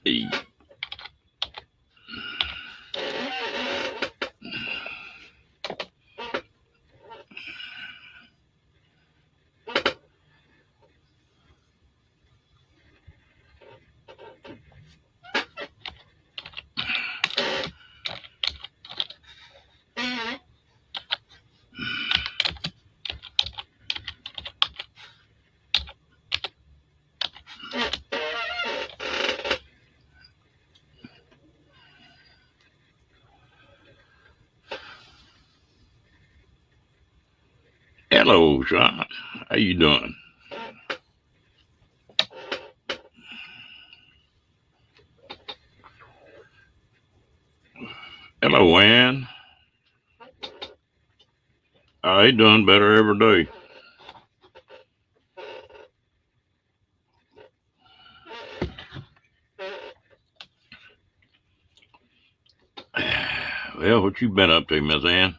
Hey, hello, Sean. How you doing? Hello, Ann. I doing better every day. Well, what you been up to, Miss Ann?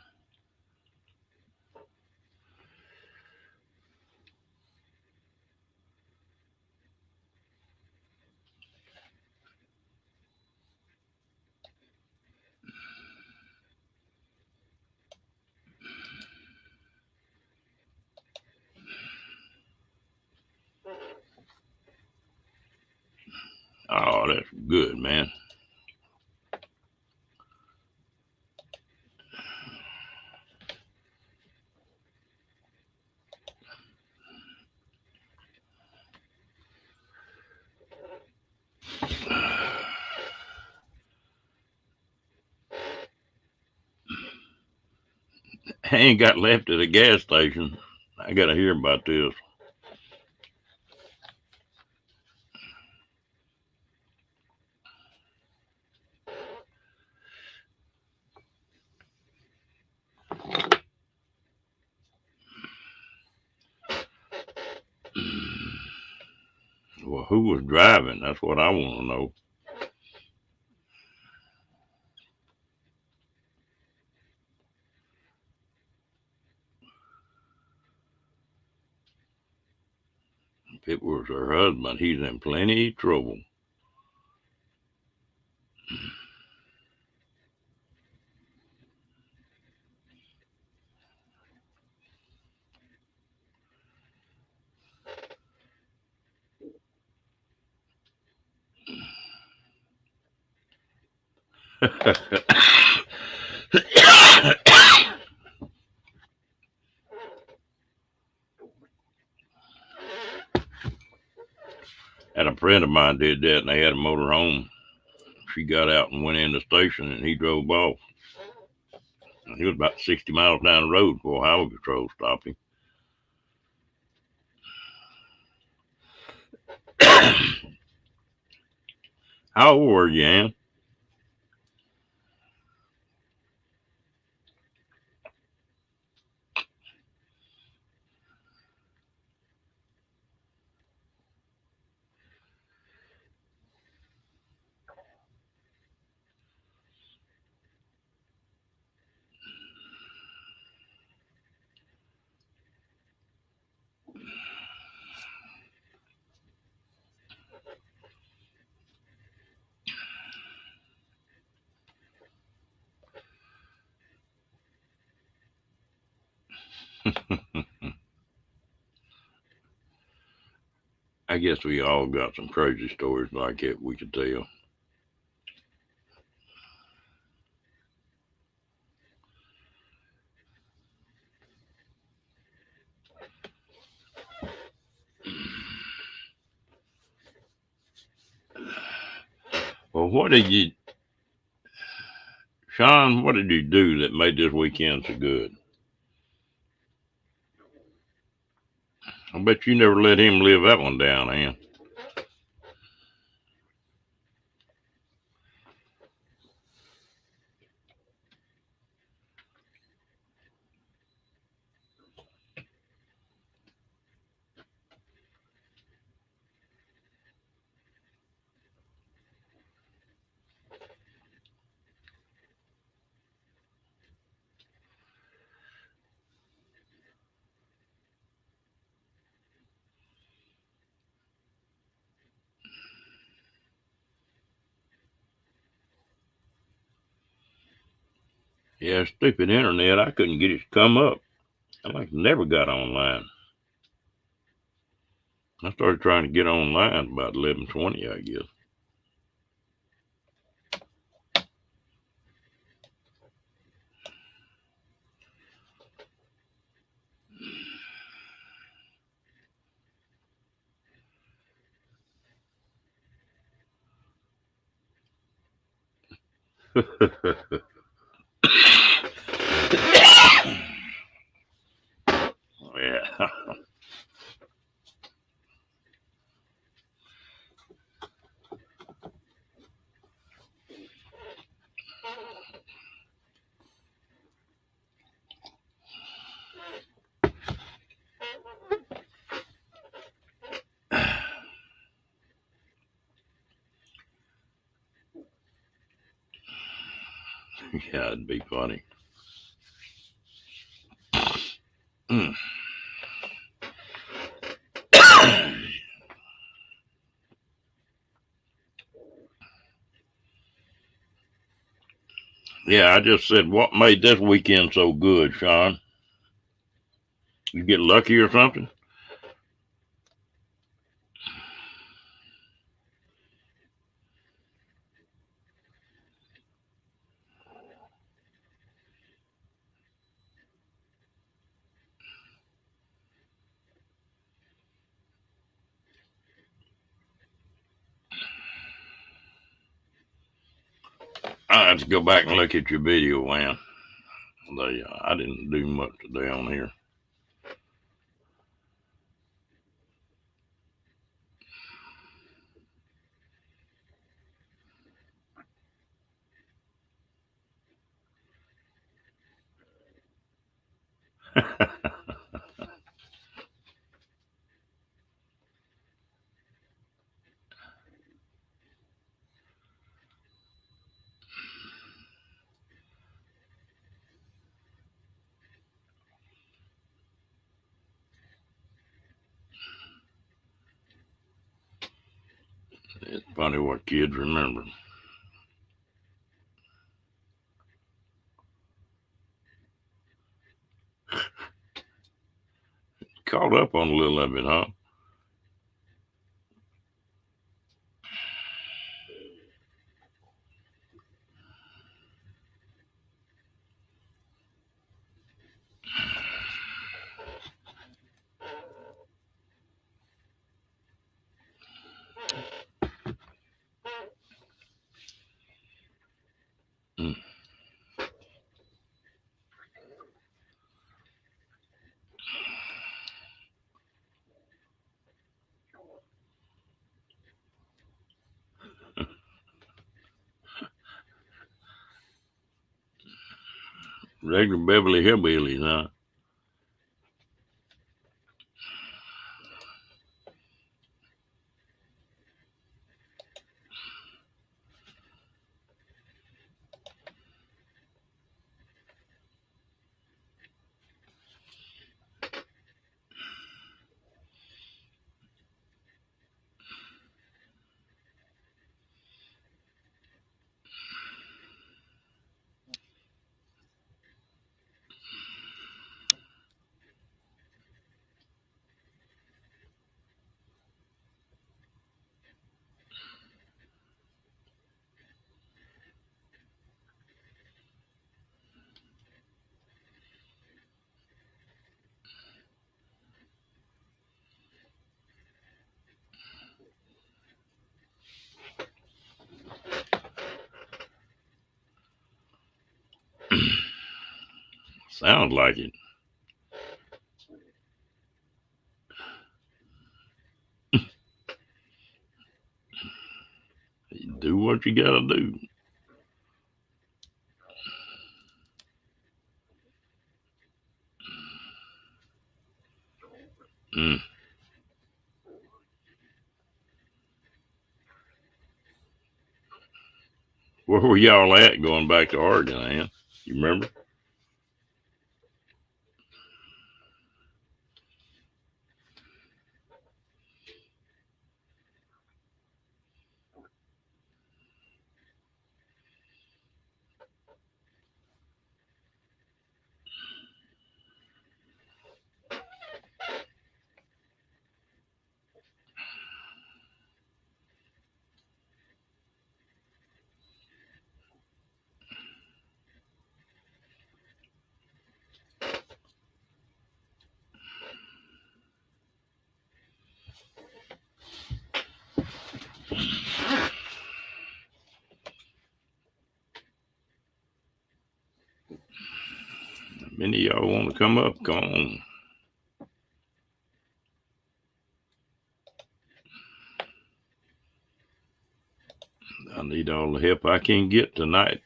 Oh, that's good, man. I ain't got left at the gas station. I gotta hear about this. Well, who was driving? That's what I want to know. If it was her husband, he's in plenty of trouble. And a friend of mine did that, and they had a motor home. She got out and went in the station, and he drove off. And he was about 60 miles down the road before highway patrol stopped him. How old were you, Ann? I guess we all got some crazy stories like it we could tell. Well, what did you, Sean, what did you do that made this weekend so good? I bet you never let him live that one down, Ann. Yeah, stupid internet. I couldn't get it to come up. I like never got online. I started trying to get online about 11:20, I guess. Yeah. Yeah, it'd be funny. Mm. Yeah, I just said, what made this weekend so good, Sean? You get lucky or something? I have to go back and look at your video, man. I didn't do much today on here. It's funny what kids remember. Caught up on a little of it, huh? Mm. Regular Beverly Hillbillies, huh? Sounds like it. You do what you gotta do. Mm. Where were y'all at going back to Oregon, Ann? You remember? Many of y'all want to come up? Come on. I need all the help I can get tonight.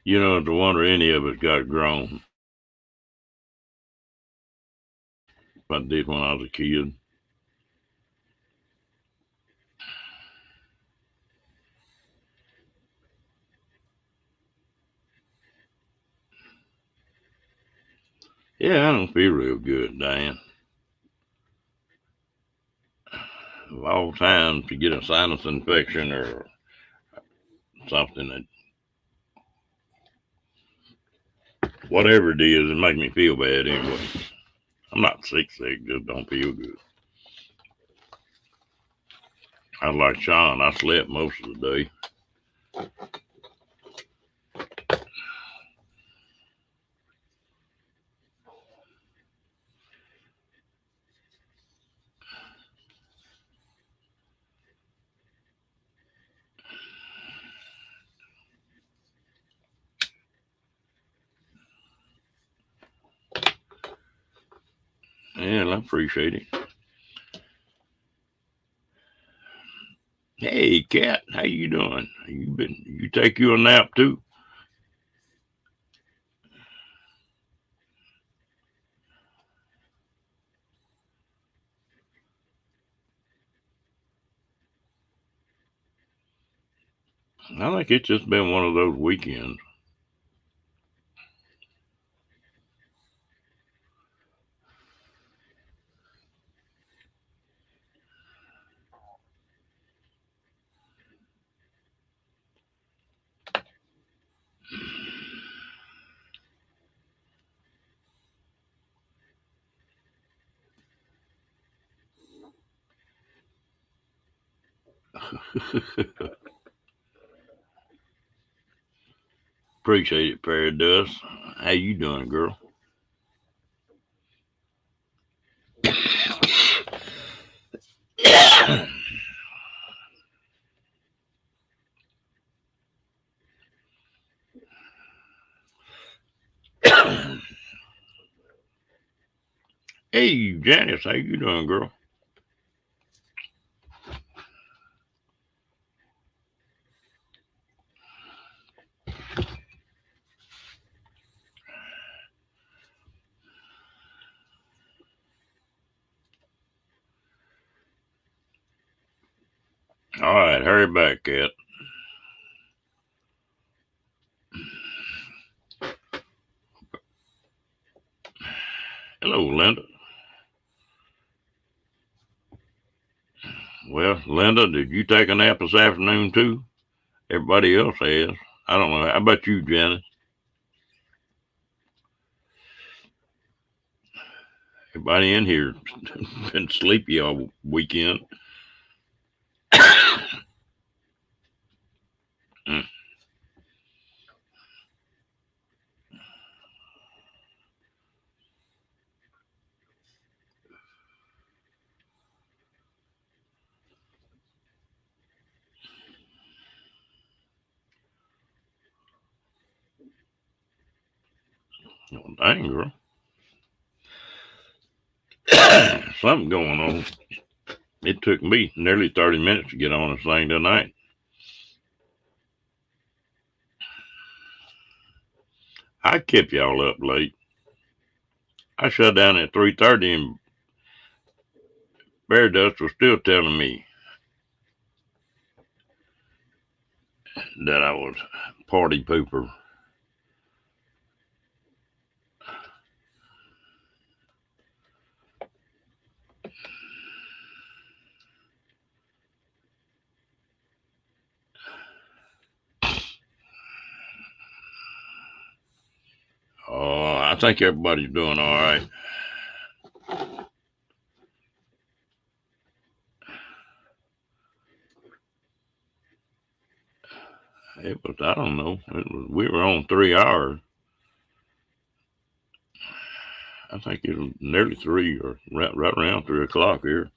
You know, it's a wonder any of us got grown. I did when I was a kid. Yeah, I don't feel real good, Diane. Of all times to get a sinus infection or something that, whatever it is, it makes me feel bad anyway. I'm not sick, just don't feel good. I was like Sean, I slept most of the day. Yeah, I appreciate it. Hey, Cat, how you doing? You take you a nap too? I think it's just been one of those weekends. Appreciate it, Paradise. How you doing, girl? Hey, Janice, how you doing, girl? All right, hurry back, Cat. Hello, Linda. Well, Linda, did you take a nap this afternoon too? Everybody else has. I don't know. How about you, Janice? Everybody in here been sleepy all weekend. Mm, well, dang, girl. Something going on. It took me nearly 30 minutes to get on this thing tonight. I kept y'all up late. I shut down at 3:30 and Bear Dust was still telling me that I was party pooper. Oh, I think everybody's doing all right. It was, I don't know. We were on 3 hours. I think it was nearly three or right around 3 o'clock here.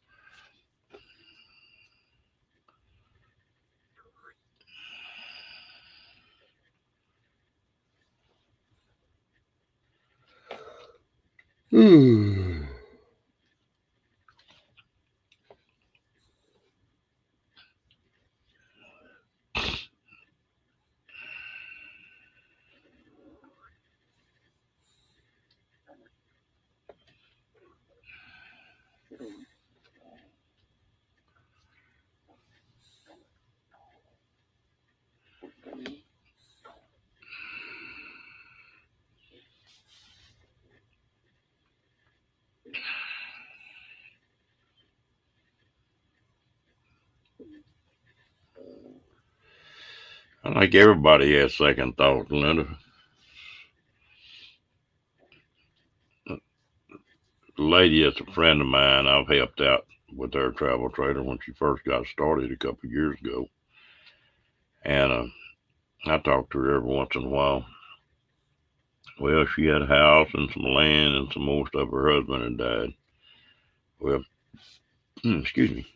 I think everybody has second thoughts, Linda. The lady that's a friend of mine, I've helped out with her travel trailer when she first got started a couple of years ago. And I talk to her every once in a while. Well, she had a house and some land and some more stuff. Her husband had died. Well, excuse me.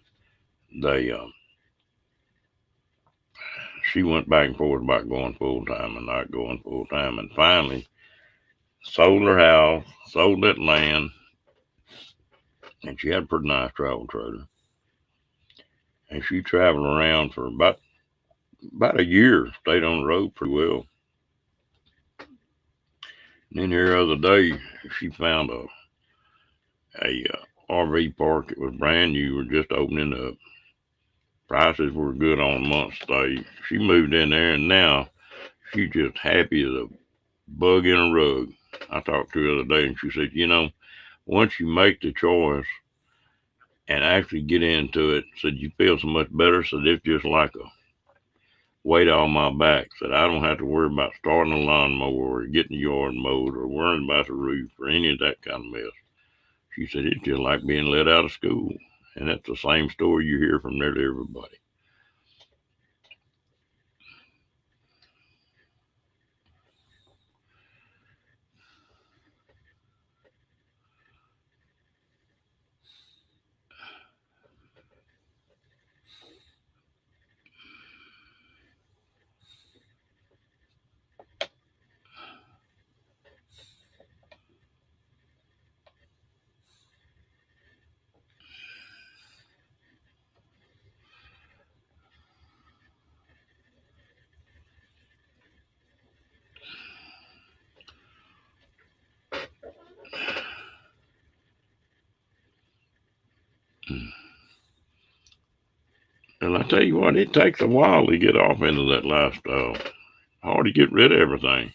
They She went back and forth about going full time and not going full time, and finally sold her house, sold that land, and she had a pretty nice travel trailer. And she traveled around for about a year, stayed on the road pretty well. And then here the other day, she found a RV park. It was brand new, were just opening up. Prices were good on a month's stay. She moved in there, and now she's just happy as a bug in a rug. I talked to her the other day, and she said, once you make the choice and actually get into it, said you feel so much better. Said it's just like a weight on my back. Said I don't have to worry about starting a lawnmower or getting the yard mowed or worrying about the roof or any of that kind of mess. She said it's just like being let out of school. And that's the same story you hear from nearly everybody. And I tell you what, it takes a while to get off into that lifestyle. Hard to get rid of everything.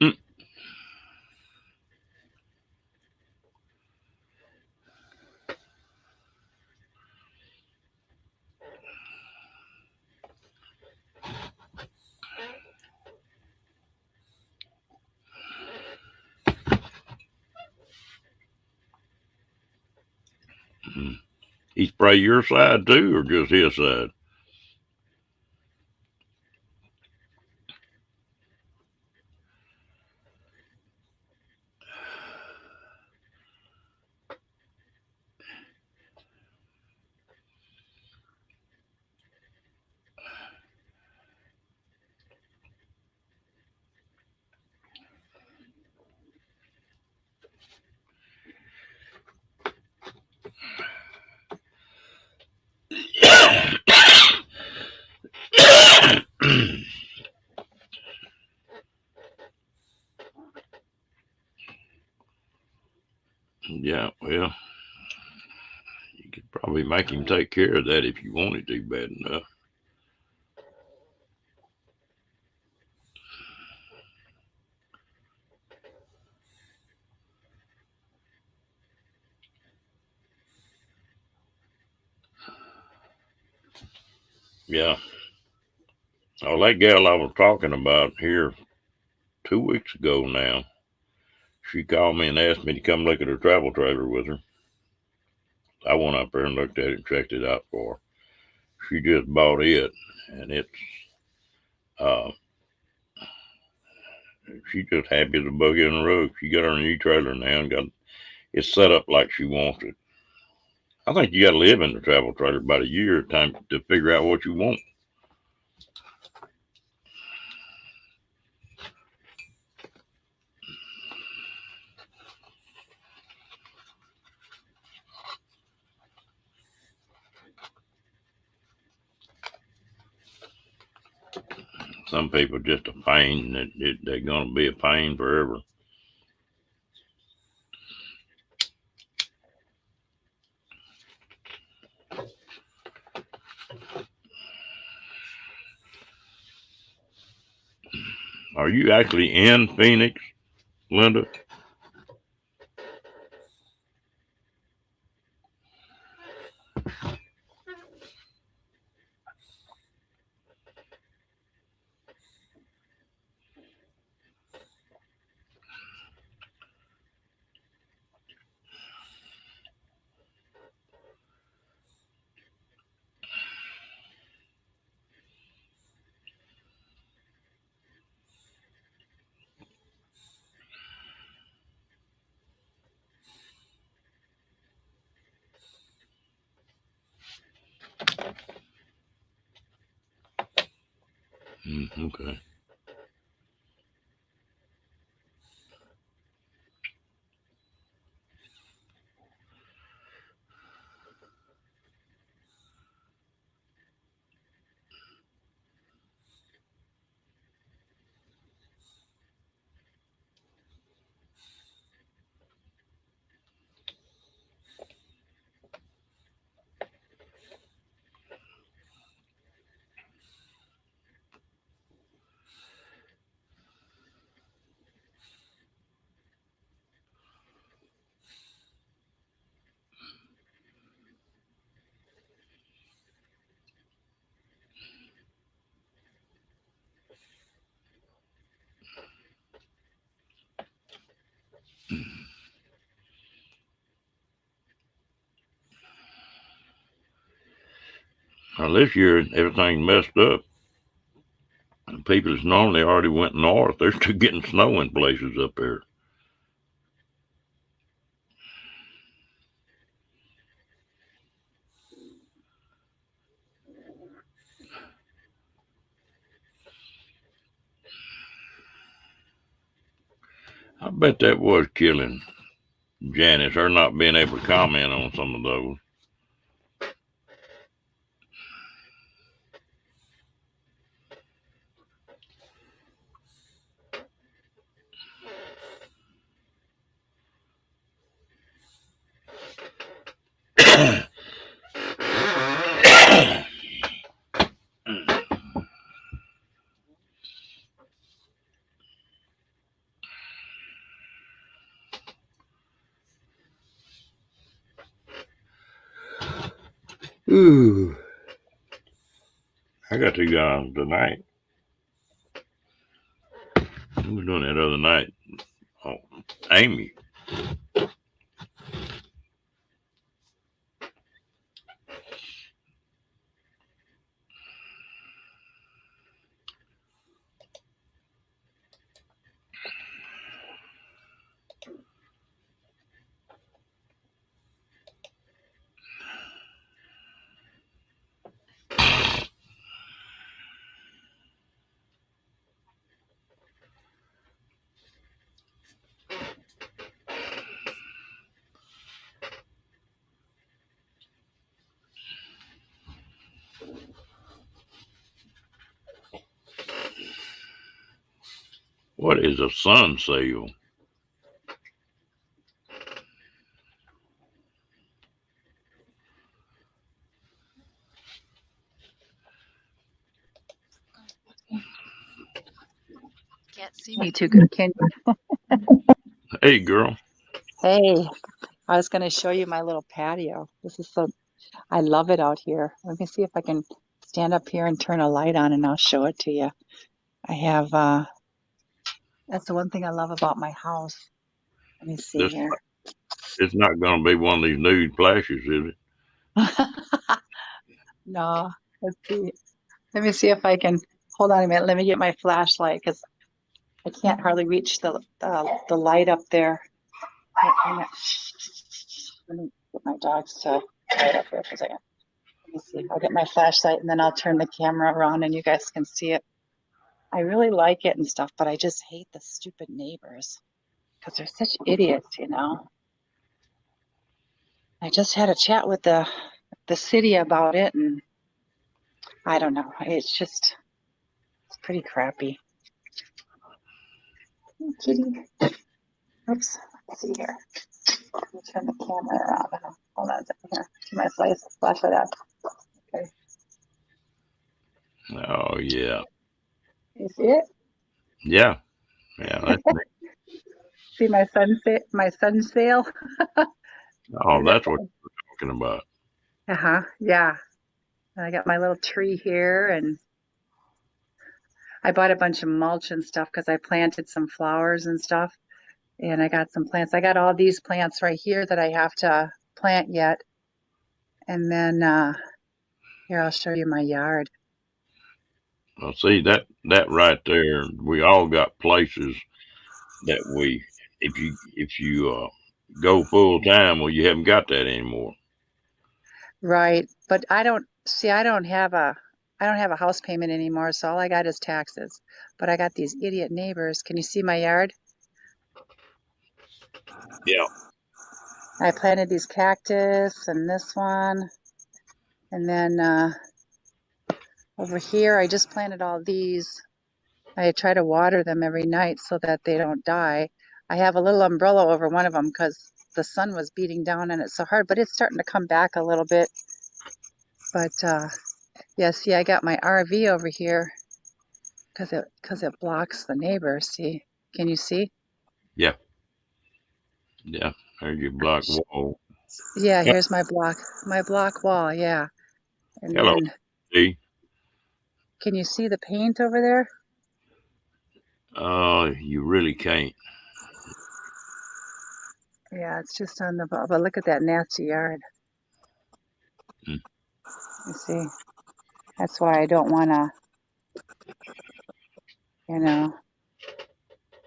Mm. Mm. He spray your side too, or just his side? Yeah, well, you could probably make him take care of that if you wanted to bad enough. Yeah. Oh, that gal I was talking about here 2 weeks ago now, she called me and asked me to come look at her travel trailer with her. I went up there and looked at it and checked it out for her. She just bought it, and uh, she's just happy as a bug in the rug. She got her new trailer now and got it's set up like she wants it. I think you got to live in the travel trailer about a year at a time to figure out what you want. Some people just a pain. They're going to be a pain forever. Are you actually in Phoenix, Linda? Okay. Now this year everything messed up. People that's normally already went north, they're still getting snow in places up there. I bet that was killing Janice, her not being able to comment on some of those. Ooh. I got to go tonight. Who was doing that other night? Oh, Amy. What is a sun sail? Can't see me too good, can you? Hey, girl. Hey, I was going to show you my little patio. I love it out here. Let me see if I can stand up here and turn a light on and I'll show it to you. I have, that's the one thing I love about my house. Let me see This here. It's not going to be one of these nude flashes, is it? No, let's see. Let me see if I can, hold on a minute. Let me get my flashlight because I can't hardly reach the light up there. Let me get my dogs to right up here for a second. Let me see. I'll get my flashlight and then I'll turn the camera around and you guys can see it. I really like it and stuff, but I just hate the stupid neighbors because they're such idiots, you know. I just had a chat with the city about it, and I don't know. It's pretty crappy. Hey, kitty. Oops. Let's see here. Let me turn the camera around. Hold on a second here. Turn my flashlight on. Okay. Oh yeah, You see it? yeah, yeah. That's neat. See my sunset, my sun sail? Oh, that's what you're talking about. Uh-huh. Yeah. And I got my little tree here, and I bought a bunch of mulch and stuff because I planted some flowers and stuff. And I got some plants. I got all these plants right here that I have to plant yet. And then here, I'll show you my yard. Well, see that right there. We all got places that we, if you go full time, well, you haven't got that anymore. Right. But I don't see, I don't have a house payment anymore, so all I got is taxes. But I got these idiot neighbors. Can you see my yard? Yeah. I planted these cactus and this one. And then over here, I just planted all these. I try to water them every night so that they don't die. I have a little umbrella over one of them because the sun was beating down on it so hard, but it's starting to come back a little bit. But yeah, see, I got my RV over here because it blocks the neighbors. See, can you see? Yeah. Yeah. There's your block wall. Yeah, Yeah. here's my block wall. Yeah, and Hello. then See. can you see the paint over there? You really can't. Yeah, it's just on the, but look at that nasty yard. Mm. You see, that's why I don't want to, you know,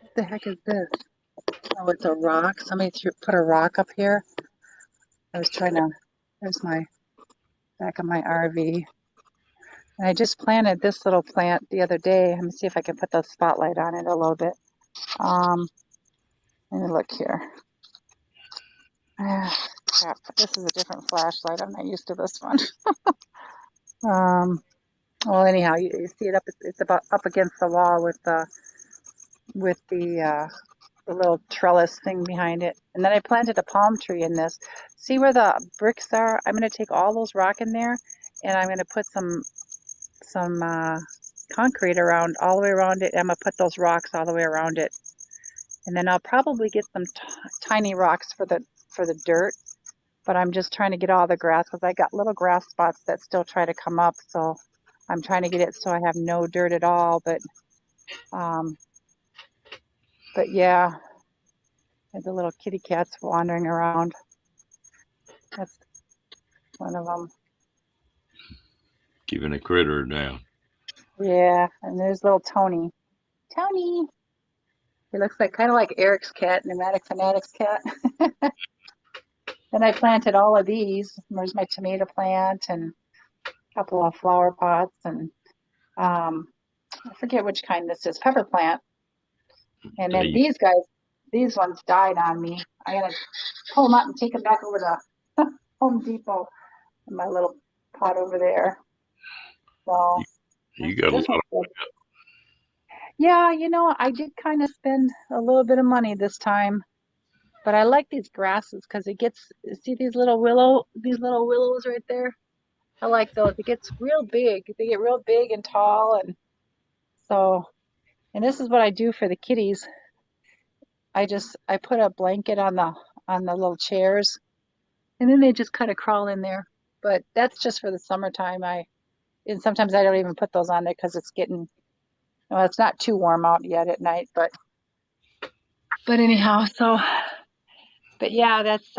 what the heck is this? Oh, it's a rock. Somebody put a rock up here. I was trying to, there's my back of my RV. And I just planted this little plant the other day. Let me see if I can put the spotlight on it a little bit. Um, Let me look here. Ah, crap. This is a different flashlight. I'm not used to this one. Well, anyhow, you see it up. It's about up against the wall with the little trellis thing behind it. And then I planted a palm tree in this. See where the bricks are? I'm going to take all those rock in there, and I'm going to put some concrete around all the way around it. I'm going to put those rocks all the way around it, and then I'll probably get some tiny rocks for the dirt. But I'm just trying to get all the grass because I got little grass spots that still try to come up. So I'm trying to get it so I have no dirt at all. Um, but yeah, there's the little kitty cats wandering around. That's one of them. Keeping a critter down. Yeah, and there's little Tony. Tony. He looks like kind of like Eric's cat, Pneumatic Fanatic's cat. Then I planted all of these. There's my tomato plant and a couple of flower pots and I forget which kind this is, pepper plant. And There then you, these guys, these ones died on me. I gotta pull them up and take them back over to Home Depot in my little pot over there. So you there's got a lot different of. stuff. Yeah, I did kind of spend a little bit of money this time, but I like these grasses because it gets, see these little willows right there? I like those. It gets real big. They get real big and tall, and so, and this is what I do for the kitties. I put a blanket on the little chairs, and then they just kind of crawl in there. But that's just for the summertime. And sometimes I don't even put those on there because it's getting, well, it's not too warm out yet at night, but anyhow, so But yeah, that's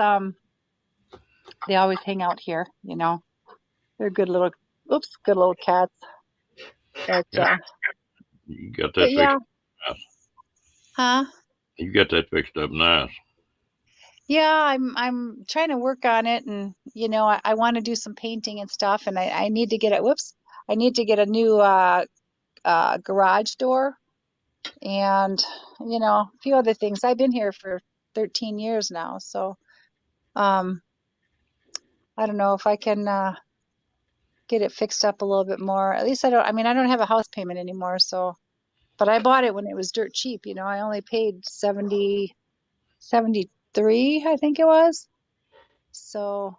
they always hang out here, you know. They're good little, oops, good little cats. But Yeah, you got but that yeah, fixed up nice. huh? You got that fixed up nice. Yeah, I'm trying to work on it, and you know, I want to do some painting and stuff, and I need to get a whoops, I need to get a new garage door, and you know, a few other things. I've been here for 13 years now, so um, I don't know if I can get it fixed up a little bit more. At least I don't. I mean, I don't have a house payment anymore, so. But I bought it when it was dirt cheap. You know, I only paid 73, I think it was. So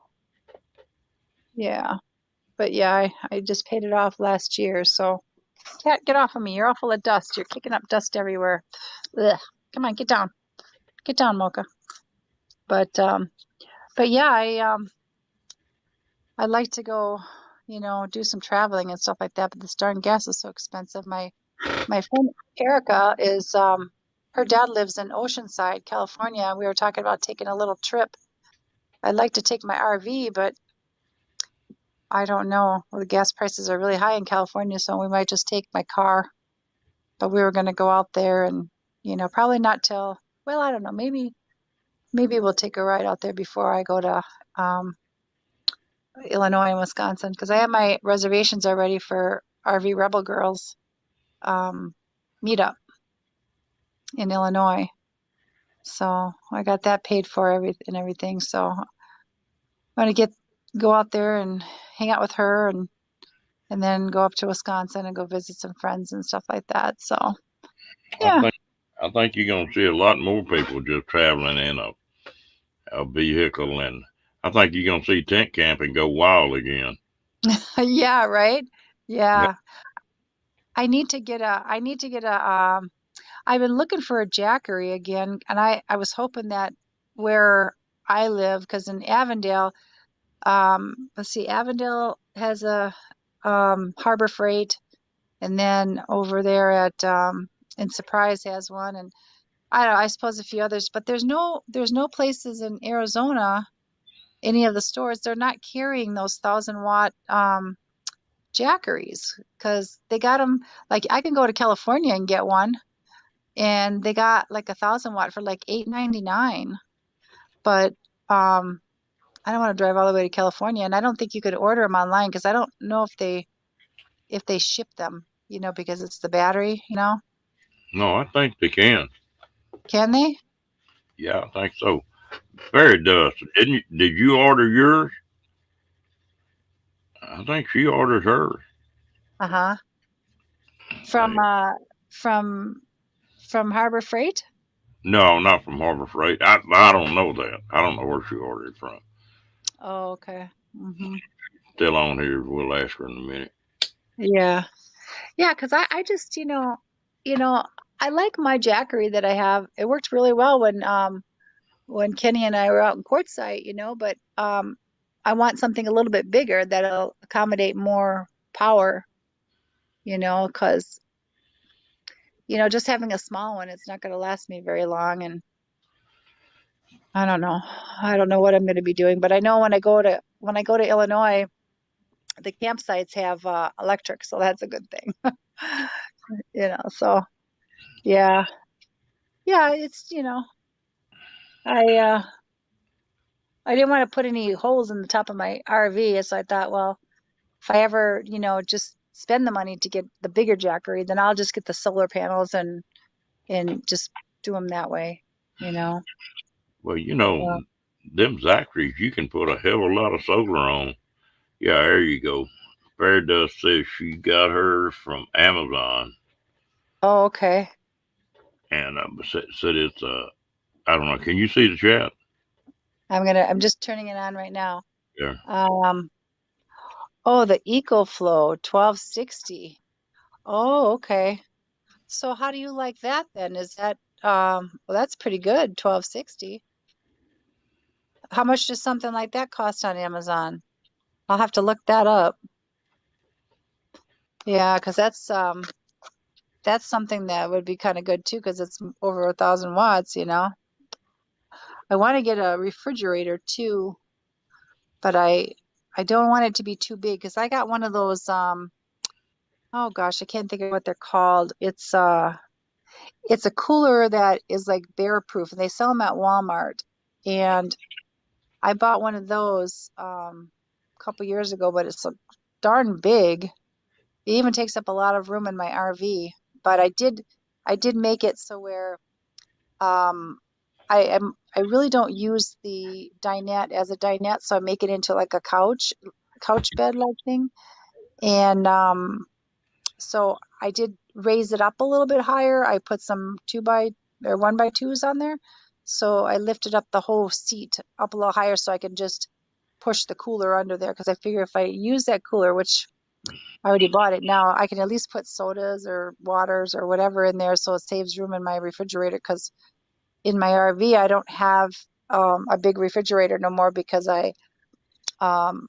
yeah. But yeah, I just paid it off last year. So cat, get off of me. You're all full of dust. You're kicking up dust everywhere. Ugh. Come on, get down. Get down, Mocha. But but yeah, I'd like to go, you know, do some traveling and stuff like that, but this darn gas is so expensive. My friend Erica is her dad lives in Oceanside, California. We were talking about taking a little trip. I'd like to take my RV, but I don't know. Well, the gas prices are really high in California, so we might just take my car. But we were going to go out there and, you know, probably not till, well, I don't know, maybe we'll take a ride out there before I go to um, Illinois and Wisconsin, because I have my reservations already for RV Rebel Girls um, meetup in Illinois. So I got that paid for and everything. So I'm gonna go out there and hang out with her and then go up to Wisconsin and go visit some friends and stuff like that. So I yeah. think I think you're gonna see a lot more people just traveling in a vehicle, and I think you're gonna see tent camping go wild again. Yeah, right. Yeah. Yeah. I need to get a I've been looking for a Jackery again, and I was hoping that where I live, because in Avondale, let's see, Avondale has a Harbor Freight, and then over there at in Surprise has one, and I don't know, I suppose a few others, but there's no places in Arizona, any of the stores, they're not carrying those 1,000 watt Jackeries, because they got them, like I can go to California and get one, and they got like 1,000 watt for like 8.99. But um, I don't want to drive all the way to California, and I don't think you could order them online because I don't know if they ship them, you know, because it's the battery, you know. No, I think they can. Can they? Yeah, I think so. Fairy dust. Did you order yours? I think she ordered hers. Uh-huh. From Uh, from from Harbor Freight? no, not from Harbor Freight. I don't know that. I don't know where she ordered it from. Oh, okay. Hmm. Still on here. We'll ask her in a minute. Yeah. Yeah, because I just, you know, I like my Jackery that I have. It worked really well when Kenny and I were out in Quartzsite, you know, but I want something a little bit bigger that'll accommodate more power, you know, because, you know, just having a small one, it's not going to last me very long. And I don't know. I don't know what I'm going to be doing, but I know when I go to Illinois, the campsites have electric, so that's a good thing. You know, so yeah. Yeah, it's, you know, I I didn't want to put any holes in the top of my RV, so I thought, well, if I ever, you know, just spend the money to get the bigger Jackery, then I'll just get the solar panels and just do them that way, you know. Well, you know, So, them Zacharies, you can put a hell of a lot of solar on. Yeah, there you go. Fairy dust says she got hers from Amazon, oh, okay. and said it's I don't know. Can you see the chat? I'm just turning it on right now. Yeah. Um, oh, the EcoFlow 1260. Oh, okay. So how do you like that then? Is that well, that's pretty good, 1260. How much does something like that cost on Amazon? I'll have to look that up. Yeah, because that's something that would be kind of good too, because it's over 1,000 watts, you know. I want to get a refrigerator too, but I don't want it to be too big because I got one of those oh gosh, I can't think of what they're called. It's a cooler that is like bear proof and they sell them at Walmart. And I bought one of those a couple years ago, but it's so darn big. It even takes up a lot of room in my RV. But I did make it so where um I really don't use the dinette as a dinette, so I make it into like a couch bed like thing. And so I did raise it up a little bit higher. I put some 1x2s on there. So I lifted up the whole seat up a little higher so I can just push the cooler under there because I figure if I use that cooler, which I already bought it now, I can at least put sodas or waters or whatever in there so it saves room in my refrigerator because in my RV I don't have a big refrigerator no more because I um,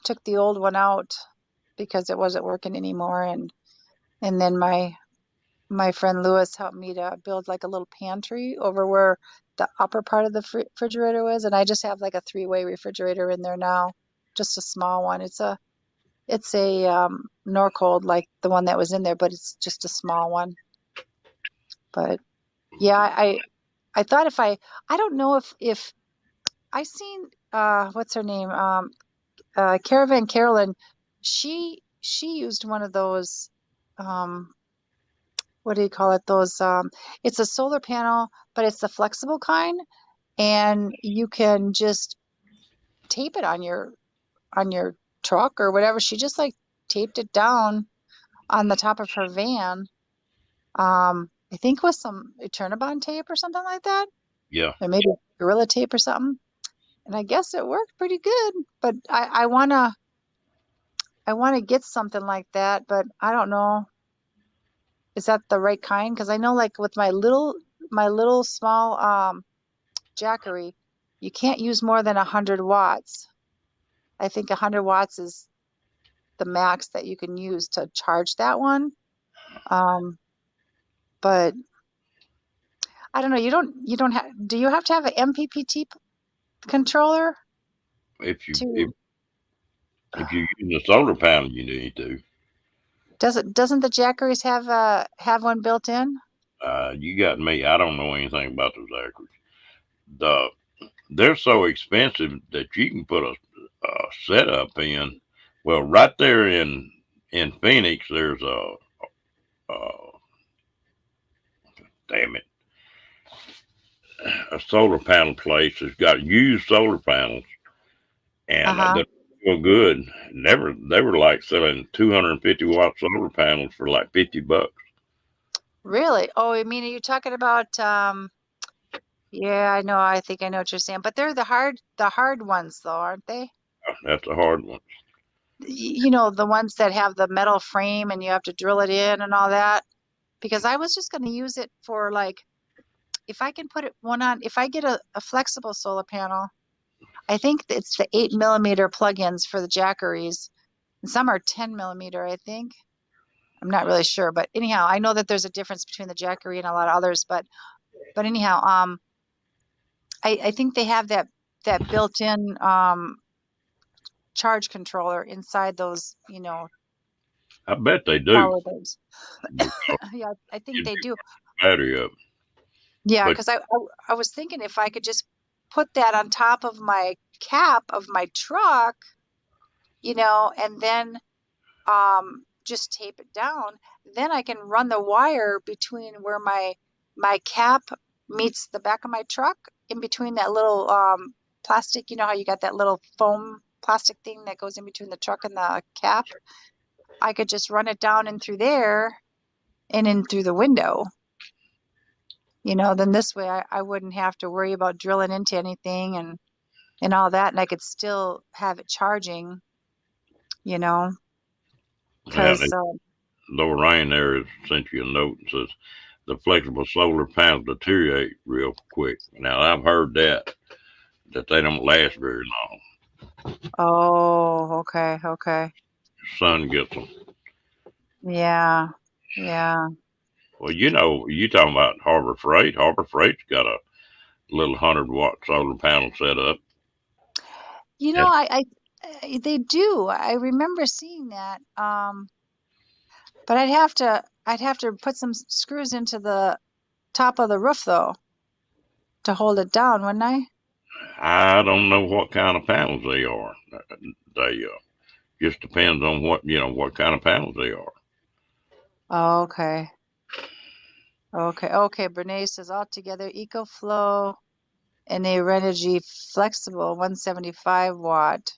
took the old one out because it wasn't working anymore and then my friend Lewis helped me to build like a little pantry over where the upper part of the refrigerator was, and I just have like a three-way refrigerator in there now, just a small one. It's a Norcold like the one that was in there, but it's just a small one. But yeah, I thought I don't know if I seen what's her name Caravan Carolyn, she used one of those um what do you call it? Those it's a solar panel, but it's the flexible kind, and you can just tape it on your truck or whatever. She just like taped it down on the top of her van. I think with some Eternabond tape or something like that, Yeah. or maybe Gorilla tape or something. And I guess it worked pretty good. But I wanna get something like that, but I don't know. Is that the right kind? Because I know like with my little small Jackery, you can't use more than 100 watts. I think 100 watts is the max that you can use to charge that one. Um, but I don't know. You don't have. Do you have to have an MPPT controller If you to? if you use a solar panel, you need to. Doesn't the Jackeries have one built in? You got me. I don't know anything about those actors. The They're so expensive that you can put a setup in. Well, right there in Phoenix, there's uh, damn it, a solar panel place that's got used solar panels, and Uh-huh. they're so good. Never, they were like selling 250-watt solar panels for like $50. Really? Oh, I mean, are you talking about yeah, I know. I think I know what you're saying. But they're the hard ones though, aren't they? That's a hard one. The ones that have the metal frame and you have to drill it in and all that. Because I was just going to use it for like, if I can put it one on, if I get a flexible solar panel, I think it's the 8 mm plugins for the Jackeries. And some are 10 mm, I think. I'm not really sure, but anyhow, I know that there's a difference between the Jackery and a lot of others, but anyhow, I think they have that built-in charge controller inside those, I bet they do. power bulbs. Because Yeah, I think you'd they be do. battery up. Yeah, But because I was thinking if I could just put that on top of my cap of my truck, and then just tape it down, then I can run the wire between where my cap meets the back of my truck, in between that little plastic, you know how you got that little foam plastic thing that goes in between the truck and the cap. I could just run it down in through there and in through the window. Then this way I wouldn't have to worry about drilling into anything and all that, and I could still have it charging, you know, yeah, because Lorraine there has sent you a note and says the flexible solar panels deteriorate real quick. Now I've heard that they don't last very long. oh, okay. Sun gets them. Yeah, yeah. Well, you talking about Harbor Freight. Harbor Freight's got little 100-watt solar panel set up. You know, Yes. they do. I remember seeing that. But I'd have to put some screws into the top of the roof though to hold it down, wouldn't I? I don't know what kind of panels they are. They just depends on what kind of panels they are. Oh, okay. Okay. Bernays says altogether EcoFlow and a Renogy flexible 175 watt.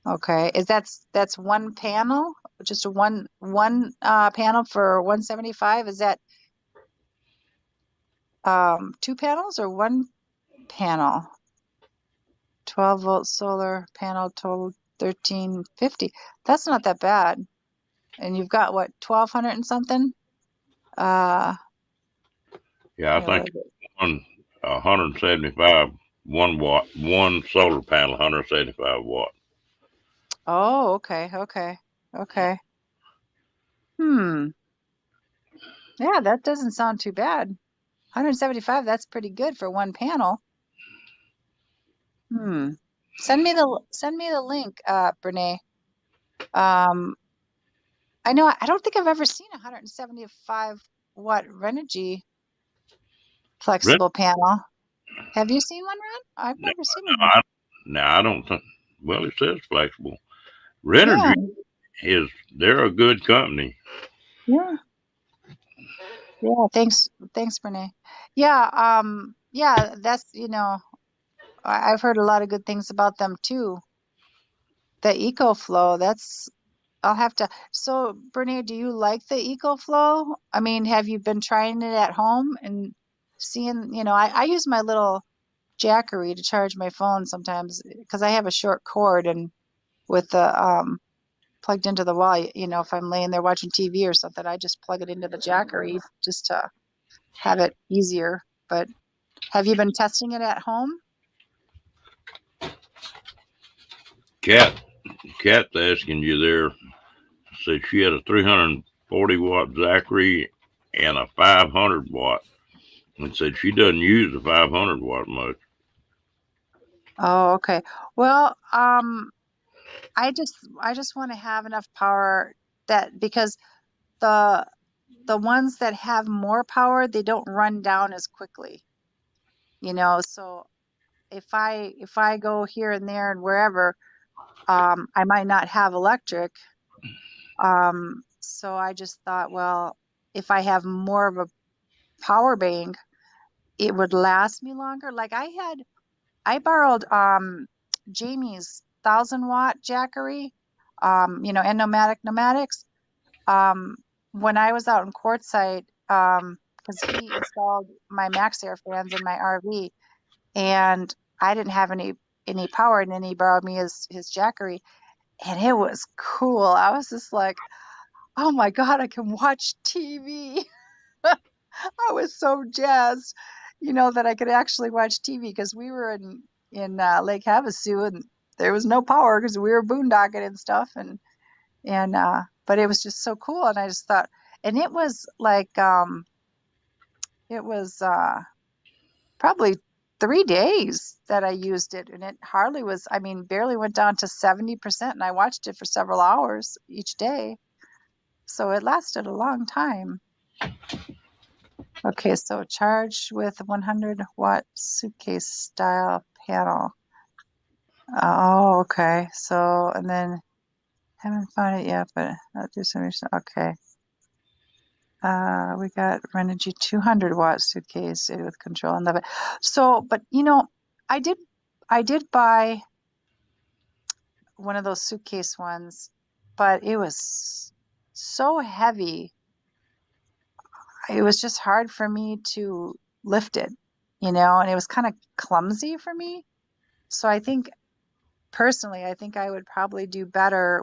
Okay. That's one panel? Just a one panel for 175? Is that two panels or one panel? 12-volt solar panel total 1350. That's not that bad. And you've got what, 1200 and something? Yeah, I Here, what think is it? 175 1 watt, one solar panel, 175 watt. Oh, okay. Hmm. Yeah, that doesn't sound too bad. 175, that's pretty good for one panel. Hmm. Send me the link, Brene. Um, I don't think I've ever seen a 175 watt Renogy Really? flexible panel. Have you seen one, Ron? I've No, never seen one. I, I don't think. Well, it says flexible. Yeah, Renogy they're a good company. yeah, yeah. Thanks, Brene. Yeah, yeah. That's I've heard a lot of good things about them too. The EcoFlow. I'll have to. So, Brene, do you like the EcoFlow? I mean, have you been trying it at home and seeing? I use my little Jackery to charge my phone sometimes because I have a short cord and with the plugged into the wall. If I'm laying there watching TV or something, I just plug it into the Jackery just to have it easier. But have you been testing it at home? Cat, Cat's asking you there. Said she had a 340-watt Zachary and a 500-watt, and said she doesn't use the 500-watt much. Oh, okay. Well, I just want to have enough power that because the the ones that have more power, they don't run down as quickly, So if I go here and there and wherever, I might not have electric. So I just thought, well, if I have more of a power bank, it would last me longer. Like I borrowed Jamie's 1,000-watt Jackery, and Pneumatics. Um, when I was out in Quartzsite, because he installed my MaxxAir fans in my RV, and I didn't have any power, and then he borrowed me his Jackery, and it was cool. I was just like, oh my God, I can watch TV. I was so jazzed, that I could actually watch TV because we were in Lake Havasu and there was no power because we were boondocking and stuff and but it was just so cool and I just thought and it was like it was probably 3 days that I used it and it hardly was I mean barely went down to 70% and I watched it for several hours each day. So it lasted a long time. Okay, so charge with 100-watt suitcase style panel. Oh, okay. So, and then haven't found it yet, but I'll do some research. Okay. We got Renogy 200-watt suitcase with control and love it. So, but I did buy one of those suitcase ones, but it was so heavy. It was just hard for me to lift it, and it was kind of clumsy for me. So I think personally, I think I would probably do better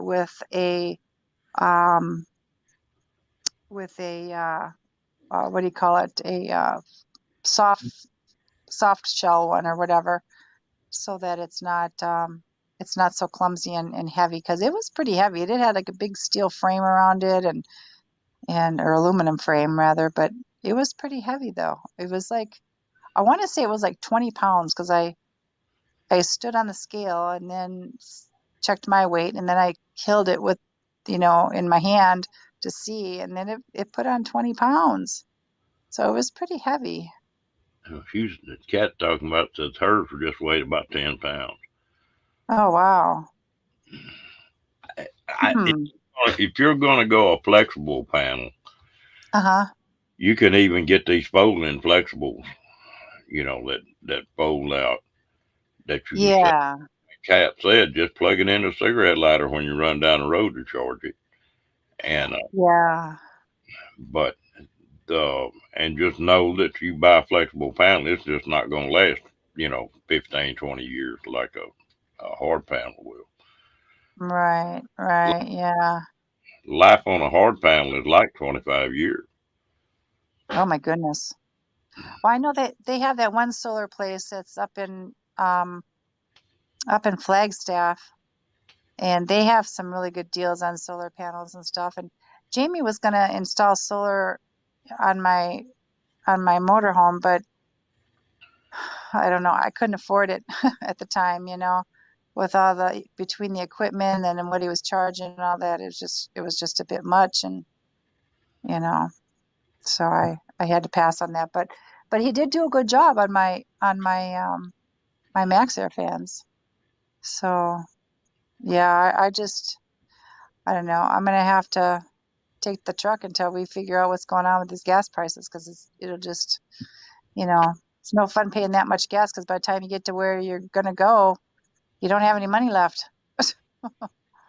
um with a what do you call it? A soft soft shell one or whatever, so that it's not so clumsy and heavy because it was pretty heavy. It had like a big steel frame around it and or aluminum frame rather, but it was pretty heavy though. It was like I want to say it was like 20 pounds because I stood on the scale and then checked my weight and then I killed it with, in my hand to see, and then it put on 20 pounds. So it was pretty heavy. She's the cat talking about that hers were just weighed about 10 pounds. Oh, wow. I, Hmm. if you're going to go a flexible panel, Uh-huh. you can even get these folding flexibles, that fold out that you can set. Yeah. Cat said just plug it in a cigarette lighter when you run down the road to charge it. And Yeah. but and just know that you buy a flexible panel, it's just not going to last, 15, 20 years like a hard panel will. Right. Right. Yeah. Life on a hard panel is like 25 years. Oh my goodness. Well, I know that they have that one solar place that's up in Flagstaff, and they have some really good deals on solar panels and stuff. And Jamie was gonna install solar on my motorhome, but I don't know. I couldn't afford it at the time, with all the between the equipment and then what he was charging and all that. It was just a bit much, and you know, so I had to pass on that. But he did do a good job on my Max Air fans. So yeah, I don't know. I'm gonna have to take the truck until we figure out what's going on with these gas prices because it'll just, you know, it's no fun paying that much gas because by the time you get to where you're gonna go, you don't have any money left.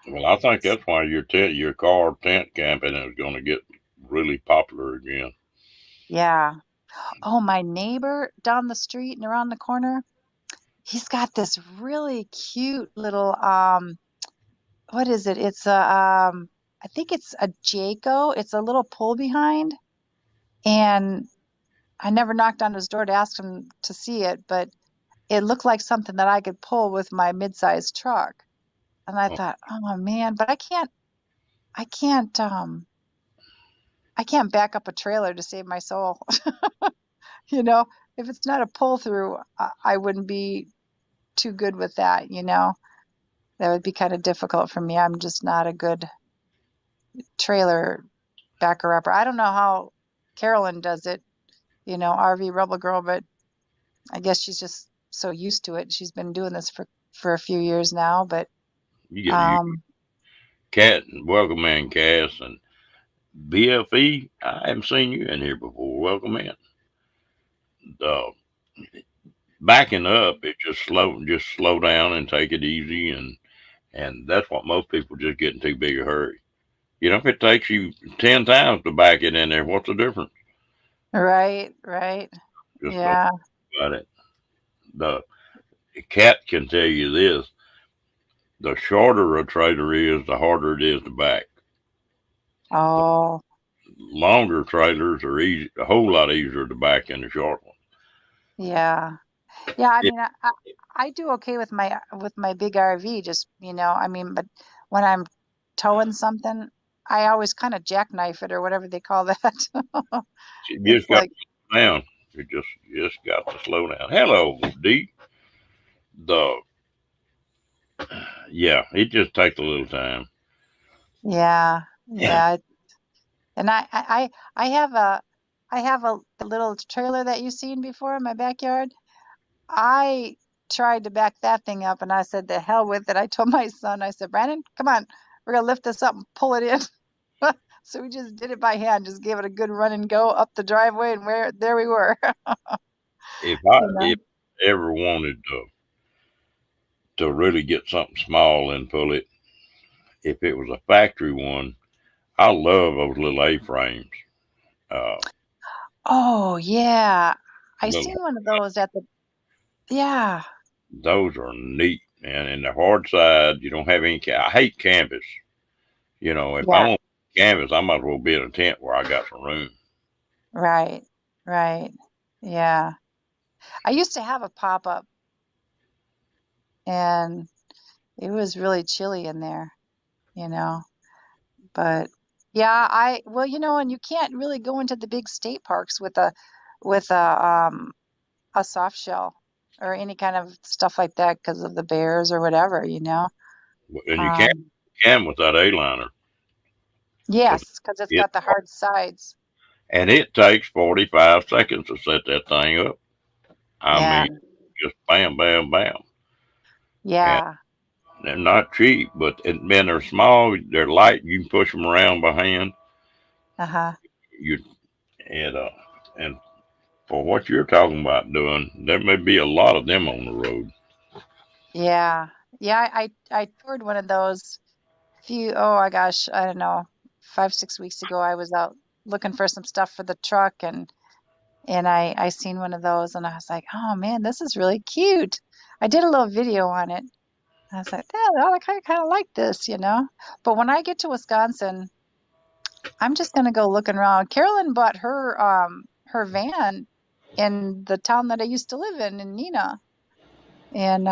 Well, I think that's why your car tent camping is going to get really popular again. Yeah. Oh, my neighbor down the street and around the corner, he's got this really cute little what is it? I think it's a Jayco. It's a little pull behind, and I never knocked on his door to ask him to see it, but it looked like something that I could pull with my mid-sized truck. And I Oh, thought, oh man, but I can't, I can't back up a trailer to save my soul. You know, if it's not a pull through, I wouldn't be too good with that. That would be kind of difficult for me. I'm just not a good trailer backer upper. I don't know how Carolyn does it, RV Rebel Girl, but I guess she's just so used to it. She's been doing this for a few years now, but you get you um Cat and Welcome Man Cass and BFE. I haven't seen you in here before. Welcome in. Uh, Backing up, it just slow down and take it easy, and that's what most people just get in too big a hurry. If it takes you 10 times to back it in there, what's the difference? right, right. Just don't Yeah. worry about it. The cat can tell you this: the shorter a trailer is, the harder it is to back. Oh, Longer trailers are easy, a whole lot easier to back than the short one. yeah. Yeah, I It, mean, I do okay with my big RV, just, but when I'm towing something, I always kind of jackknife it or whatever they call that. you It's just got to like, slow down. You just got to slow down. Hello, D. The Yeah, it just takes a little time. yeah, yeah. And I have a the little trailer that you've seen before in my backyard. I tried to back that thing up and I said, the hell with it. I told my son, I said, Brandon, come on, we're gonna lift this up and pull it in. So we just did it by hand, just gave it a good run and go up the driveway, and there we were. If I You know? if ever wanted to really get something small and pull it, if it was a factory one, I love those little A-frames. Uh, Oh yeah, I little seen one of those at the yeah. Those are neat, man. And the hard side, you don't have any. I hate canvas. If I Yeah, want canvas, I might as well be in a tent where I got some room. right, right. Yeah. I used to have a pop-up and it was really chilly in there, you know. But yeah, and you can't really go into the big state parks with a a soft shell or any kind of stuff like that because of the bears or whatever, you know. And you Um, can with that A-liner. 'Cause yes, because it's it got the hard sides. and it takes 45 seconds to set that thing up. I Yeah, mean, just bam, bam, bam. And yeah, they're not cheap, but man, they're small, they're light. You can push them around by hand. uh-huh. You and and for what you're talking about doing, there may be a lot of them on the road. Yeah. Yeah, I toured one of those oh my gosh, I don't know, 5, 6 weeks ago. I was out looking for some stuff for the truck and I seen one of those and I was like, oh man, this is really cute. I did a little video on it. I was like, yeah, I kind of like this, you know. But when I get to Wisconsin, I'm just gonna go looking around. Carolyn bought her van in the town that I used to live in Neenah. And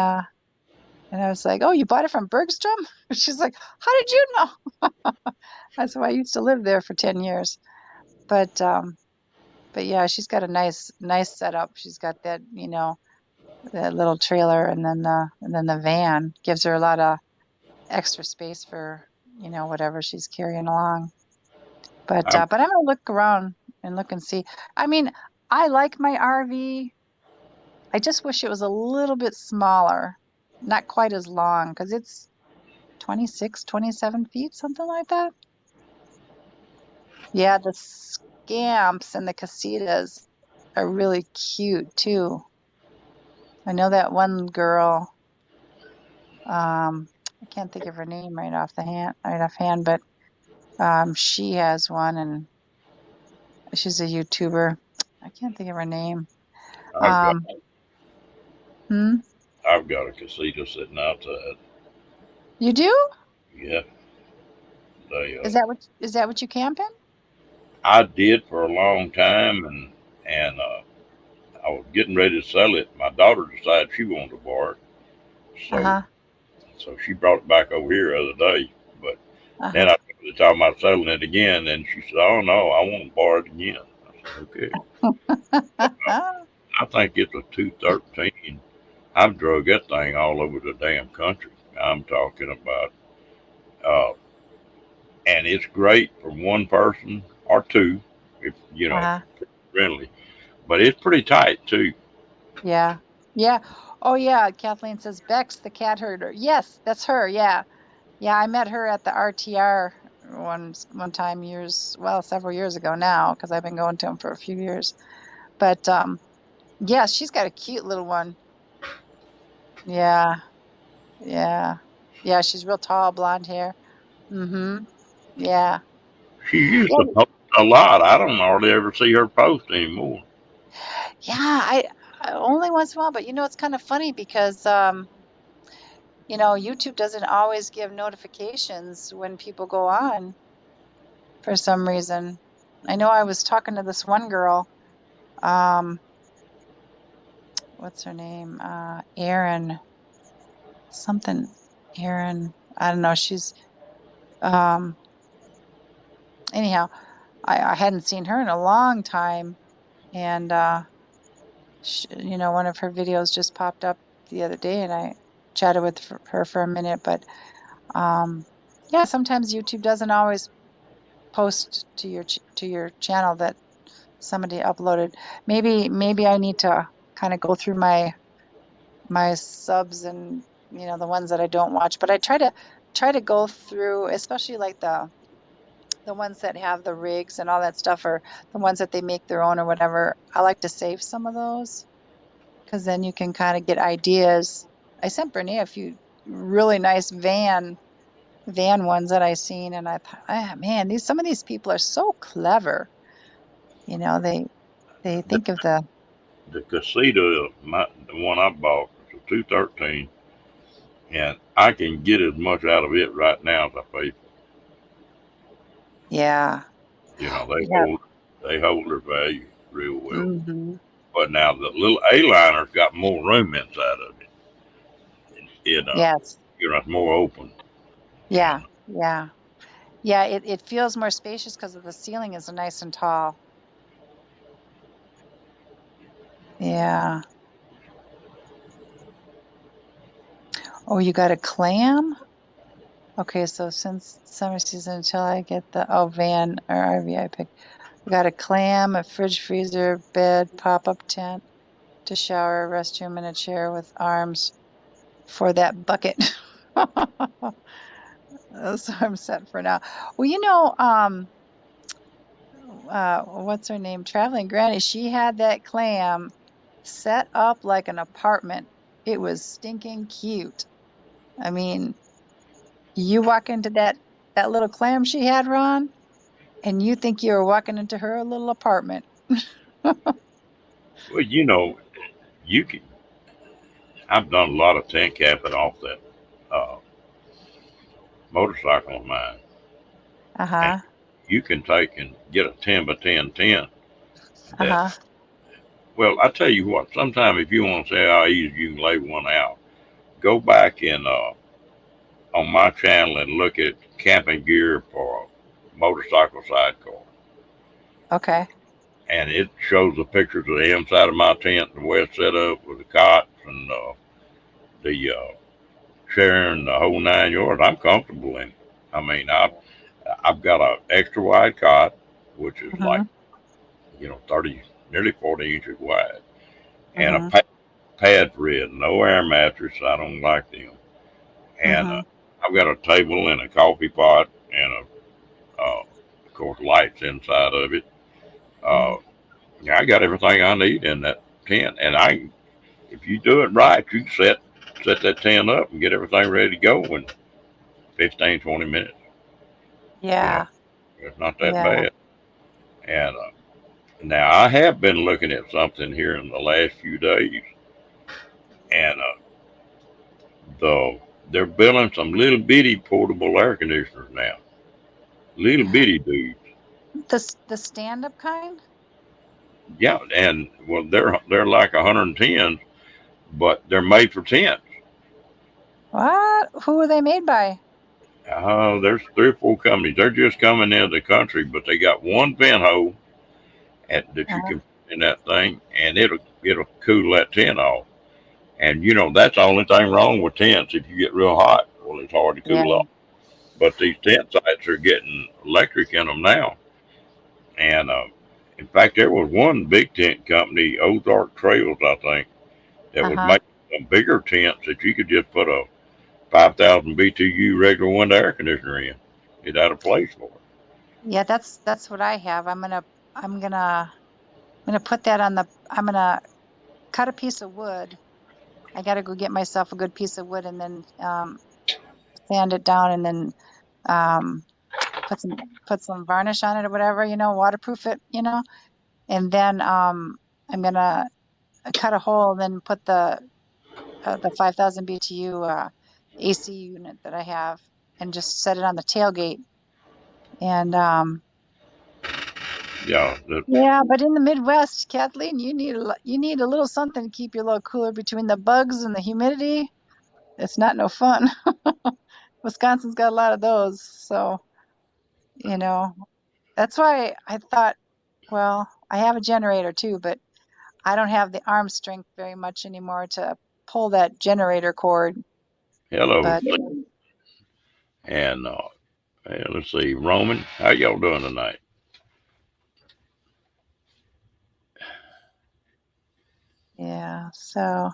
I was like, "Oh, you bought it from Bergstrom?" She's like, "How did you know?" That's why I used to live there for 10 years. But but yeah, she's got a nice setup. She's got that, you know, that little trailer and then the van gives her a lot of extra space for, you know, whatever she's carrying along. I'm, But I'm gonna look around and look and see. I mean, I like my RV. I just wish it was a little bit smaller, not quite as long, because it's 26, 27 feet, something like that. Yeah, the scamps and the casitas are really cute too. I know that one girl, I can't think of her name right offhand, but she has one and she's a YouTuber. I can't think of her name. I've got Um, hmm? I've got a casita sitting outside. You do? Yeah, they Is that what you camp in? I did for a long time, and I was getting ready to sell it. My daughter decided she wanted to borrow it, so Uh-huh. she brought it back over here the other day. But then Uh-huh. I was talking about selling it again, and she said, "Oh no, I want to borrow it again." I said, "Okay." I think it's a 213. I've drug that thing all over the damn country. I'm talking about, uh, and it's great for one person or two, if you know, Uh-huh. friendly. But it's pretty tight too. Yeah. Yeah. Oh yeah, Kathleen says Bex the cat herder. Yes, that's her. Yeah. Yeah, I met her at the RTR one time several years ago now, because I've been going to them for a few years. But yeah, she's got a cute little one. Yeah, yeah, yeah. She's real tall, blonde hair. Mm-hmm. Yeah, She used to yeah, post a lot. I don't hardly ever see her post anymore. yeah. I only once in a while, but you know, it's kind of funny because you know, YouTube doesn't always give notifications when people go on for some reason. I know I was talking to this one girl. Um, what's her name? Erin something. Erin. I don't know. She's um. Anyhow, I hadn't seen her in a long time, and you know, one of her videos just popped up the other day, and I chatted with her for a minute. But um, yeah, sometimes YouTube doesn't always post to to your channel that somebody uploaded. Maybe I need to kind of go through my subs and you know the ones that I don't watch. But I try to go through, especially like the ones that have the rigs and all that stuff, or the ones that they make their own or whatever. I like to save some of those because then you can kind of get ideas. I sent Brene a few really nice van ones that I seen, and I thought, ah, man, some of these people are so clever. You know, they The, think of the the casita, the one I bought, was a 213, and I can get as much out of it right now as I pay for. yeah, You know, yeah, they hold their value real well. hmm But now the little A-liner's got more room inside of it. It yes, you know, it's more open. yeah, And yeah, yeah. It feels more spacious because of the ceiling is nice and tall. Yeah. Oh, you got a clam? Okay, so since summer season until I get the van or RV I picked. We got a clam, a fridge freezer, bed, pop-up tent to shower, restroom, and a chair with arms for that bucket. So I'm set for now. Well, what's her name? Traveling Granny, she had that clam set up like an apartment. It was stinking cute. I mean, you walk into that little clam she had, Ron, and you think you were walking into her little apartment. Well, you can. I've done a lot of tent capping off that uh, motorcycle of mine, and Uh-huh. you can take and get a 10 by 10 tent. That Uh-huh. well, I tell you what. Sometime if you want to say how easy you can lay one out, go back and on my channel and look at camping gear for a motorcycle sidecar. Okay. And it shows the pictures of the inside of my tent, the way it's set up with the cots and the sharing the whole 9 yards. I'm comfortable in it. I mean, I've got an extra wide cot, which is like Mm-hmm. 30, nearly 40 inches wide, and a Mm-hmm. pad for it. No air mattress. I don't like them. And Mm-hmm. I've got a table and a coffee pot and of course, lights inside of it. Mm-hmm. Uh, yeah, I got everything I need in that tent, and if you do it right, you can set that tent up and get everything ready to go in 15, 20 minutes. You know, Yeah. it's not that Yeah. bad. And now I have been looking at something here in the last few days, and they're building some little bitty portable air conditioners now. Little bitty dudes. The stand-up kind? Yeah, and well, they're like 110, but they're made for tents. What? Who are they made by? There's 3 or 4 companies. They're just coming into the country, but they got one vent hole that you Uh, can put in that thing, and it'll cool that tent off. And that's the only thing wrong with tents. If you get real hot, well, it's hard to yeah. cool off. But these tent sites are getting electric in them now. And in fact, there was one big tent company, Ozark Trails, I think, that was Uh-huh. making some bigger tents that you could just put a 5,000 BTU regular window air conditioner in. It had a place for it. Yeah, that's what I have. I'm gonna put that on the I'm gonna cut a piece of wood. I gotta go get myself a good piece of wood and then sand it down and then um put some varnish on it or whatever, waterproof it, and then I'm gonna cut a hole and then put the 5,000 BTU AC unit that I have and just set it on the tailgate. And Yeah, yeah, but in the Midwest, Kathleen, you need a little something to keep you a little cooler between the bugs and the humidity. It's not no fun. Wisconsin's got a lot of those, so you know that's why I thought, well, I have a generator too, but I don't have the arm strength very much anymore to pull that generator cord. hello. But And hey, let's see, Roman, how y'all doing tonight? yeah, so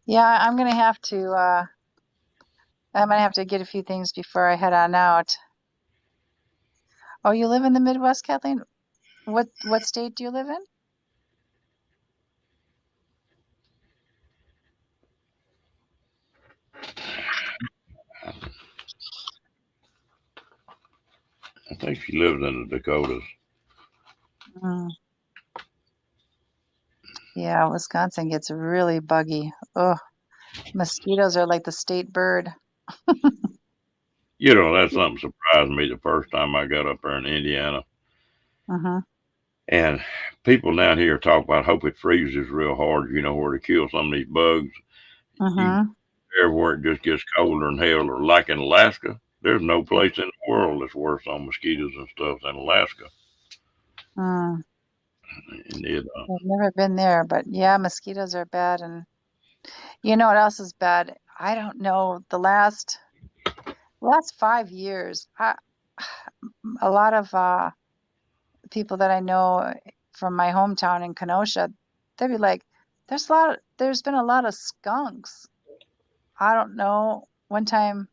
yeah, I'm gonna have to get a few things before I head on out. Oh, you live in the Midwest, Kathleen? What state do you live in? I think she lives in the Dakotas. Mm, yeah, Wisconsin gets really buggy. Oh, mosquitoes are like the state bird. That's something surprised me the first time I got up there in Indiana. Mm-hmm. And people down here talk about hope it freezes real hard, where to kill some of these bugs. You Mm-hmm. everywhere it just gets colder than hell, or like in Alaska, there's no place in the world that's worse on mosquitoes and stuff than Alaska. Mm. And it, I've never been there, but yeah, mosquitoes are bad. And You know what else is bad? I don't know. The last 5 years, a lot of people that I know from my hometown in Kenosha, they'd be like, there's been a lot of skunks. I don't know. One time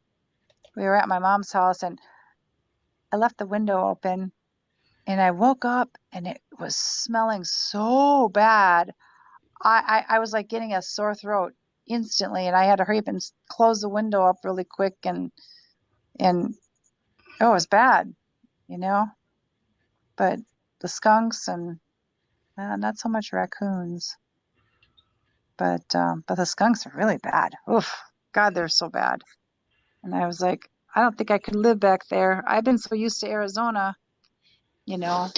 we were at my mom's house and I left the window open and I woke up and it was smelling so bad. I was like getting a sore throat instantly and I had to hurry up and close the window up really quick and oh, it was bad, you know? But the skunks and not so much raccoons, but the skunks are really bad. Oof, God, they're so bad. And I was like, I don't think I could live back there. I've been so used to Arizona, you know,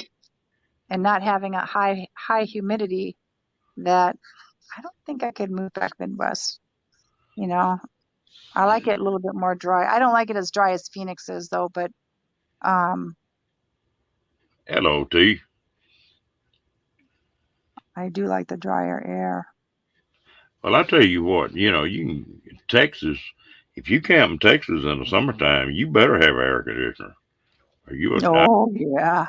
and not having a high humidity that I don't think I could move back Midwest. You know, I like it a little bit more dry. I don't like it as dry as Phoenix is though, but um, Hello, T. I do like the drier air. Well, I tell you what, you can Texas. If you camp in Texas in the summertime, you better have air conditioner. Or you, Oh yeah.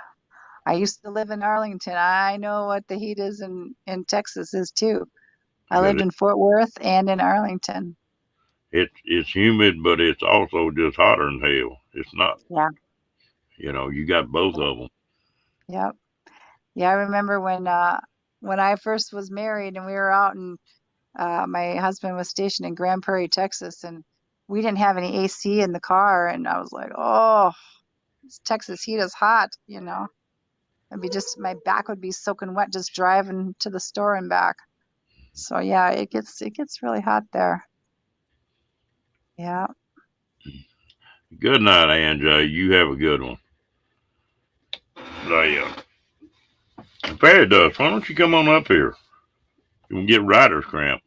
I used to live in Arlington. I know what the heat is in Texas is too. I because lived in Fort Worth and in Arlington. it's humid, but it's also just hotter than hell. It's not. Yeah. You got both of them. Yep. Yeah, I remember when I first was married and we were out and my husband was stationed in Grand Prairie, Texas, and we didn't have any AC in the car and I was like, "Oh, this Texas heat is hot, you know." It'd be just my back would be soaking wet just driving to the store and back. So yeah, it gets really hot there. Yeah. Good night, Anjay. You have a good one. Yeah. Fairy dust, why don't you come on up here? You can get rider's cramp.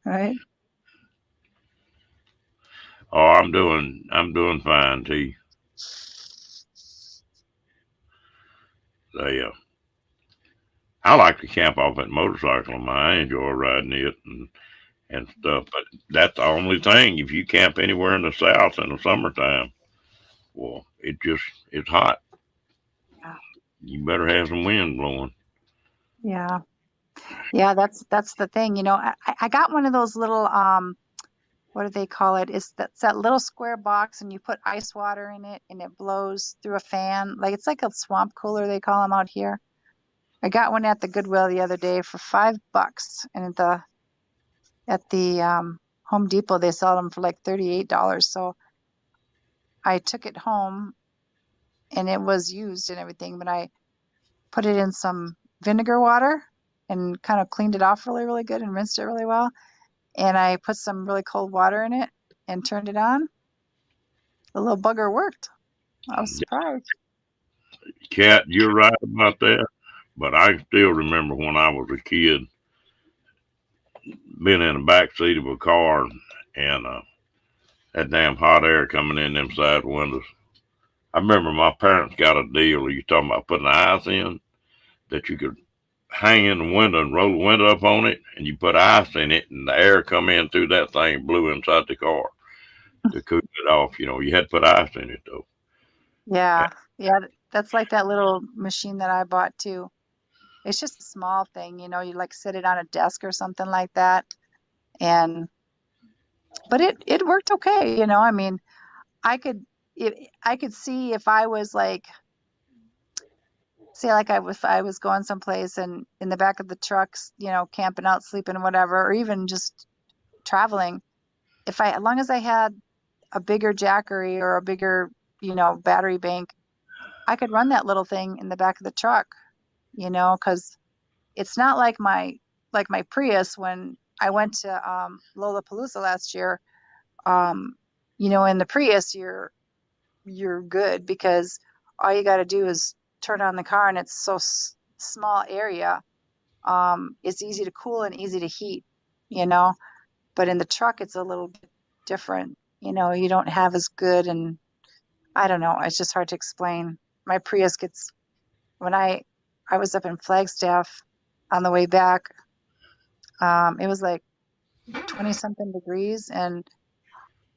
Right. Oh, I'm doing fine, T. Yeah. I like to camp off that motorcycle of mine. I enjoy riding it and stuff. But that's the only thing. If you camp anywhere in the South in the summertime, well, it's hot. Yeah. You better have some wind blowing. Yeah. Yeah, that's the thing. You know, I got one of those little what do they call it? It's that little square box and you put ice water in it and it blows through a fan. Like it's like a swamp cooler they call them out here. I got one at the Goodwill the other day for $5 and at the Home Depot they sell them for like $38. So I took it home and it was used and everything, but I put it in some vinegar water and kind of cleaned it off really, really good and rinsed it really well. And I put some really cold water in it and turned it on. The little bugger worked. I was surprised. Cat, you're right about that. But I still remember when I was a kid, being in the back seat of a car and that damn hot air coming in them side windows. I remember my parents got a deal. You talking about putting ice in that you could hang in the window and roll the window up on it, and you put ice in it, and the air come in through that thing, blew inside the car to cool it off. You had to put ice in it though. Yeah, yeah, that's like that little machine that I bought too. It's just a small thing, you know, you like sit it on a desk or something like that. And but it worked okay, you know. I mean, I could I could see if I was like say like if I was going someplace and in the back of the trucks, you know, camping out, sleeping, whatever, or even just traveling, if I as long as I had a bigger Jackery or a bigger, you know, battery bank, I could run that little thing in the back of the truck, you know, because it's not like my Prius when I went to Lollapalooza last year. Um, you know, in the Prius, you're good because all you got to do is turn on the car, and it's so small area. It's easy to cool and easy to heat, you know. But in the truck, it's a little bit different. You know, you don't have as good, and I don't know. It's just hard to explain. My Prius gets when I was up in Flagstaff on the way back. It was like 20 something degrees, and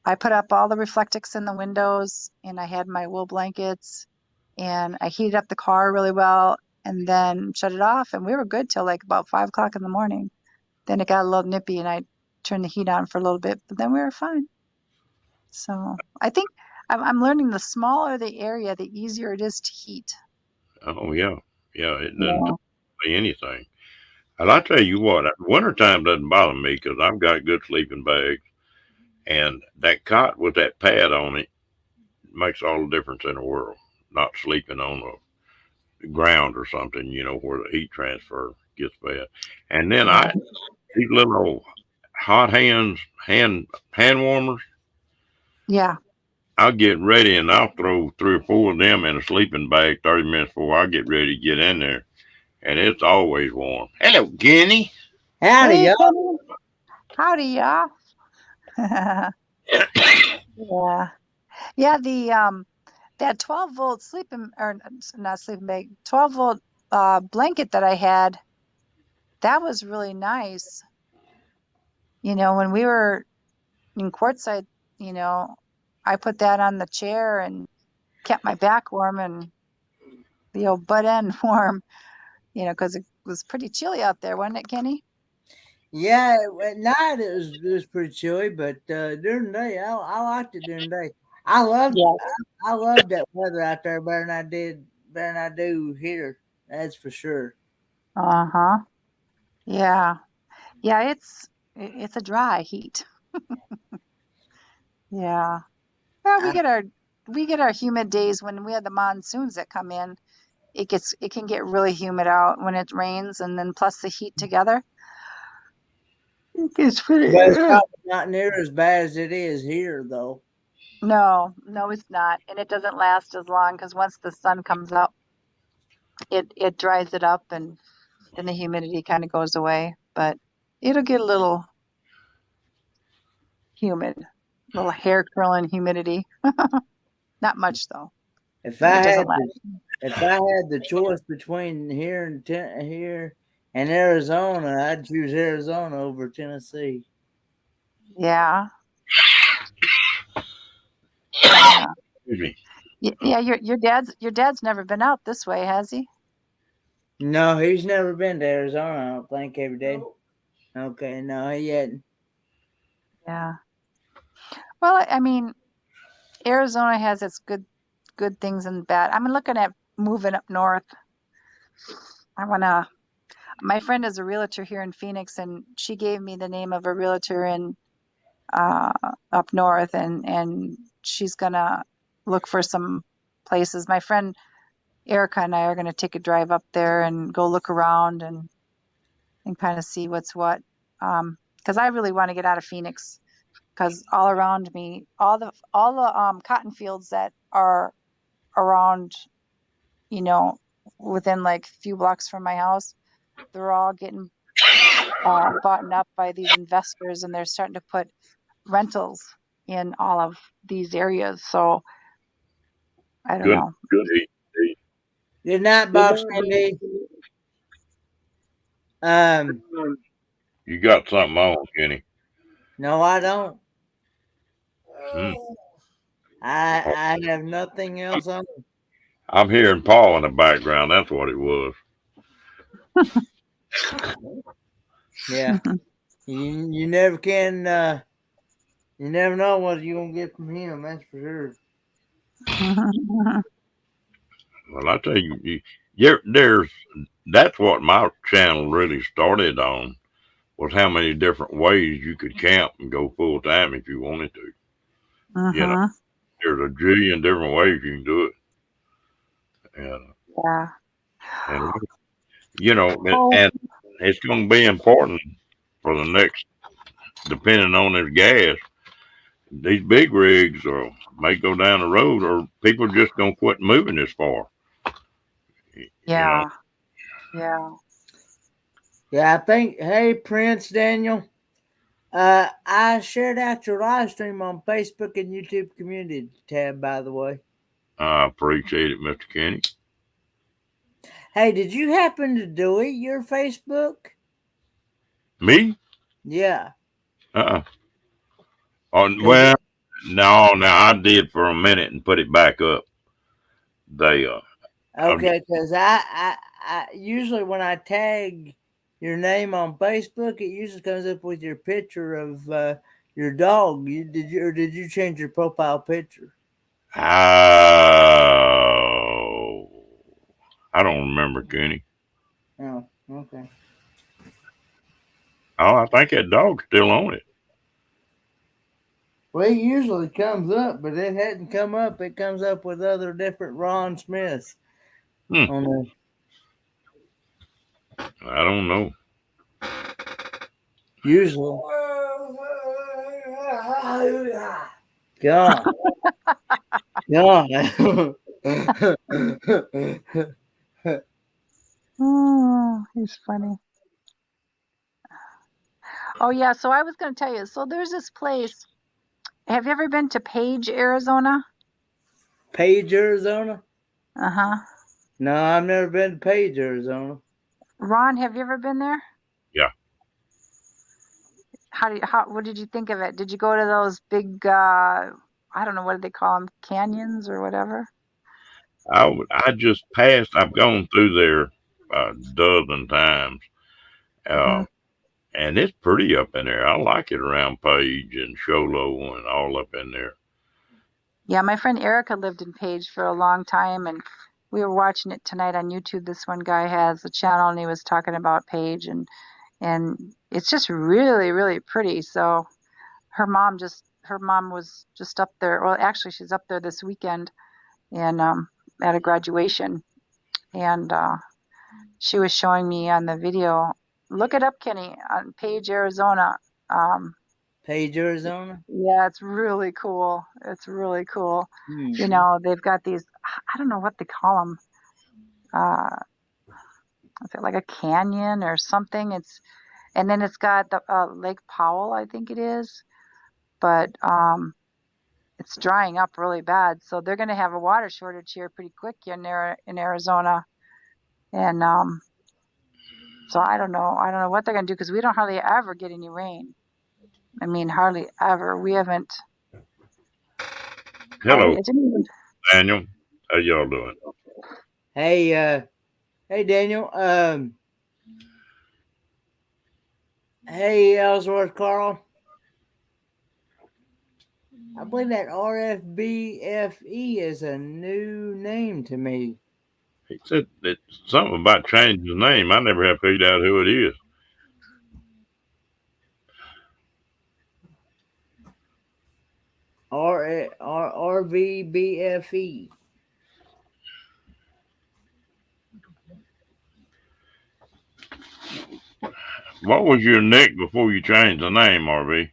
I put up all the Reflectix in the windows, and I had my wool blankets, and I heated up the car really well, and then shut it off, and we were good till like about 5 o'clock in the morning. Then it got a little nippy, and I turned the heat on for a little bit, but then we were fine. So I think I'm learning the smaller the area, the easier it is to heat. Oh yeah, yeah. It doesn't Yeah. say anything. And I tell you what, wintertime doesn't bother me because I've got good sleeping bags, and that cot with that pad on it makes all the difference in the world. Not sleeping on the ground or something, where the heat transfer gets bad. And then Yeah. these little hot hand warmers. Yeah. I'll get ready and I'll throw 3 or 4 of them in a sleeping bag 30 minutes before I get ready to get in there, and it's always warm. Hello, Guinea. Howdy, Hey, y'all. Kenny. Howdy, y'all. Yeah. Yeah, that 12-volt sleeping, or not sleeping bag, 12-volt blanket that I had, that was really nice. When we were in Quartzsite, you know, I put that on the chair and kept my back warm and the old butt end warm, because it was pretty chilly out there, wasn't it, Kenny? Yeah, at night it was pretty chilly, but during the day, I liked it during the day. I loved Yes. I loved that weather out there better than I do here. That's for sure. Uh-huh. Yeah. Yeah, it's a dry heat. Yeah. Well, we I, get our humid days when we have the monsoons that come in. It can get really humid out when it rains, and then plus the heat together. It's pretty. but it's probably not near as bad as it is here, though. No, no, it's not, and it doesn't last as long because once the sun comes out, it dries it up, and then the humidity kind of goes away. But it'll get a little humid, little hair curling humidity. Not much though. If It I doesn't had last. the if I had the choice between here and Arizona, I'd choose Arizona over Tennessee. Yeah, yeah, Excuse me. yeah. Your dad's never been out this way, has he? No, he's never been to Arizona. I don't think every day. Okay, no, he hadn't. Yeah. Well, I mean, Arizona has its good things and bad. I'm looking at moving up north. I wanna. My friend is a realtor here in Phoenix, and she gave me the name of a realtor in uh, up north, and she's gonna look for some places. My friend Erica and I are gonna take a drive up there and go look around and kind of see what's what. Because I really want to get out of Phoenix. Because all around me, all the cotton fields that are around, you know, within like a few blocks from my house, they're all getting bought up by these investors, and they're starting to put rentals in all of these areas. So I don't Good, know. good heat. Good night, Bob Cindy. You got something on, Kenny. No, I don't. Hmm. I have nothing else on. I'm hearing Paul in the background. That's what it was. Yeah, you never can. You never know what you're gonna get from him. That's for sure. Well, I tell you, that's what my channel really started on, was how many different ways you could camp and go full time if you wanted to. You know, Mhm. there's a jillion different ways you can do it. And, Yeah. and you know, Oh, and it's going to be important for the next, depending on this gas. These big rigs may go down the road, or people just going to quit moving this far. You know, yeah. Yeah. Yeah, I think. Hey, Prince Daniel. I shared out your live stream on Facebook and YouTube community tab. By the way. I appreciate it, Mr. Kenny. Hey, did you happen to delete your Facebook? Me? Yeah. Uh-uh. Oh, 'Cause well, no, I did for a minit and put it back up. They, I'll get, okay, because I usually when I tag your name on Facebook, it usually comes up with your picture of your dog. Did you change your profile picture? oh, I don't remember, Kenny. Oh, okay. Oh, I think that dog's still on it. Well, it usually comes up, but it hadn't come up. It comes up with other different Ron Smiths Hmm, on there. I don't know. Usually. God. God. Oh, he's funny. Oh yeah, so I was going to tell you. So there's this place. Have you ever been to Page, Arizona? Page, Arizona? Uh-huh. No, I've never been to Page, Arizona. Ron, have you ever been there? Yeah, What did you think of it? Did you go to those big I don't know, what do they call them? Canyons or whatever? I just passed. I've gone through there a dozen times, Hmm. uh, and it's pretty up in there. I like it around Page and Sholo and all up in there. Yeah, my friend Erica lived in Page for a long time, and we were watching it tonight on YouTube. This one guy has a channel, and he was talking about Page, and it's just really, really pretty. So her mom was just up there. Well, actually, she's up there this weekend, and at a graduation, and she was showing me on the video. Look it up, Kenny, on Page, Arizona. Um, Page, Arizona? yeah, it's really cool. It's really cool. You Hmm. know, they've got these, I don't know what they call them. Uh, is it like a canyon or something? And then it's got the Lake Powell, I think it is, but it's drying up really bad. So they're going to have a water shortage here pretty quick in Arizona. And so I don't know. I don't know what they're going to do because we don't hardly ever get any rain. I mean, hardly ever. We haven't hardly. Hello, It didn't even. Daniel. How y'all doing? Hey, hey, Daniel. Hey, Ellsworth Carl. I believe that RFBFE is a new name to me. He said it's something about changing his name. I never have figured out who it is. RVBFE. What was your nick before you changed the name, RV?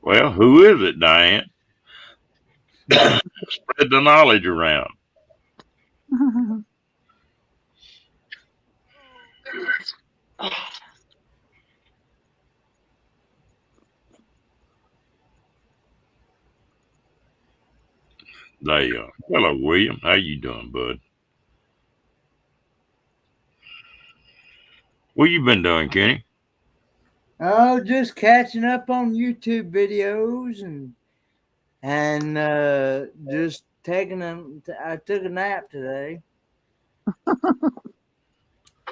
Well, who is it, Diane? Spread the knowledge around. Hello, William. How you doing, bud? What you been doing, Kenny? Oh, just catching up on YouTube videos and just taking them. I took a nap today.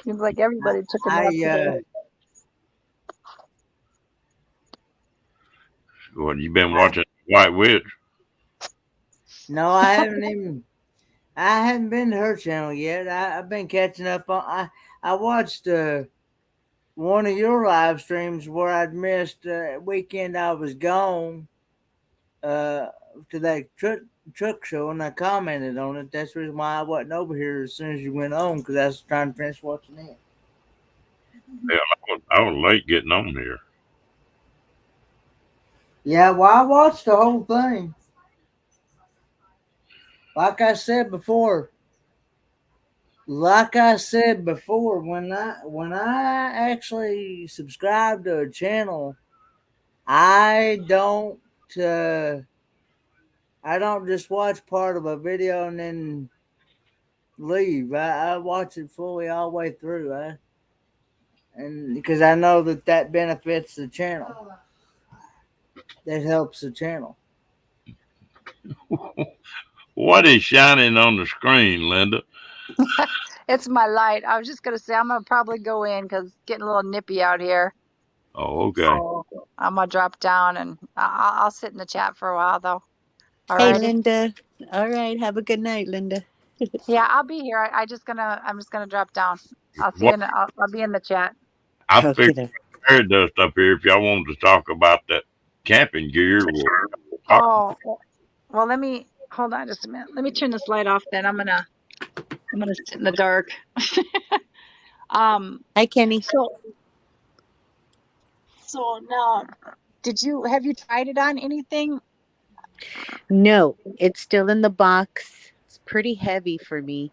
Seems like everybody took a I nap today. What you been watching? White Witch. no, I haven't even. I haven't been to her channel yet. I've been catching up on. I watched one of your live streams where I'd missed weekend. I was gone uh, to that truck show, and I commented on it. That's the reason why I wasn't over here as soon as you went on, because I was trying to finish watching it. Yeah, I was late getting on here. Yeah, well, I watched the whole thing. Like I said before, when I actually subscribed to a channel, I don't. Uh, I don't just watch part of a video and then leave. I watch it fully all the way through. And because I know that benefits the channel, that helps the channel. What is shining on the screen, Linda? It's my light. I was just gonna say I'm gonna probably go in because it's getting a little nippy out here. Oh, okay. So I'm gonna drop down and I'll sit in the chat for a while though. Hey, Alrighty. Linda. All right. Have a good night, Linda. Yeah, I'll be here. I'm just gonna drop down. I'll see you. What I'll be in the chat. I Okay. figured Mary dust up here. If y'all wanted to talk about that camping gear, we'll talk. Oh, well, let me hold on just a minute. Let me turn this light off. Then I'm gonna sit in the dark. Hi, Kenny. So now, have you tried it on anything? No, it's still in the box. It's pretty heavy for me,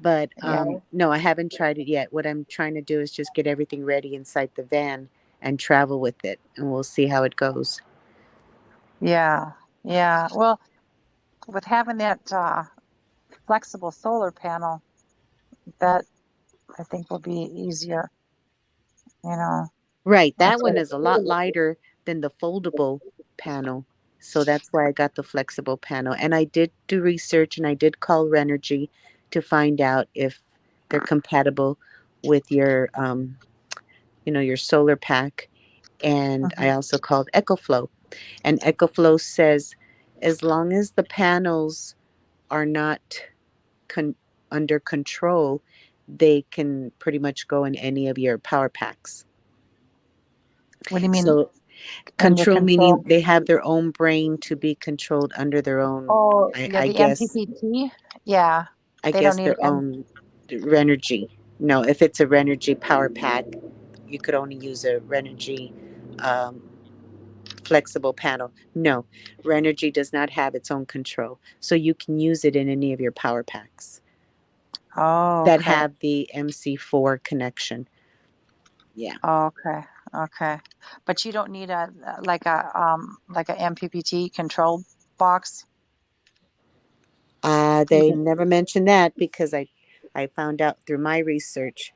but Yeah. no, I haven't tried it yet. What I'm trying to do is just get everything ready inside the van and travel with it, and we'll see how it goes. Yeah. Yeah. Well, with having that flexible solar panel, that I think will be easier. You know. Right, that That's one what- is a lot lighter than the foldable panel. So that's why I got the flexible panel. And I did do research and I did call Renergy to find out if they're compatible with your your solar pack. And I also called EcoFlow. And EcoFlow says as long as the panels are not under control, they can pretty much go in any of your power packs. What do you mean? So control meaning they have their own brain to be controlled under their own. Oh, I the guess. MPPT. Yeah. I They guess don't need their own Renergy. No, if it's a Renergy power pack, you could only use a Renergy flexible panel. No, Renergy does not have its own control, so you can use it in any of your power packs that okay. have the MC4 connection. Yeah. Okay. Okay. But you don't need a MPPT control box. They never mentioned that because I found out through my research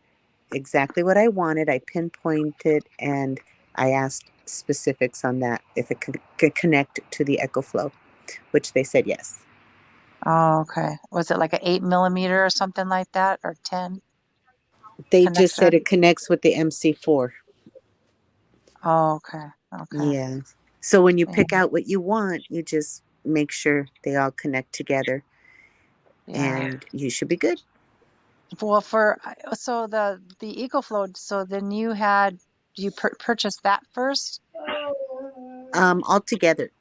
exactly what I wanted. I pinpointed and I asked specifics on that if it could connect to the EcoFlow, which they said yes. Oh, okay. Was it like an 8mm or something like that, or 10? They just said it connects with the MC4. Oh, okay. Okay. Yeah. So when you pick out what you want, you just make sure they all connect together, and you should be good. Well, so the EcoFlow. So then you purchased that first? All together.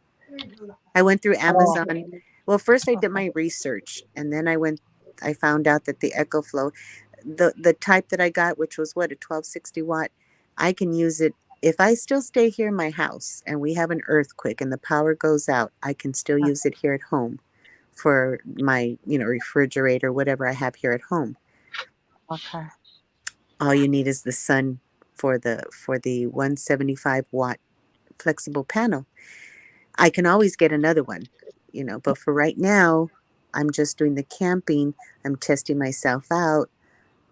I went through Amazon. Oh. Well, first I did my research, and then I found out that the EcoFlow, the type that I got, which was a 1260 watt, I can use it if I still stay here in my house and we have an earthquake and the power goes out. I can still use it here at home for my refrigerator, whatever I have here at home. Okay. All you need is the sun for the 175 watt flexible panel. I can always get another one, but for right now, I'm just doing the camping. I'm testing myself out.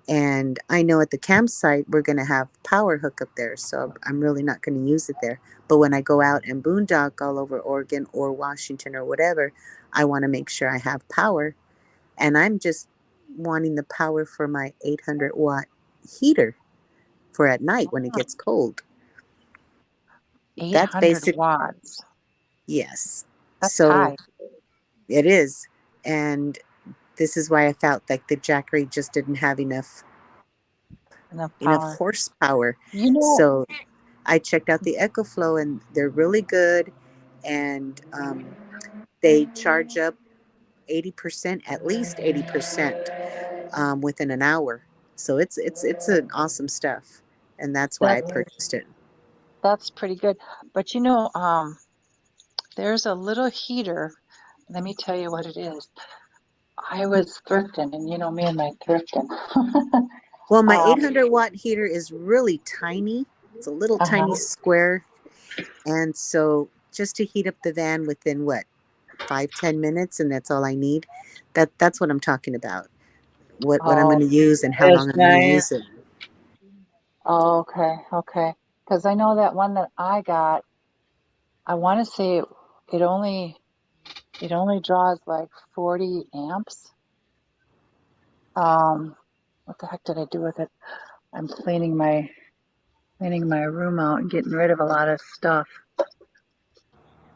And I know at the campsite, we're going to have power hookup there. So I'm really not going to use it there. But when I go out and boondock all over Oregon or Washington or whatever, I want to make sure I have power. And I'm just wanting the power for my 800 watt heater for at night when it gets cold. 800 watts. Yes. That's high. It is. And this is why I felt like the Jackery just didn't have enough horsepower. So I checked out the EcoFlow and they're really good. And they charge up 80%, at least 80% within an hour. So it's an awesome stuff. And that's why I purchased it. That's pretty good. But there's a little heater. Let me tell you what it is. I was thrifting, and me and my thrifting. Well, my 800 watt heater is really tiny. It's a little tiny square. And so just to heat up the van within what, 5-10 minutes, and that's all I need. That's what I'm talking about. What I'm Oh, going to use and how That's long I'm going to nice. use it. oh, okay, okay. Because I know that one that I got, I want to say it only it only draws like 40 amps. What the heck did I do with it? I'm cleaning my room out and getting rid of a lot of stuff.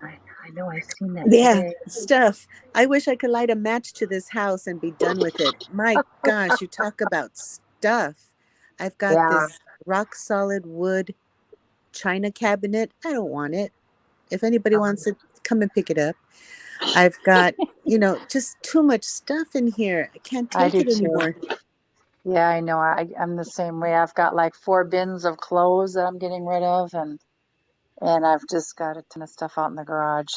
I know I seen that Yeah, today. stuff. I wish I could light a match to this house and be done with it. My gosh, you talk about stuff. I've got Yeah, this rock solid wood china cabinet. I don't want it. If anybody wants it, come and pick it up. I've got, just too much stuff in here. I can't I take do it too. anymore. Yeah, I know. I'm the same way. I've got like 4 bins of clothes that I'm getting rid of, and I've just got a ton of stuff out in the garage.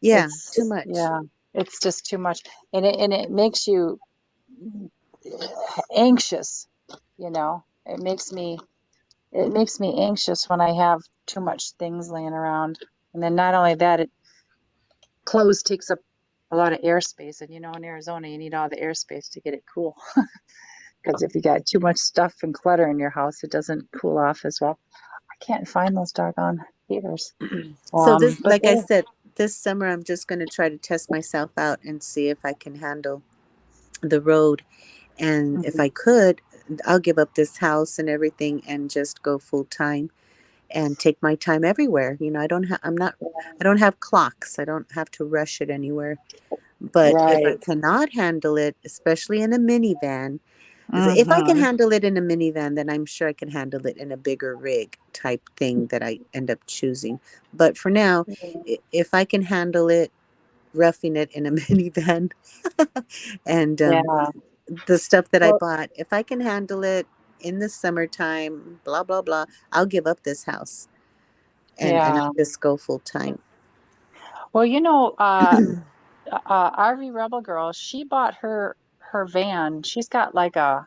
Yeah, too It's much. yeah, it's just too much, and it makes you anxious, you know. It makes me anxious when I have too much things laying around. And then not only that, it clothes takes up a lot of airspace, and in Arizona you need all the airspace to get it cool. Because if you got too much stuff and clutter in your house, it doesn't cool off as well. I can't find those doggone heaters. So this, But like I said, this summer I'm just going to try to test myself out and see if I can handle the road. And if Mhm. I could, I'll give up this house and everything and just go full time and take my time everywhere. I don't have clocks. I don't have to rush it anywhere. But if I Right. cannot handle it, especially in a minivan, if I can Mm-hmm. handle it in a minivan, then I'm sure I can handle it in a bigger rig type thing that I end up choosing. But for now, if I can handle it, roughing it in a minivan, and Yeah. the stuff that I Well, bought, if I can handle it in the summertime, blah blah blah, I'll give up this house and yeah. I'll just go full time. Well, RV Rebel Girl, she bought her van. She's got like I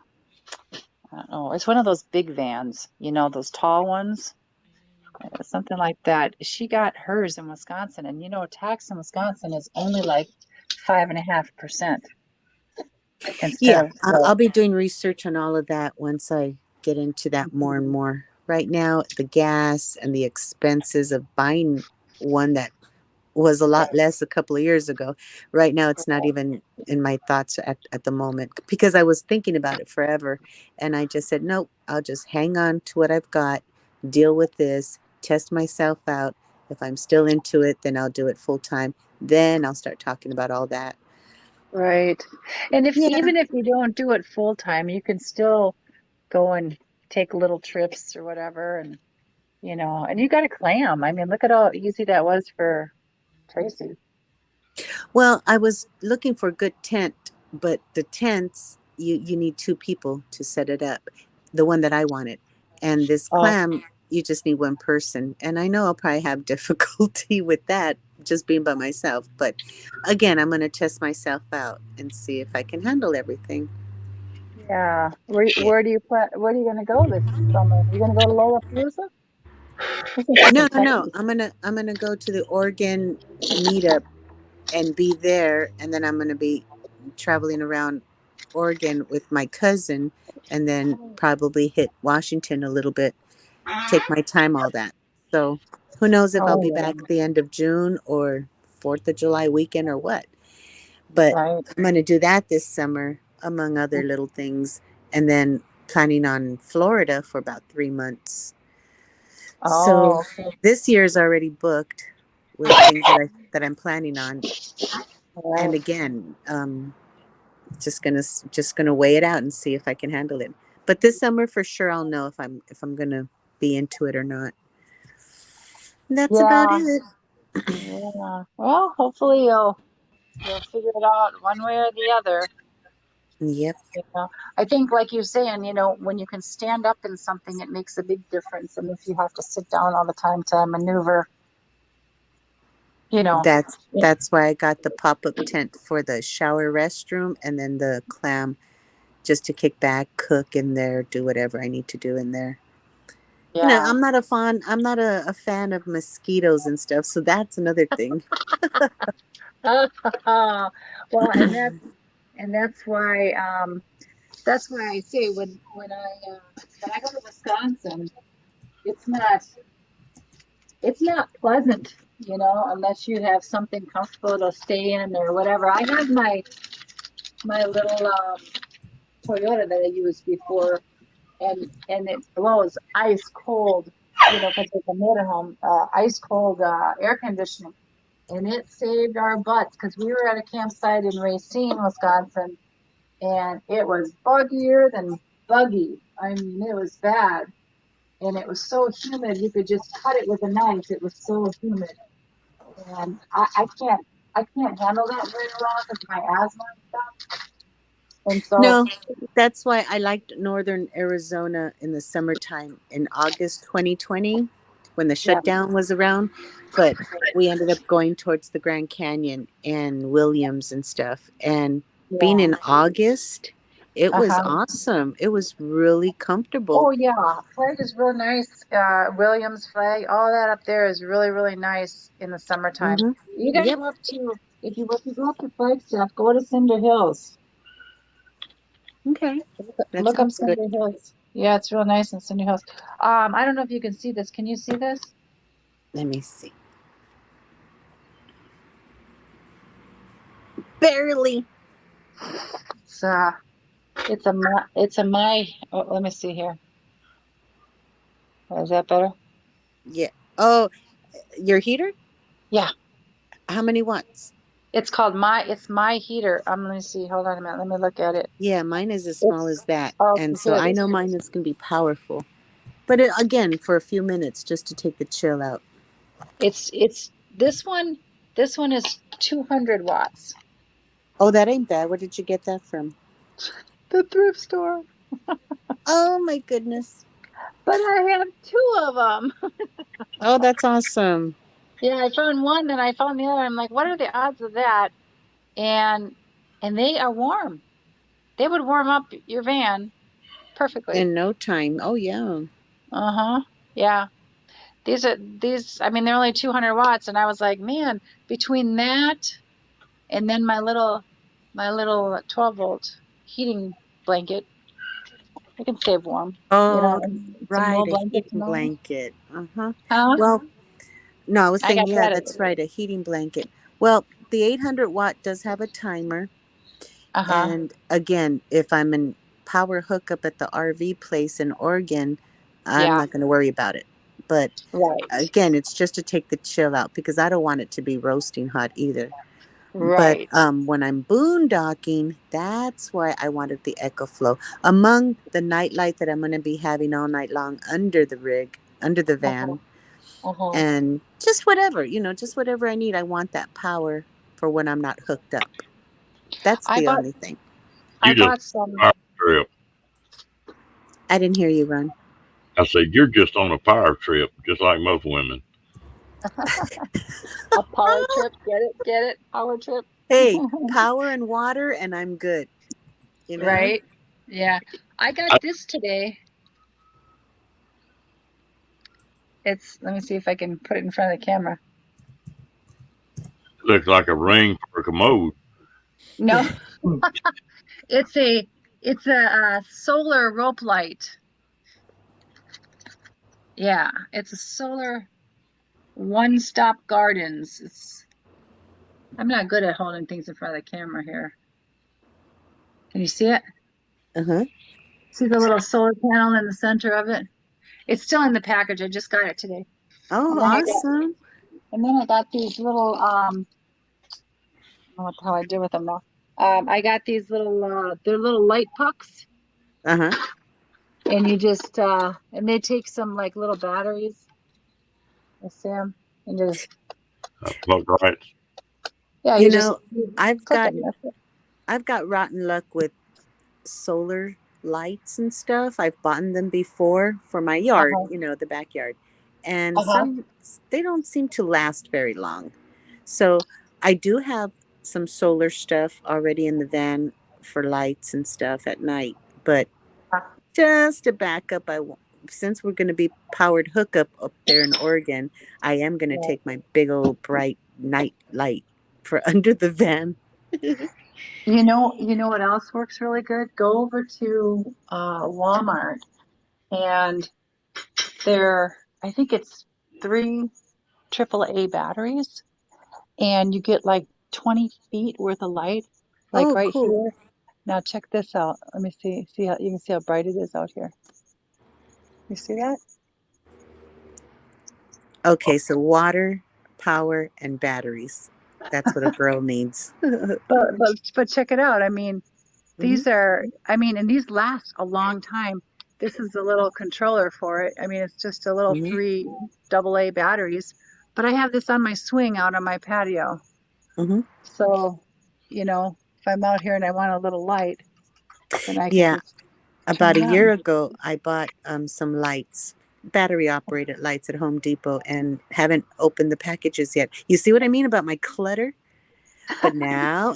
don't know, it's one of those big vans, those tall ones, something like that. She got hers in Wisconsin, and tax in Wisconsin is only like 5.5% instead Yeah, of I'll be doing research on all of that once I get into that more and more. Right now, the gas and the expenses of buying one that was a lot less a couple of years ago. Right now, it's not even in my thoughts at the moment because I was thinking about it forever. And I just said, nope, I'll just hang on to what I've got, deal with this, test myself out. If I'm still into it, then I'll do it full time. Then I'll start talking about all that. right. And if Yeah. even if you don't do it full time, you can still go and take little trips or whatever, and you got a clam. I mean, look at how easy that was for Tracy. Well, I was looking for a good tent, but the tents you need two people to set it up. The one that I wanted, and this Oh, clam you just need one person. And I know I'll probably have difficulty with that just being by myself. But again, I'm going to test myself out and see if I can handle everything. yeah. Where do you plan? Where are you gonna go this summer? Are you gonna go to Lollapalooza? Isn't that No, in no, no. Texas? I'm gonna go to the Oregon meetup and be there, and then I'm going to be traveling around Oregon with my cousin, and then probably hit Washington a little bit, take my time, all that. So who knows if I'll be Oh, back at the end of June or 4th of July weekend or what. But right. I'm going to do that this summer, among other little things, and then planning on Florida for about 3 months. So Oh, okay. this year is already booked with things that I'm planning on. And Right. again, just gonna weigh it out and see if I can handle it. But this summer for sure I'll know if I'm gonna be into it or not. And that's about Yeah. it. Yeah. Well, hopefully you'll figure it out one way or the other. Yep, You know, I think, like you're saying, when you can stand up in something, it makes a big difference. And if you have to sit down all the time to maneuver, you know, that's why I got the pop-up tent for the shower restroom and then the clam just to kick back, cook in there, do whatever I need to do in there. Yeah. I'm not a fan of mosquitoes and stuff, so that's another thing. Well, and that's why I say when I go to Wisconsin, it's not it's not pleasant, unless you have something comfortable to stay in or whatever. I had my little Toyota that I used before, and it blows ice cold, because it's a motorhome, ice cold air conditioning, and it saved our butts because we were at a campsite in Racine, Wisconsin, and it was buggier than buggy. I mean, it was bad, and it was so humid you could just cut it with a knife. It was so humid, and I can't handle that very well because of my asthma and stuff. And so, No, that's why I liked northern Arizona in the summertime in August 2020 when the yeah, shutdown was around. But we ended up going towards the Grand Canyon and Williams and stuff. And being yeah, in August, it was uh-huh. awesome. It was really comfortable. Oh yeah, flag is real nice. Williams Flag, all that up there is really, really nice in the summertime. Hmm. You gotta Yep, go up to if you go up to Flagstaff, go to Cinder Hills. okay, that Look up sounds good. Cinder Hills. Yeah, it's real nice in Cinder Hills. I don't know if you can see this. Can you see this? Let me see. Barely. It's it's a my. Oh, let me see here. Is that better? Yeah. Oh, your heater? Yeah, How many watts? it's my heater. Let me see. Hold on a minute. Let me look at it. Yeah, mine is as small It's as that. oh, And so here it I is. know mine is going to be powerful. But again, for a few minutes just to take the chill out. It's this one. This one is 200 watts. Oh, that ain't bad. Where did you get that from? The thrift store. Oh, my goodness. But I have two of them. Oh, that's awesome. Yeah, I found one and I found the other. I'm like, what are the odds of that? And and they are warm. They would warm up your van perfectly. In no time. Oh, yeah. Uh-huh. Yeah. These, I mean, they're only 200 watts, and I was like, man, between that and then my little 12-volt heating blanket, I can stay warm. Oh, And some right. little A blankets heating and all. blanket. Uh huh. Huh? Well, no, I was I saying, got yeah, that. that's right. A heating blanket. Well, the 800 watt does have a timer. Uh-huh. And again, if I'm in power hookup at the RV place in Oregon, I'm Yeah. not going to worry about it. But Right. again, it's just to take the chill out because I don't want it to be roasting hot either. But Right. when I'm boondocking, that's why I wanted the EcoFlow. Among the nightlight that I'm going to be having all night long under the rig, under the Uh-huh. van, Uh-huh. and just whatever, just whatever I need, I want that power for when I'm not hooked up. That's I the bought only thing. I You just bought some fire trip. I didn't hear you, Ron. I said you're just on a fire trip, just like most women. a power trip. Get it? Get it? Power trip. Hey, power and water, and I'm good. You know? Right? Yeah. I got I this today. Let me see if I can put it in front of the camera. looks like a ring for a commode. No, it's a it's a solar rope light. Yeah, it's a solar one-stop gardens. I'm not good at holding things in front of the camera here. Can you see it? Uh huh. See the little solar panel in the center of it? It's still in the package. I just got it today. Oh, And then I got awesome. these little I don't know how I did with them now. I got these little they're little light pucks, Uh huh. and you just and they take some like little batteries. I see 'em, and just Plug right. yeah, You you I've click got them. That's it. I've got rotten luck with solar lights and stuff. I've bought them before for my yard, Uh-huh. the backyard. And Uh-huh. some they don't seem to last very long. So I do have some solar stuff already in the van for lights and stuff at night, but just a backup, since we're going to be powered hookup up there in Oregon, I am going to Yeah. take my big old bright night light for under the van. You know what else works really good? Go over to Walmart and I think it's 3 AAA batteries, and you get like 20 feet worth of light, like Oh, right cool. here. Now check this out. Let me see. See how you can see how bright it is out here. You see that? Okay, so water, power, and batteries. That's what a girl needs. But check it out. I mean, Mhm. and these last a long time. This is a little controller for it. I mean, it's just a little Mhm. 3 AA batteries, but I have this on my swing out on my patio. Mhm. So, if I'm out here and I want a little light, then I can Yeah, just turn about a it year on. ago, I bought some lights, battery operated lights at Home Depot, and haven't opened the packages yet. You see what I mean about my clutter? But now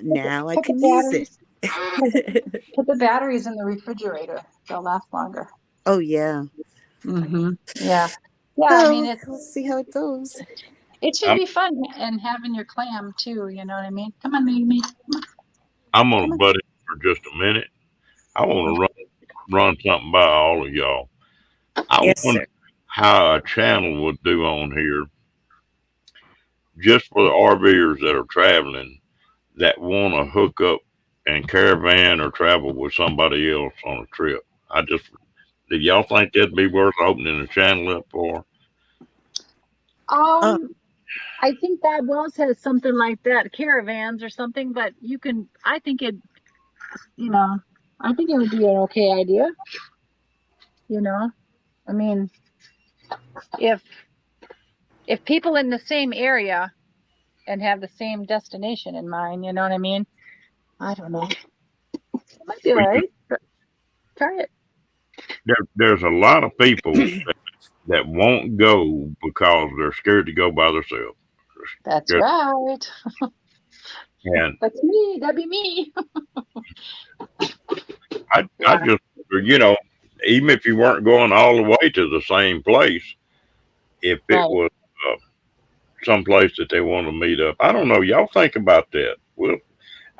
I Put the can use it. batteries, put the batteries in the refrigerator. They'll last longer. Oh yeah. Yeah. Yeah, I mean So we'll see how it goes. it should I'm be fun and having your clam too, you know what I mean? Come on, Mimi. I'm gonna Come on. butt in for just a minute. I want to run something by all of y'all. I Yes, wonder sir. how a channel would do on here just for the RVers that are traveling that want to hook up and caravan or travel with somebody else on a trip. Do y'all think that'd be worth opening a channel up for? Oh, Um, I think Bob Wells has something like that, caravans or something, but you know, I think it would be an okay idea, you know? I mean, if people in the same area and have the same destination in mind, you know what I mean? I don't know. It might be all Well, right. Try it. there's a lot of people that won't go because they're scared to go by themselves. That's They're scared- right. And That's me. That'd be me. I Yeah, just, even if you weren't going all the way to the same place, if it right. was uh, someplace that they want to meet up, I don't know. Y'all think about that. Well,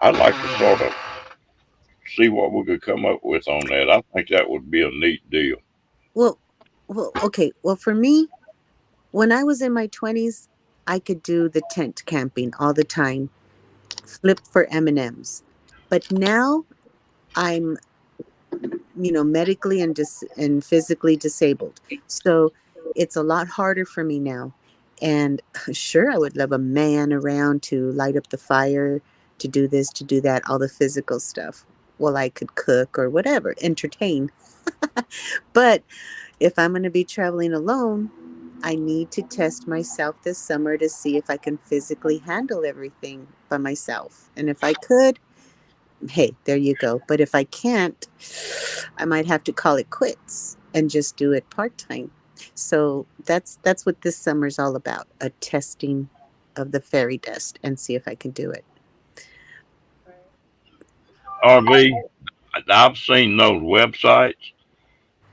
I'd like to sort of see what we could come up with on that. I think that would be a neat deal. well, okay. Well, for me, when I was in my 20s, I could do the tent camping all the time, flip for M&Ms. But now I'm, medically and physically disabled. So it's a lot harder for me now. And sure, I would love a man around to light up the fire, to do this, to do that, all the physical stuff. Well, I could cook or whatever, entertain. But if I'm going to be traveling alone, I need to test myself this summer to see if I can physically handle everything by myself. And if I could, hey, there you go. But if I can't, I might have to call it quits and just do it part-time. So that's what this summer's all about, a testing of the fairy dust and see if I can do it. RV, I've seen those websites,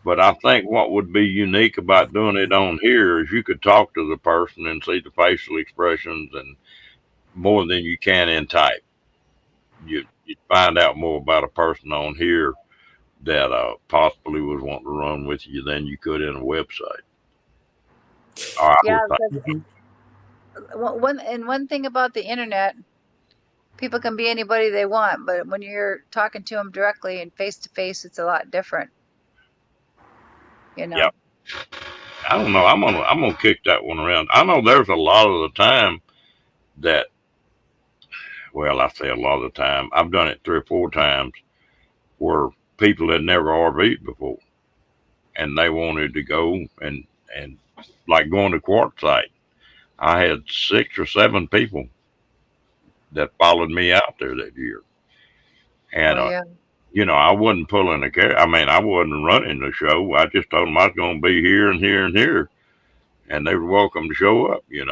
but I think what would be unique about doing it on here is you could talk to the person and see the facial expressions and more than you can in type. You'd find out more about a person on here that possibly would want to run with you than you could in a website. Or I Yeah, would think. Mhm. one thing about the internet, people can be anybody they want, but when you're talking to them directly and face to face, it's a lot different, you Yeah, know. I don't know. I'm gonna kick that one around. I know there's a lot of the time that, well, I say a lot of the time. I've done it 3 or 4 times where people had never RV'd before and they wanted to go and like going to Quartzsite. I had 6 or 7 people that followed me out there that year, Oh and yeah. I wasn't pulling a car. I mean, I wasn't running the show. I just told them I was going to be here and here and here, and they were welcome to show up. And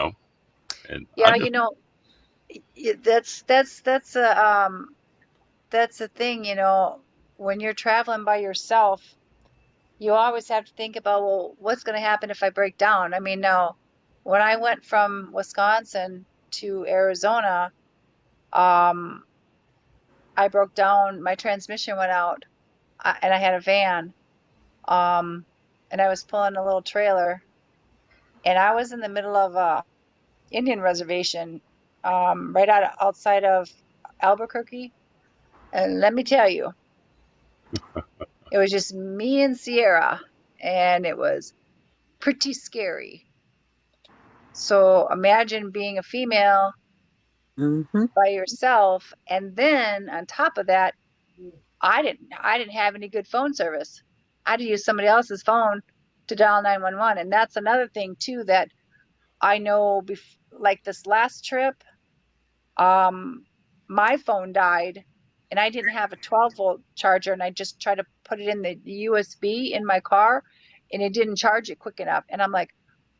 I Yeah, just that's the thing, when you're traveling by yourself, you always have to think about, well, what's going to happen if I break down? I mean, no, when I went from Wisconsin to Arizona, um, I broke down, my transmission went out, and I had a van, um, and I was pulling a little trailer, and I was in the middle of a Indian reservation, right outside of Albuquerque. And let me tell you, it was just me and Sierra, and it was pretty scary. So imagine being a female Mm-hmm. by yourself, and then on top of that, I didn't have any good phone service. I had to use somebody else's phone to dial 911, and that's another thing too that I know. Like this last trip, my phone died, and I didn't have a 12-volt charger, and I just tried to put it in the USB in my car, and it didn't charge it quick enough. And I'm like,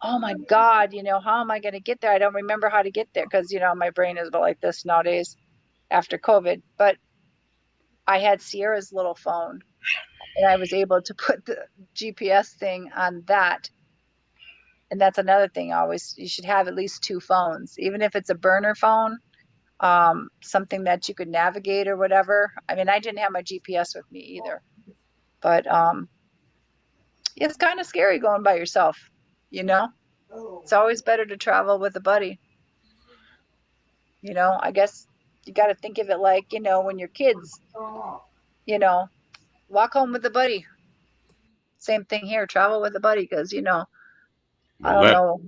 oh my God, how am I going to get there? I don't remember how to get there because, my brain is about like this nowadays after COVID. But I had Sierra's little phone, and I was able to put the GPS thing on that. And that's another thing, always, you should have at least two phones, even if it's a burner phone, something that you could navigate or whatever. I mean, I didn't have my GPS with me either, but it's kind of scary going by yourself, It's always better to travel with a buddy. I guess you got to think of it like, when you're kids, walk home with a buddy. Same thing here, travel with a buddy, because, I Well, don't that know.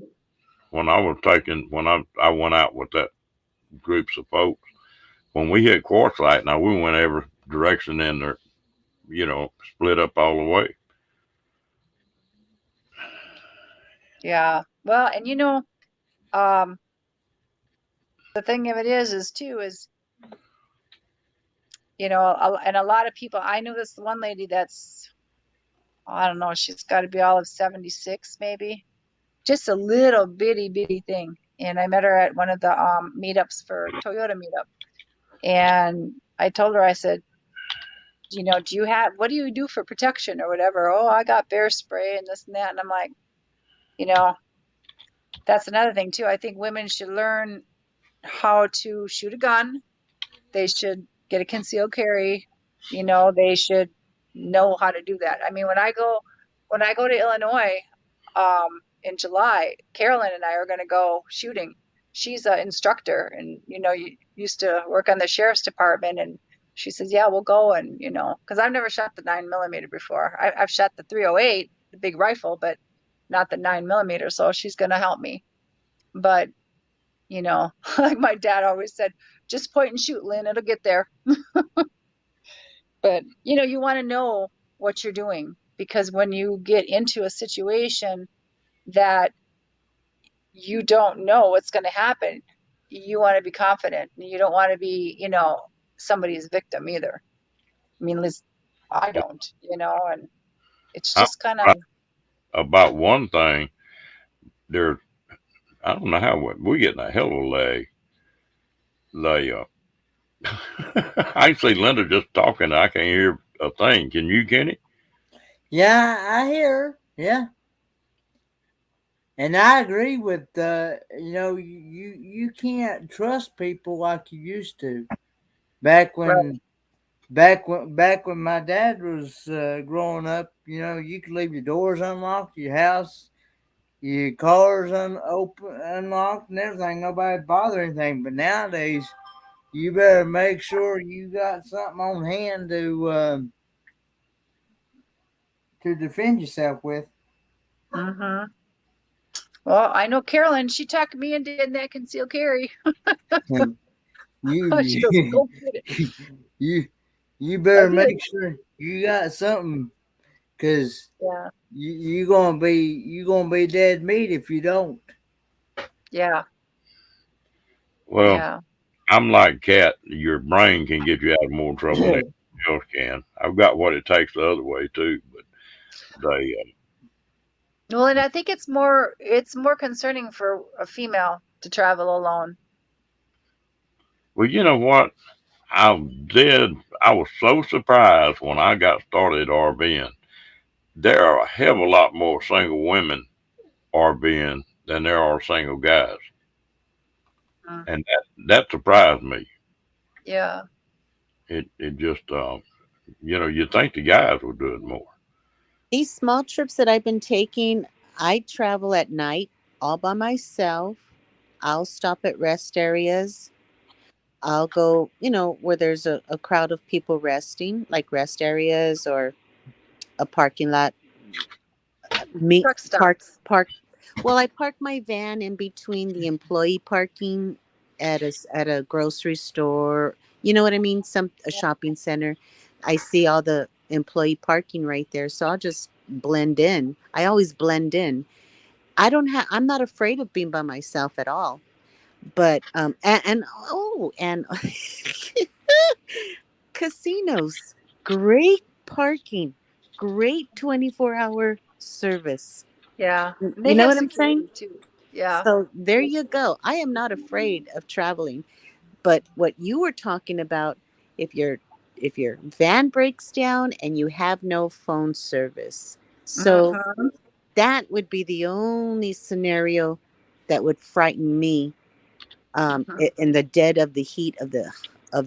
when I went out with that groups of folks, when we hit Quartzsite, now we went every direction in there, split up all the way. Yeah. Well, and um, the thing of it is too, and a lot of people, I knew this one lady that's, I don't know, she's got to be all of 76, maybe, just a little bitty thing. And I met her at one of the meetups for Toyota meetup. And I told her, I said, what do you do for protection or whatever? Oh, I got bear spray and this and that. And I'm like, that's another thing too. I think women should learn how to shoot a gun. They should get a concealed carry. They should know how to do that. I mean, when I go to Illinois, in July, Carolyn and I are going to go shooting. She's an instructor, and you used to work on the sheriff's department, and she says, yeah, we'll go. And because I've never shot the 9mm before. I've shot the 308, the big rifle, but not the 9mm. So she's going to help me. But like my dad always said, just point and shoot, Lynn, it'll get there. But you want to know what you're doing, because when you get into a situation that you don't know what's going to happen, you want to be confident. You don't want to be, somebody's victim either. I mean, at least I don't, and it's I, just kind of, about one thing, there, I don't know how we're getting a hell of a lay. I see Linda just talking. I can't hear a thing. Can you, Kenny? Yeah, I hear her. Yeah. And I agree with you can't trust people like you used to. Back when my dad was growing up, you could leave your doors unlocked, your house, your cars unlocked and everything. Nobody bother anything. But nowadays, you better make sure you got something on hand to defend yourself with. mm-hmm. Well, I know Carolyn, she talked me into getting that concealed carry. She goes, go get it. You better make sure you got something, because yeah, you gonna be dead meat if you don't. Yeah. Well, Yeah. I'm like Cat. Your brain can get you out of more trouble than anything else can. I've got what it takes the other way too, but they. Well, and I think it's more concerning for a female to travel alone. Well, you know what? I was so surprised when I got started RVing there are a hell of a lot more single women RVing than there are single guys, Mm. and that surprised me. Yeah. It just you think the guys would do it more. These small trips that I've been taking, I travel at night all by myself. I'll stop at rest areas. I'll go, where there's a crowd of people resting, like rest areas or a parking lot. Me Truck park stops. park. Well, I park my van in between the employee parking at a grocery store. You know what I mean? A shopping center. I see all the employee parking right there, so I'll just blend in. I always blend in. I'm not afraid of being by myself at all. But and casinos, great parking, great 24-hour service. Yeah. And You they know have what I'm saying? security too. Yeah. So there you go. I am not afraid of traveling. But what you were talking about, if your van breaks down and you have no phone service, so Mm-hmm. that would be the only scenario that would frighten me, Mm-hmm. in the dead of the heat of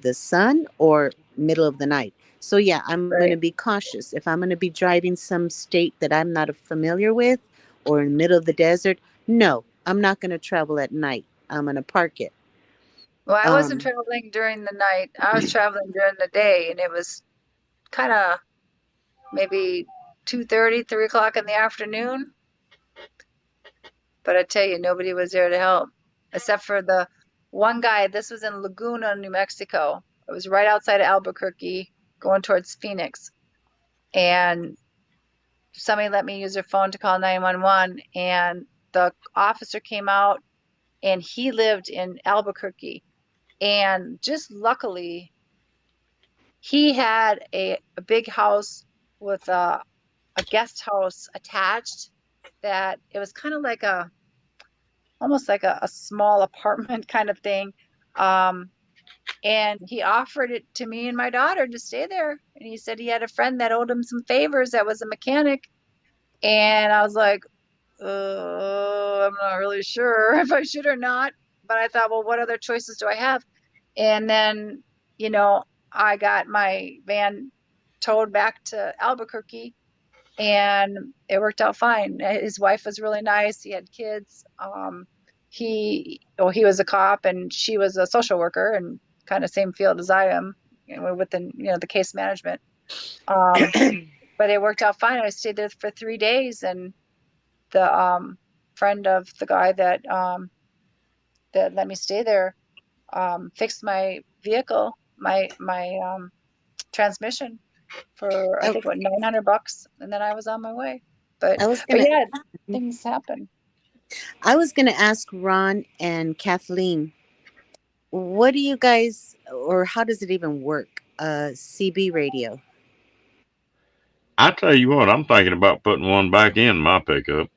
the sun or middle of the night. So yeah, I'm going to Right. be cautious. If I'm going to be driving some state that I'm not familiar with or in the middle of the desert, no, I'm not going to travel at night. I'm going to park it. Well, I wasn't Um, traveling during the night. I was traveling during the day, and it was kind of maybe 2:30, 3 o'clock in the afternoon. But I tell you, nobody was there to help, except for the one guy. This was in Laguna, New Mexico. It was right outside of Albuquerque, going towards Phoenix. And somebody let me use their phone to call 911, and the officer came out, and he lived in Albuquerque. And just luckily, he had a big house with a guest house attached, that it was kind of like almost like a small apartment kind of thing. Um, and he offered it to me and my daughter to stay there. And he said he had a friend that owed him some favors that was a mechanic. And I was like, I'm not really sure if I should or not. But I thought, well, what other choices do I have? And then, you know, I got my van towed back to Albuquerque, and it worked out fine. His wife was really nice. He had kids. He was a cop and she was a social worker, and kind of same field as I am, within, the case management. Um, but it worked out fine. I stayed there for 3 days, and the friend of the guy that let me stay there fixed my vehicle, my transmission, for I I, think what, $900, and then I was on my way. But I was but gonna yeah, things happen. I was gonna ask Ron and Kathleen, what do you guys, or how does it even work? CB radio. I tell you what, I'm thinking about putting one back in my pickup.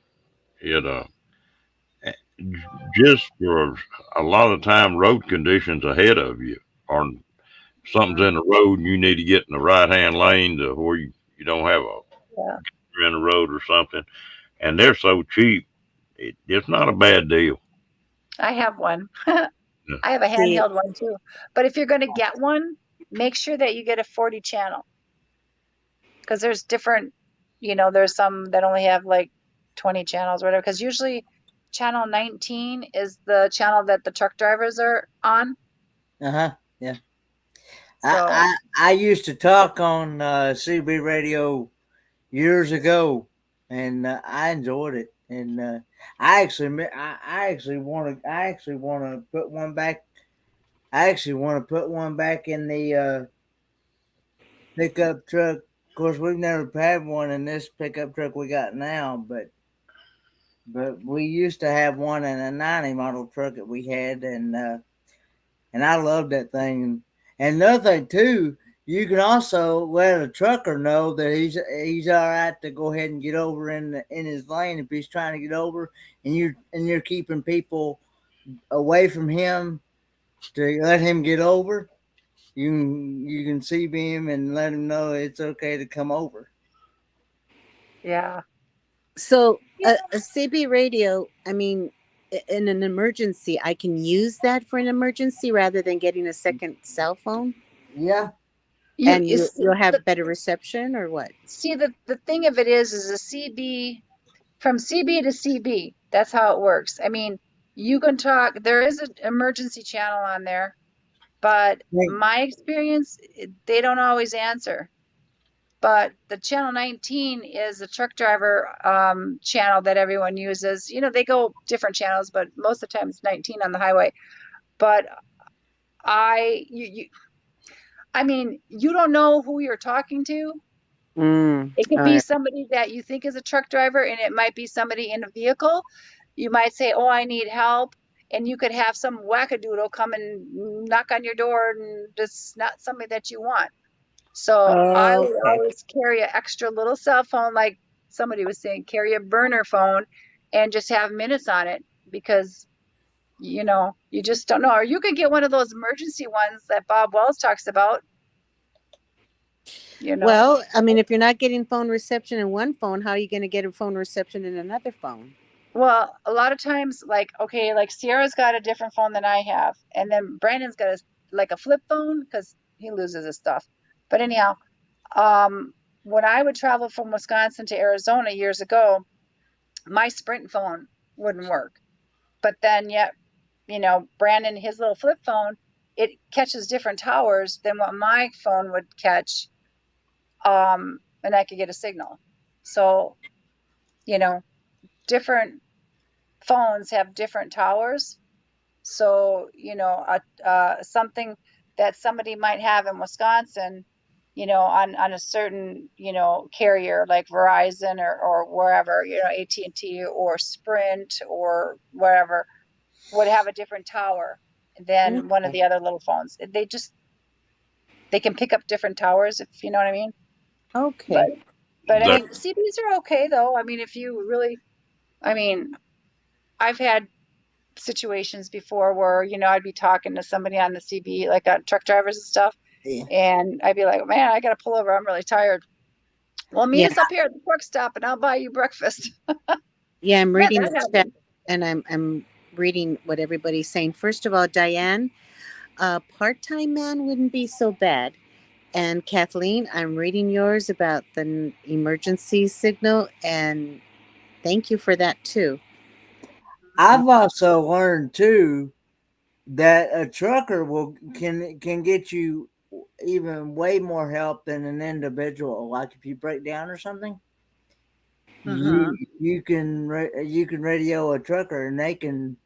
It just for a lot of time road conditions ahead of you, or something's in the road and you need to get in the right hand lane to where you don't have a Yeah, in the road or something, and they're so cheap. It's not a bad deal. I have one. Yeah. I have a See, handheld one too. But if you're going to get one, make sure that you get a 40 channel, because there's different, there's some that only have like 20 channels or whatever. Because usually channel 19 is the channel that the truck drivers are on. Uh-huh. Yeah. So, I used to talk on CB radio years ago, and I enjoyed it. And I actually want to put one back. I actually want to put one back in the pickup truck. Of course, we've never had one in this pickup truck we got now, but we used to have one in a '90 model truck that we had, and I loved that thing. And another thing too, you can also let a trucker know that he's all right to go ahead and get over in his lane if he's trying to get over, and you're keeping people away from him to let him get over. You can CB him and let him know it's okay to come over. Yeah. So a CB radio, I mean, in an emergency, I can use that for an emergency rather than getting a second cell phone, Yeah. and It's you'll have better reception, or what? see the thing of it is a CB from CB to CB. That's how it works. I mean, you can talk. There is an emergency channel on there, but Right. my experience, they don't always answer. But the channel 19 is a truck driver channel that everyone uses. You know, they go different channels, but most of the time it's 19 on the highway. But I mean, you don't know who you're talking to. It could All be right. somebody that you think is a truck driver, and it might be somebody in a vehicle. You might say, "Oh, I need help," and you could have some wackadoodle come and knock on your door, and it's not somebody that you want. So I would Okay. always carry an extra little cell phone, like somebody was saying, carry a burner phone, and just have minutes on it because you know you just don't know. Or you could get one of those emergency ones that Bob Wells talks about. You know. Well, I mean, if you're not getting phone reception in one phone, how are you going to get a phone reception in another phone? Well, a lot of times, like, okay, like Sierra's got a different phone than I have, and then Brandon's got like a flip phone because he loses his stuff. But anyhow, when I would travel from Wisconsin to Arizona years ago, my Sprint phone wouldn't work. But then, yet, you know, Brandon, his little flip phone, it catches different towers than what my phone would catch, and I could get a signal. So, you know, different phones have different towers. So, you know, something that somebody might have in Wisconsin, you know, on a certain, you know, carrier like Verizon or wherever, you know, AT&T or Sprint or wherever would have a different tower than one of Okay. the other little phones. They can pick up different towers, if you know what I mean. But Okay. I That mean, CBs are okay though. I mean, if you really, I mean, I've had situations before where, you know, I'd be talking to somebody on the CB, like on truck drivers and stuff, Yeah. and I'd be like, man, I got to pull over. I'm really tired. Well, meet Yeah. us up here at the truck stop and I'll buy you breakfast. Yeah. I'm Yeah, reading that the chat, happened. and I'm reading what everybody's saying. First of all, Diane, a part-time man wouldn't be so bad. And Kathleen, I'm reading yours about the emergency signal, and thank you for that too. I've also learned too that a trucker can get you even way more help than an individual. Like if you break down or something, Mm-hmm. you can radio a trucker and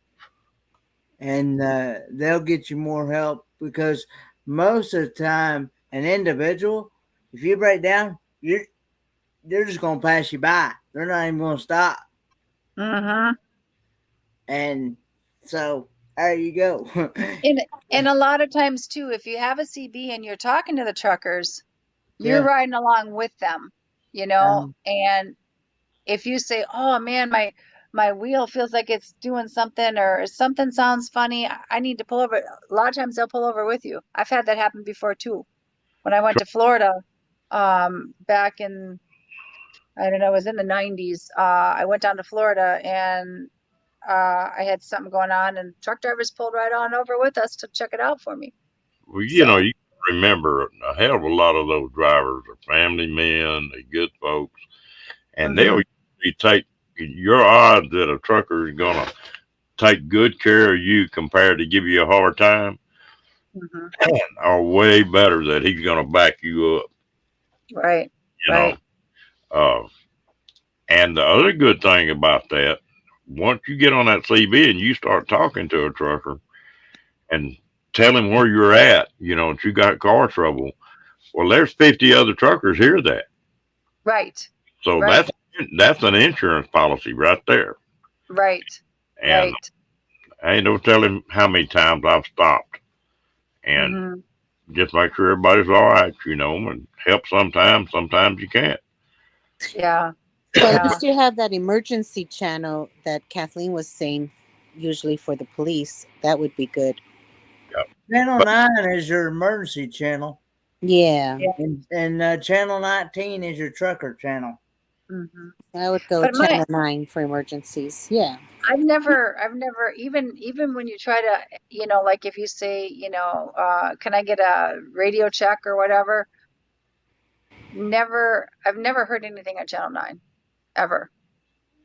they'll get you more help because most of the time an individual, if you break down, they're just gonna pass you by. They're not even gonna stop. Mm-hmm. And so there you go. And a lot of times too, if you have a CB and you're talking to the truckers, you're Yeah. riding along with them, you know, Um, and if you say, "Oh man, my wheel feels like it's doing something or something sounds funny, I need to pull over." A lot of times they'll pull over with you. I've had that happen before too. When I went to Florida, back in, I don't know, it was in the 90s. I went down to Florida and I had something going on, and truck drivers pulled right on over with us to check it out for me. well, you know, So, you remember a hell of a lot of those drivers are family men, they good folks, and they'll mhm, usually take your odds that a trucker is gonna take good care of you compared to give you a hard time mhm, are way better that he's gonna back you up, right, you know. right, Uh, and the other good thing about that, once you get on that CB and you start talking to a trucker and tell him where you're at, you know, that you got car trouble, well, there's 50 other truckers hear that. right, So right, that's an insurance policy right there. right, And right. I ain't no telling how many times I've stopped and Hmm. just make sure everybody's all right, you know, and help sometimes you can't. Yeah, So at yeah. least you have that emergency channel that Kathleen was saying, usually for the police. That would be good. Yeah. Channel But 9 is your emergency channel, Yeah. Yeah. and Channel 19 is your trucker channel. Hmm. I would go But channel 9 for emergencies. Yeah. I've never, even when you try to, like if you say, can I get a radio check or whatever? I've never heard anything on Channel 9 ever.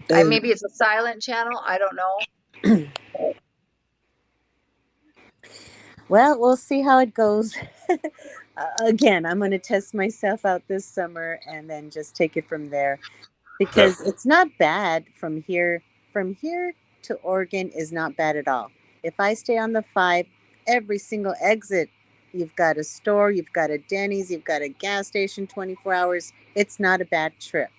Maybe it's a silent channel. I don't know. Well, we'll see how it goes. Again, I'm going to test myself out this summer and then just take it from there, because it's not bad from here. From here to Oregon is not bad at all. If I stay on the 5, every single exit, you've got a store, you've got a Denny's, you've got a gas station 24 hours. It's not a bad trip.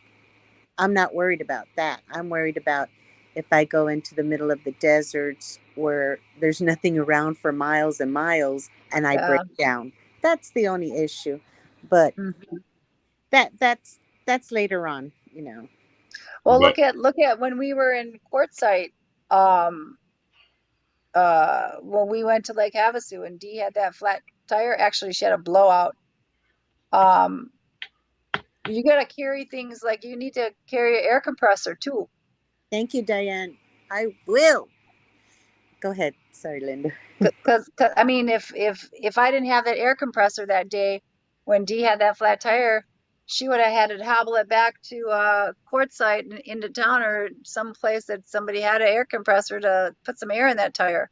I'm not worried about that. I'm worried about if I go into the middle of the deserts where there's nothing around for miles and miles and I break down. That's the only issue. But Mhm. that's later on, you know. Well, But look at when we were in Quartzsite, when we went to Lake Havasu and Dee had that flat tire. Actually, she had a blowout. Um, you gotta carry things like you need to carry an air compressor too. Thank you, Diane. I will. Go ahead. Sorry, Linda. Because I mean, if I didn't have that air compressor that day when Dee had that flat tire, she would have had to hobble it back to Quartzsite and into town or some place that somebody had an air compressor to put some air in that tire.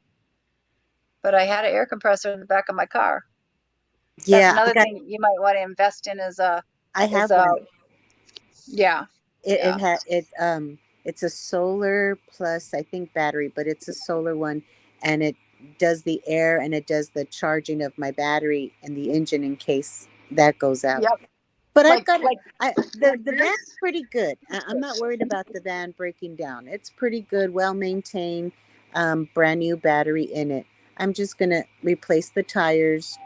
But I had an air compressor in the back of my car. That's Yeah, another thing you might want to invest in is I have one. Yeah. It's a solar plus, I think, battery, but it's a solar one, and it does the air and it does the charging of my battery and the engine in case that goes out. Yep. But Like- I've got like- the van's pretty good. I'm not worried about the van breaking down. It's pretty good, well maintained, brand new battery in it. I'm just gonna replace the tires,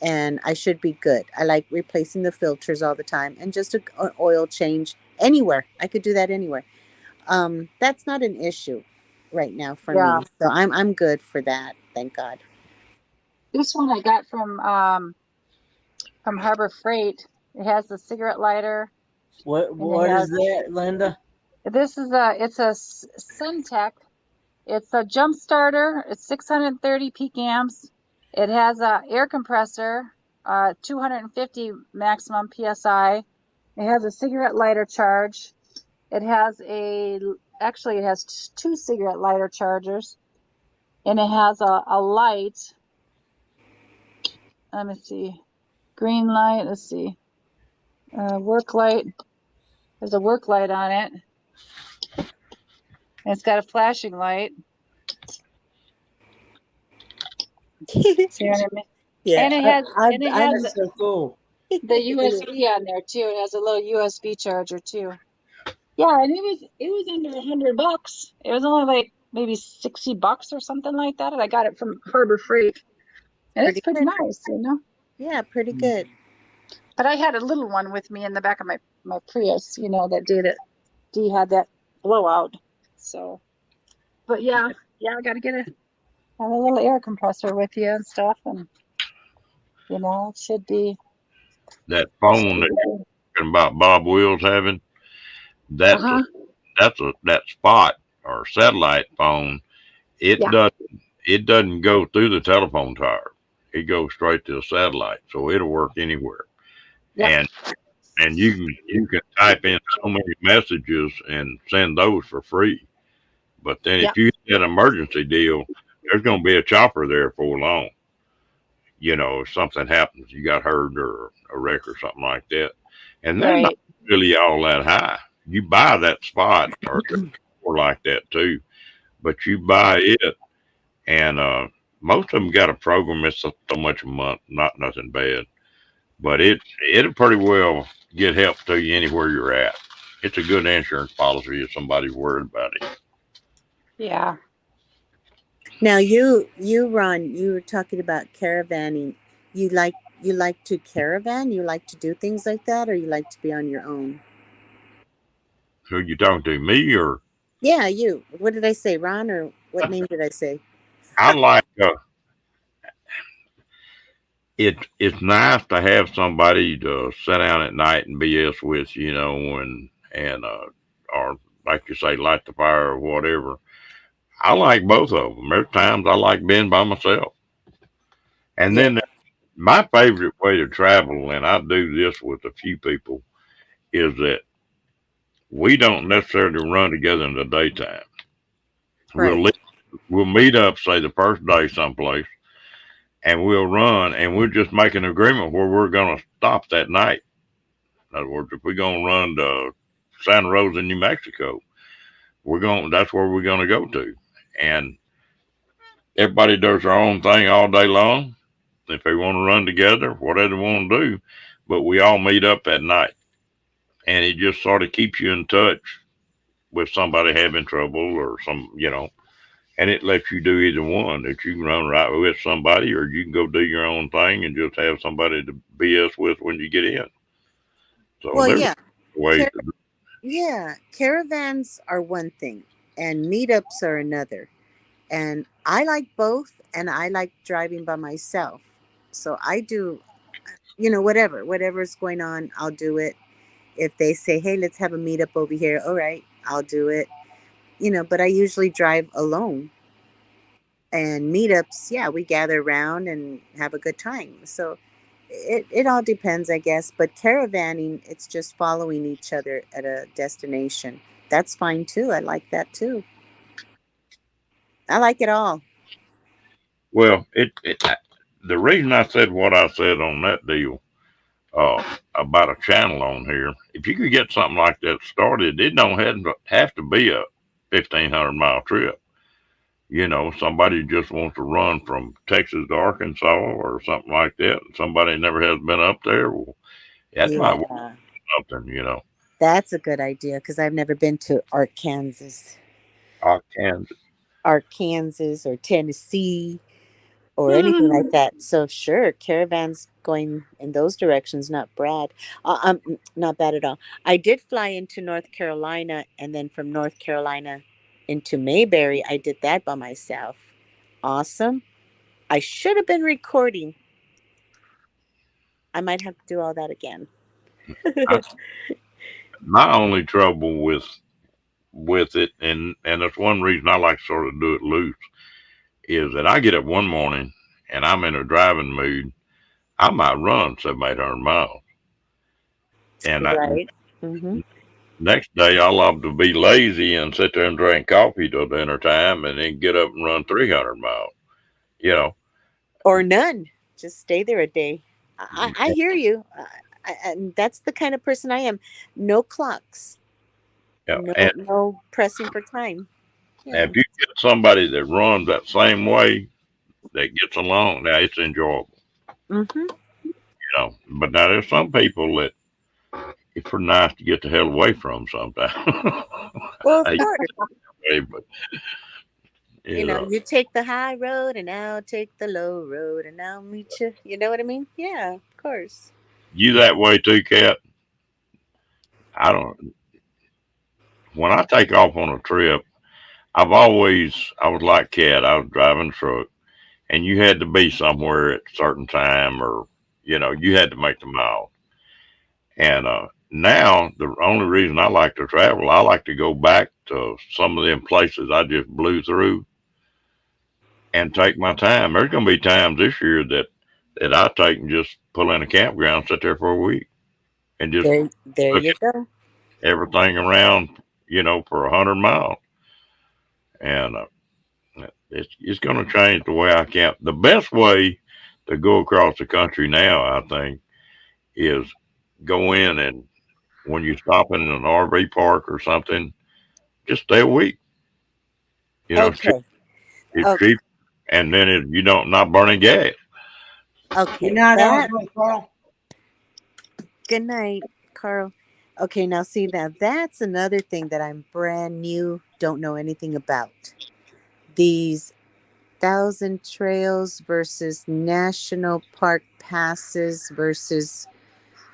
and I should be good. I like replacing the filters all the time, and just an oil change anywhere. I could do that anywhere. That's not an issue right now for Yeah. me. So I'm good for that. Thank God. This one I got from Harbor Freight. It has a cigarette lighter. What is that, Linda? This is it's a Suntech. It's a jump starter. It's 630 peak amps. It has a air compressor, 250 maximum psi. It has a cigarette lighter charge. It has actually it has 2 cigarette lighter chargers, and it has a light. Let me see, green light. Let's see, work light. There's a work light on it. And it's got a flashing light. See what I mean? Yeah. And it has That's so cool. the USB on there too. It has a little USB charger too. Yeah, and it was under $100. It was only like maybe $60 or something like that. And I got it from Harbor Freight. And it's pretty nice, you know. Yeah, pretty good. But I had a little one with me in the back of my Prius, you know, that Dee had that blowout. So, but yeah, I got to have a little air compressor with you and stuff, and you know, it should be that phone that you're talking about Bob Wills having, that's that spot or satellite phone. It doesn't go through the telephone tower. It goes straight to the satellite, so it'll work anywhere. Yep. And you can type in so many messages and send those for free. But then if you get an emergency deal, there's going to be a chopper there before long. You know, if something happens, you got hurt or a wreck or something like that. And they're not really all that high. You buy that spot or like that too, but you buy it, and most of them got a program. It's so much a month, not nothing bad, but it'll pretty well get help to you anywhere you're at. It's a good insurance policy if somebody's worried about it. Yeah. Now you Ron, you were talking about caravanning. You like to caravan? You like to do things like that, or you like to be on your own? Who you talking to, me or? Yeah, you. What did I say, Ron, or what name did I say? I like it's nice to have somebody to sit down at night and BS with, you know, and or like you say, light the fire or whatever. I like both of them. There's times I like being by myself, and Yeah. then my favorite way to travel, and I do this with a few people, is that we don't necessarily run together in the daytime. We'll Right. li- we'll meet up, say the first day someplace, and we'll run, and we'll just make an agreement where we're going to stop that night. In other words, if we're going to run to Santa Rosa, New Mexico, we're going. That's where we're going to go to, and everybody does their own thing all day long. If they want to run together, whatever they want to do, but we all meet up at night, and it just sort of keeps you in touch with somebody having trouble or and it lets you do either one. That you can run right with somebody, or you can go do your own thing and just have somebody to BS with when you get in. So Well, there's yeah. ways Car- to do. yeah. Caravans are one thing, and meetups are another. And I like both, and I like driving by myself. So I do, whatever's going on, I'll do it. If they say, hey, let's have a meetup over here, all right, I'll do it. But I usually drive alone. And meetups, yeah, we gather around and have a good time. So it all depends, I guess. But caravanning, it's just following each other at a destination. That's fine too. I like that too. I like it all. Well, the reason I said what I said on that deal about a channel on here, if you could get something like that started, it don't have to be a 1,500-mile trip. Somebody just wants to run from Texas to Arkansas or something like that, and somebody never has been up there. Well, that might work Yeah, something. that's a good idea because I've never been to Arkansas. Arkansas or Tennessee or anything like that. So sure, caravans going in those directions, not bad at all. I did fly into North Carolina, and then from North Carolina into Mayberry, I did that by myself. Awesome. I should have been recording. I might have to do all that again. I, my only trouble with it, and that's one reason I like to sort of do it loose, is that I get up one morning and I'm in a driving mood. I might run 700, 800 miles, and Right. Mm-hmm. next day I love to be lazy and sit there and drink coffee till dinner time, and then get up and run 300 miles. You know, Or none. Just stay there a day. I hear you. And that's the kind of person I am. No clocks. yeah. And No pressing for time. Yeah. if you get somebody that runs that same way, that gets along, now it's enjoyable. Mm-hmm. But now there's some people that it's pretty nice to get the hell away from sometimes. Well, of I hate course. to say, but You take the high road and I'll take the low road and I'll meet you. You know what I mean? Yeah, of course. you that way too, Cat. I don't. When I take off on a trip, I was like Cat. I was driving a truck, and you had to be somewhere at a certain time, or you had to make the mile. And now the only reason I like to travel, I like to go back to some of them places I just blew through and take my time. There's gonna be times this year that I take and just pull in a campground, sit there for a week, and just There look you at go. everything around, for 100 miles. And it's gonna change the way I camp. The best way to go across the country now, I think, is go in, and when you're stopping in an RV park or something, just stay a week. It's cheap, Okay. it's Okay. cheap, and then you don't not burning gas. Good Okay. night, Carl. Good night, Carl. Okay, now see that's another thing that I'm brand new, don't know anything about. These thousand trails versus national park passes versus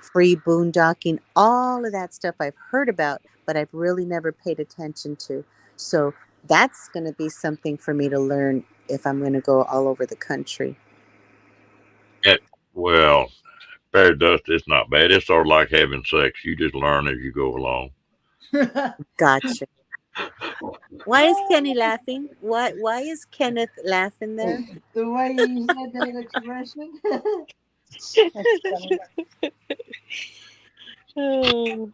free boondocking, all of that stuff I've heard about, but I've really never paid attention to. So that's going to be something for me to learn if I'm going to go all over the country. Well, fairy dust, it's not bad. It's sort of like having sex. You just learn as you go along. Gotcha. Why is Kenny laughing? Why is Kenneth laughing there? The way you said that expression. That's funny. Oh,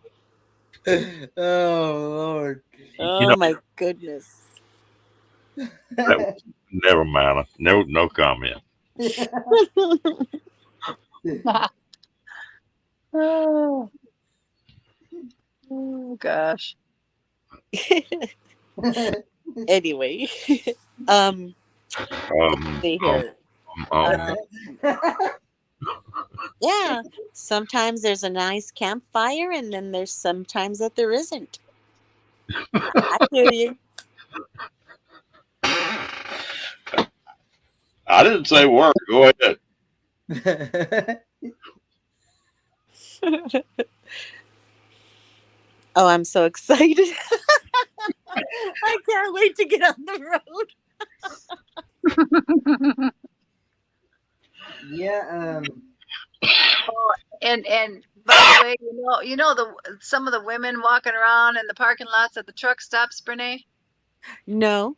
Oh Lord. You know, my goodness. never mind. No comment. Oh, oh gosh. Anyway, Um, see um, here. um, Yeah, sometimes there's a nice campfire, and then there's sometimes that there isn't. I hear you. I didn't say word. Go ahead. Oh, I'm so excited. I can't wait to get on the road. Yeah. And by the way, some of the women walking around in the parking lots at the truck stops, Brene. No.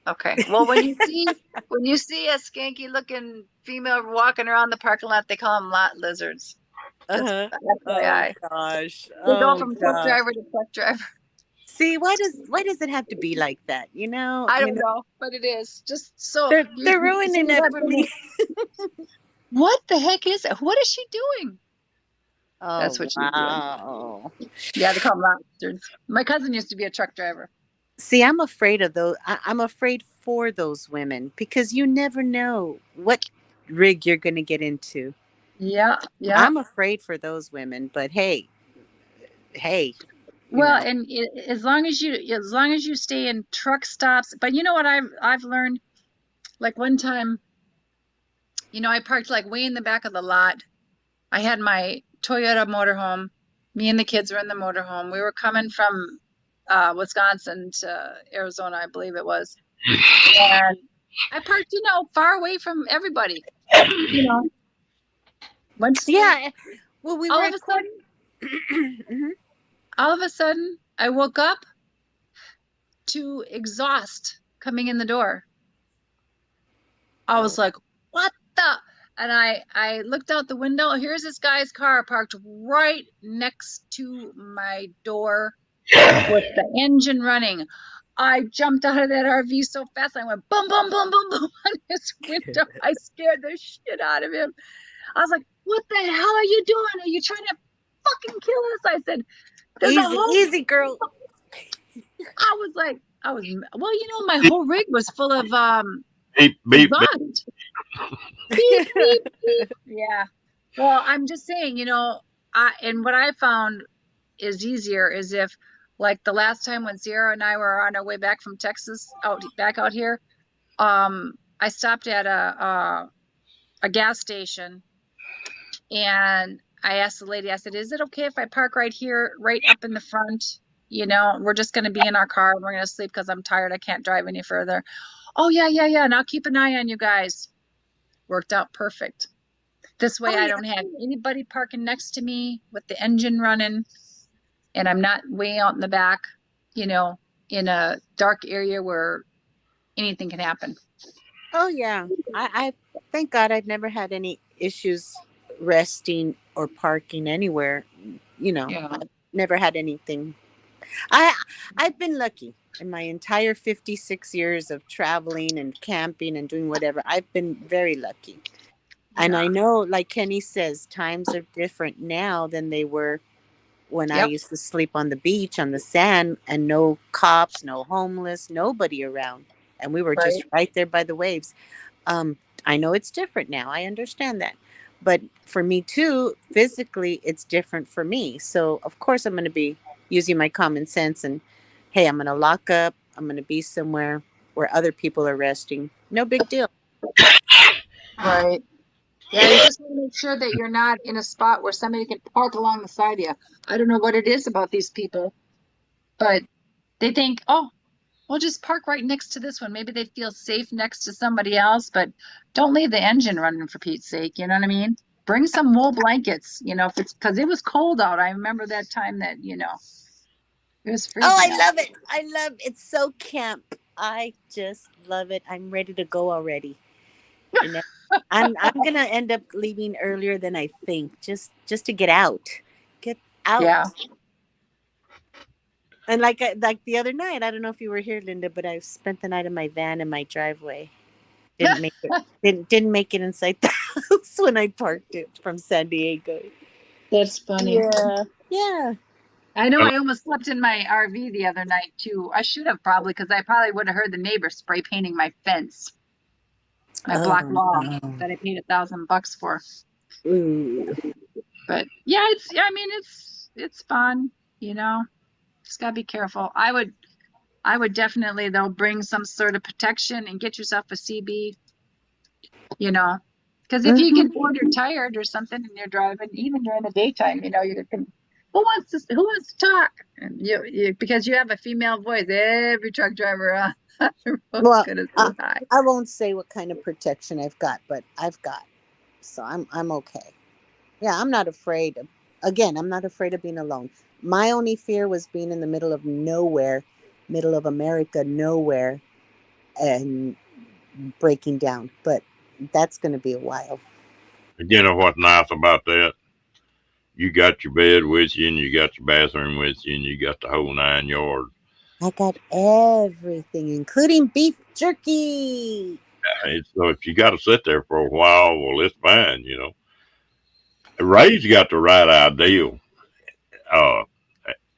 Okay. Well, when you see a skanky looking female walking around the parking lot, they call them lot lizards. Just Uh-huh. FYI. Oh gosh. They go Oh from truck god. driver to truck driver. See, why does it have to be like that? You know, I don't know, but it is just so. they're ruining it for me. What the heck is it? What is she doing? Oh That's what she's doing. wow. Yeah, they call them lot lizards. My cousin used to be a truck driver. See, I'm afraid of those. I'm afraid for those women because you never know what rig you're going to get into. Yeah, yeah. I'm afraid for those women, but hey. Well, and as long as you stay in truck stops, but you know what I've learned, like one time, I parked like way in the back of the lot. I had my Toyota motorhome. Me and the kids were in the motorhome. We were coming from Wisconsin to Arizona, I believe it was. And I parked, far away from everybody. Once Yeah. Well, we all were of a sudden, Mhm. all of a sudden, I woke up to exhaust coming in the door. I was like, what the? And I looked out the window. Here's this guy's car parked right next to my door with the engine running. I jumped out of that RV so fast. I went boom, boom, boom, boom, boom on his window. I scared the shit out of him. I was like, what the hell are you doing? Are you trying to fucking kill us? I said, Easy, girl. my whole rig was full of Beep, beep, beep. exhaust. Beep, beep, beep. Yeah. Well, I'm just saying, and what I found is easier is if, like the last time when Sierra and I were on our way back from Texas back out here, I stopped at a gas station, and I asked the lady, I said, is it okay if I park right here, right up in the front? We're just going to be in our car. We're going to sleep because I'm tired. I can't drive any further. Oh, yeah. And I'll keep an eye on you guys. Worked out perfect. This way I don't have anybody parking next to me with the engine running, and I'm not way out in the back, in a dark area where anything can happen. Oh yeah. I thank God I've never had any issues resting or parking anywhere. Yeah. I've never had anything. I've been lucky in my entire 56 years of traveling and camping and doing whatever. I've been very lucky. And I know, like Kenny says, times are different now than they were when I used to sleep on the beach, on the sand, and no cops, no homeless, nobody around. And we were just right there by the waves. I know it's different now. I understand that. But for me too, physically, it's different for me. So, of course, I'm going to be using my common sense and, hey, I'm going to lock up. I'm going to be somewhere where other people are resting. No big deal. Right. Yeah, you just want to make sure that you're not in a spot where somebody can park along the side of you. I don't know what it is about these people, but they think, oh, we'll just park right next to this one. Maybe they feel safe next to somebody else, but don't leave the engine running for Pete's sake. You know what I mean? Bring some wool blankets, if it's because it was cold out. I remember that time that, It was Oh, I freezing. love it. I love it's so camp. I just love it. I'm ready to go already. You know, I'm gonna end up leaving earlier than I think, just to get out, get out. Yeah. And like the other night, I don't know if you were here, Linda, but I spent the night in my van in my driveway. Didn't make it. Didn't make it inside the house when I parked it from San Diego. That's funny. Yeah, yeah. I know Well, I almost slept in my RV the other night too. I should have probably because I probably would have heard the neighbor spray painting my fence, my Oh block wall no. that I paid $1,000 for. Ooh. But yeah, I mean it's fun, you know. Just gotta be careful. I would definitely though bring some sort of protection and get yourself a CB, you know. Because if you Mhm. get bored or tired or something and you're driving, even during the daytime, you know, you can who wants to talk? And because you have a female voice, every truck driver on the road is Well, gonna I, say hi. I won't say what kind of protection I've got, but I've got, so I'm okay. Yeah, I'm not afraid of. Again, I'm not afraid of being alone. My only fear was being in the middle of nowhere, middle of America, nowhere, and breaking down. But that's going to be a while. you know what's nice about that? You got your bed with you, and you got your bathroom with you, and you got the whole 9 yards. I got everything, including beef jerky. So if you got to sit there for a while, well, it's fine. Ray's got the right idea. Uh,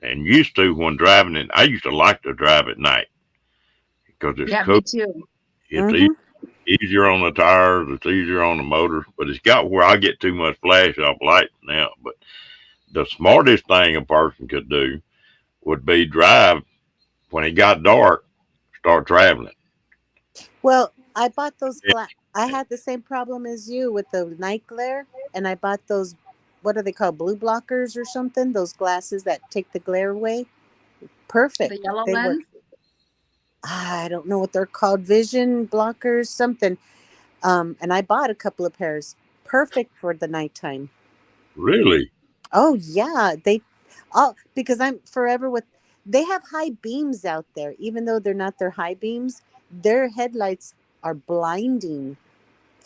and used to when driving it, I used to like to drive at night because it's Yeah, cool. me too. It's Mm-hmm. easier on the tires. It's easier on the motor. But it's got where I get too much flash off lights now. But the smartest thing a person could do would be drive when it got dark, start traveling. Well, I bought those I had the same problem as you with the night glare, and I bought those. What are they called? Blue blockers or something? Those glasses that take the glare away. Perfect. The yellow They work. lens. I don't know what they're called. Vision blockers, something. And I bought a couple of pairs. Perfect for the nighttime. Really? Oh yeah, they. Oh, because I'm forever with. They have high beams out there, even though they're not their high beams. Their headlights are blinding,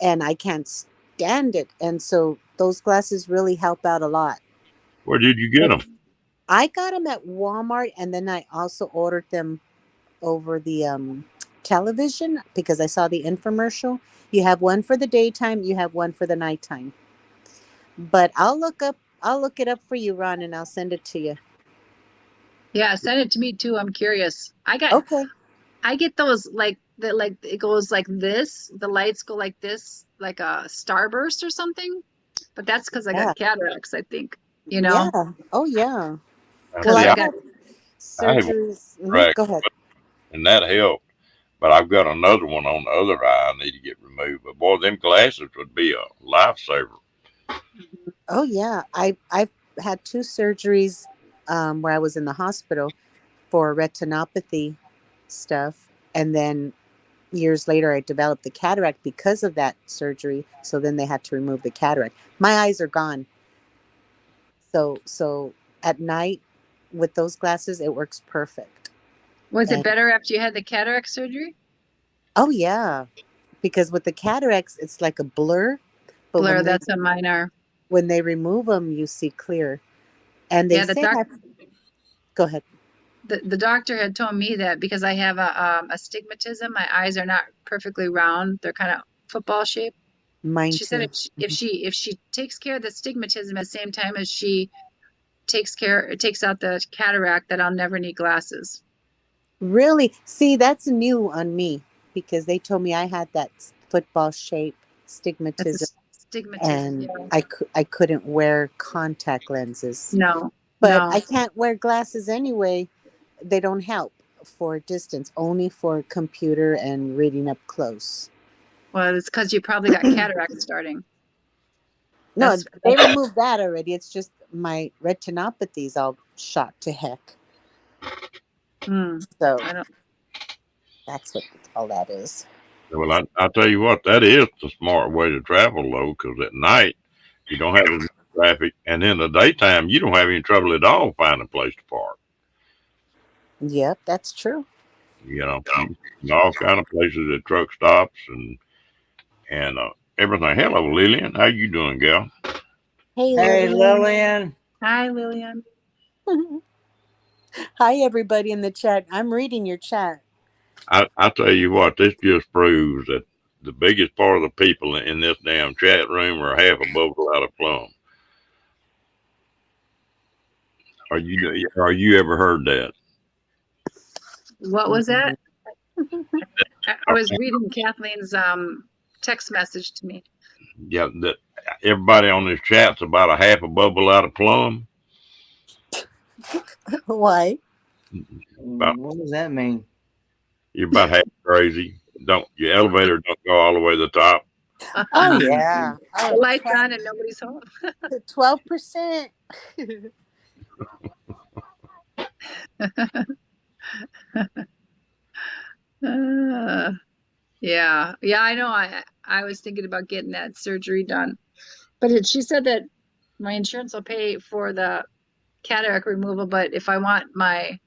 and I can't stand it. And so those glasses really help out a lot. Where did you get them? I got them at Walmart, and then I also ordered them over the television because I saw the infomercial. You have one for the daytime, you have one for the nighttime. But I'll look it up for you, Ron, and I'll send it to you. Yeah, send it to me too. I'm curious. Okay. I get those like it goes like this. The lights go like this, like a starburst or something. But that's because I Yeah. got cataracts, I think. Yeah. Oh yeah. Well, Because See, I I've got had I have a surgeries. track, Go ahead. and that helped. But I've got another one on the other eye I need to get removed. But boy, them glasses would be a lifesaver. Oh yeah. I've had two surgeries where I was in the hospital for retinopathy stuff, and then years later I developed the cataract because of that surgery. So then they had to remove the cataract. My eyes are gone. So at night with those glasses it works perfect. Was it And better after you had the cataract surgery? oh yeah, because with the cataracts it's like a blur, but Blur, that's a minor. when they remove them you see clear. And they Yeah, say go ahead. the doctor had told me that because I have a astigmatism, my eyes are not perfectly round. They're kind of football shaped. Mine She said too. if she takes care of the astigmatism at the same time as she takes out the cataract, that I'll never need glasses. Really? See, that's new on me because they told me I had that football shape That's stigmatism astigmatism. and Yeah. I couldn't wear contact lenses. No, But no. I can't wear glasses anyway. They don't help for distance, only for computer and reading up close. Well, it's because you probably got cataract starting. No, That's they removed that already. It's just my retinopathy's all shot to heck. So I don't. that's what all that is. Well, I tell you what, that is the smart way to travel, though, because at night you don't have as much traffic, and in the daytime you don't have any trouble at all finding a place to park. Yep, that's true. You know, all kind of places at truck stops and everything. Hello, Lillian. How you doing, gal? Hey, Hey, Lillian. Lillian. Hi, Lillian. Hi, everybody in the chat. I'm reading your chat. I tell you what, this just proves that the biggest part of the people in this damn chat room are half a bubble out of plum. Are you ever heard that? What was that? I was Uh, reading Kathleen's text message to me. Yeah, that everybody on this chat's about a half a bubble out of plum. Why? About What does that mean? you're about half crazy. Don't your elevator don't go all the way to the top. Oh, yeah. The Oh, lights on and nobody's home. 12%. Yeah, I know. I was thinking about getting that surgery done, but she said that my insurance will pay for the cataract removal, but if I want my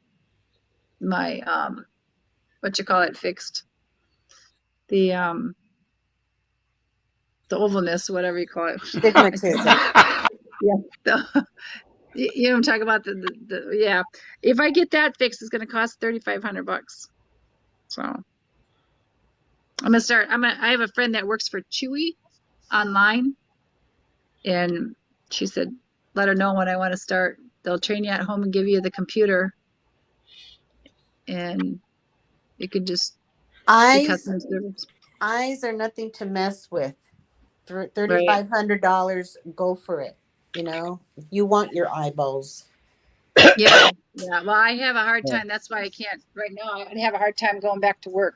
what you call it fixed, the ovalness, whatever you call it. Stigmatism. Yeah. You know what I'm talking about? Yeah. If I get that fixed, it's gonna cost $3,500. So I'm gonna start. I have a friend that works for Chewy online, and she said, let her know when I want to start. They'll train you at home and give you the computer, and you could just do Eyes, customer service. eyes are nothing to mess with. Right. $3,500, go for it. You know, if you want your eyeballs. Yeah. Well, I have a hard time. That's why I can't right now. I have a hard time going back to work,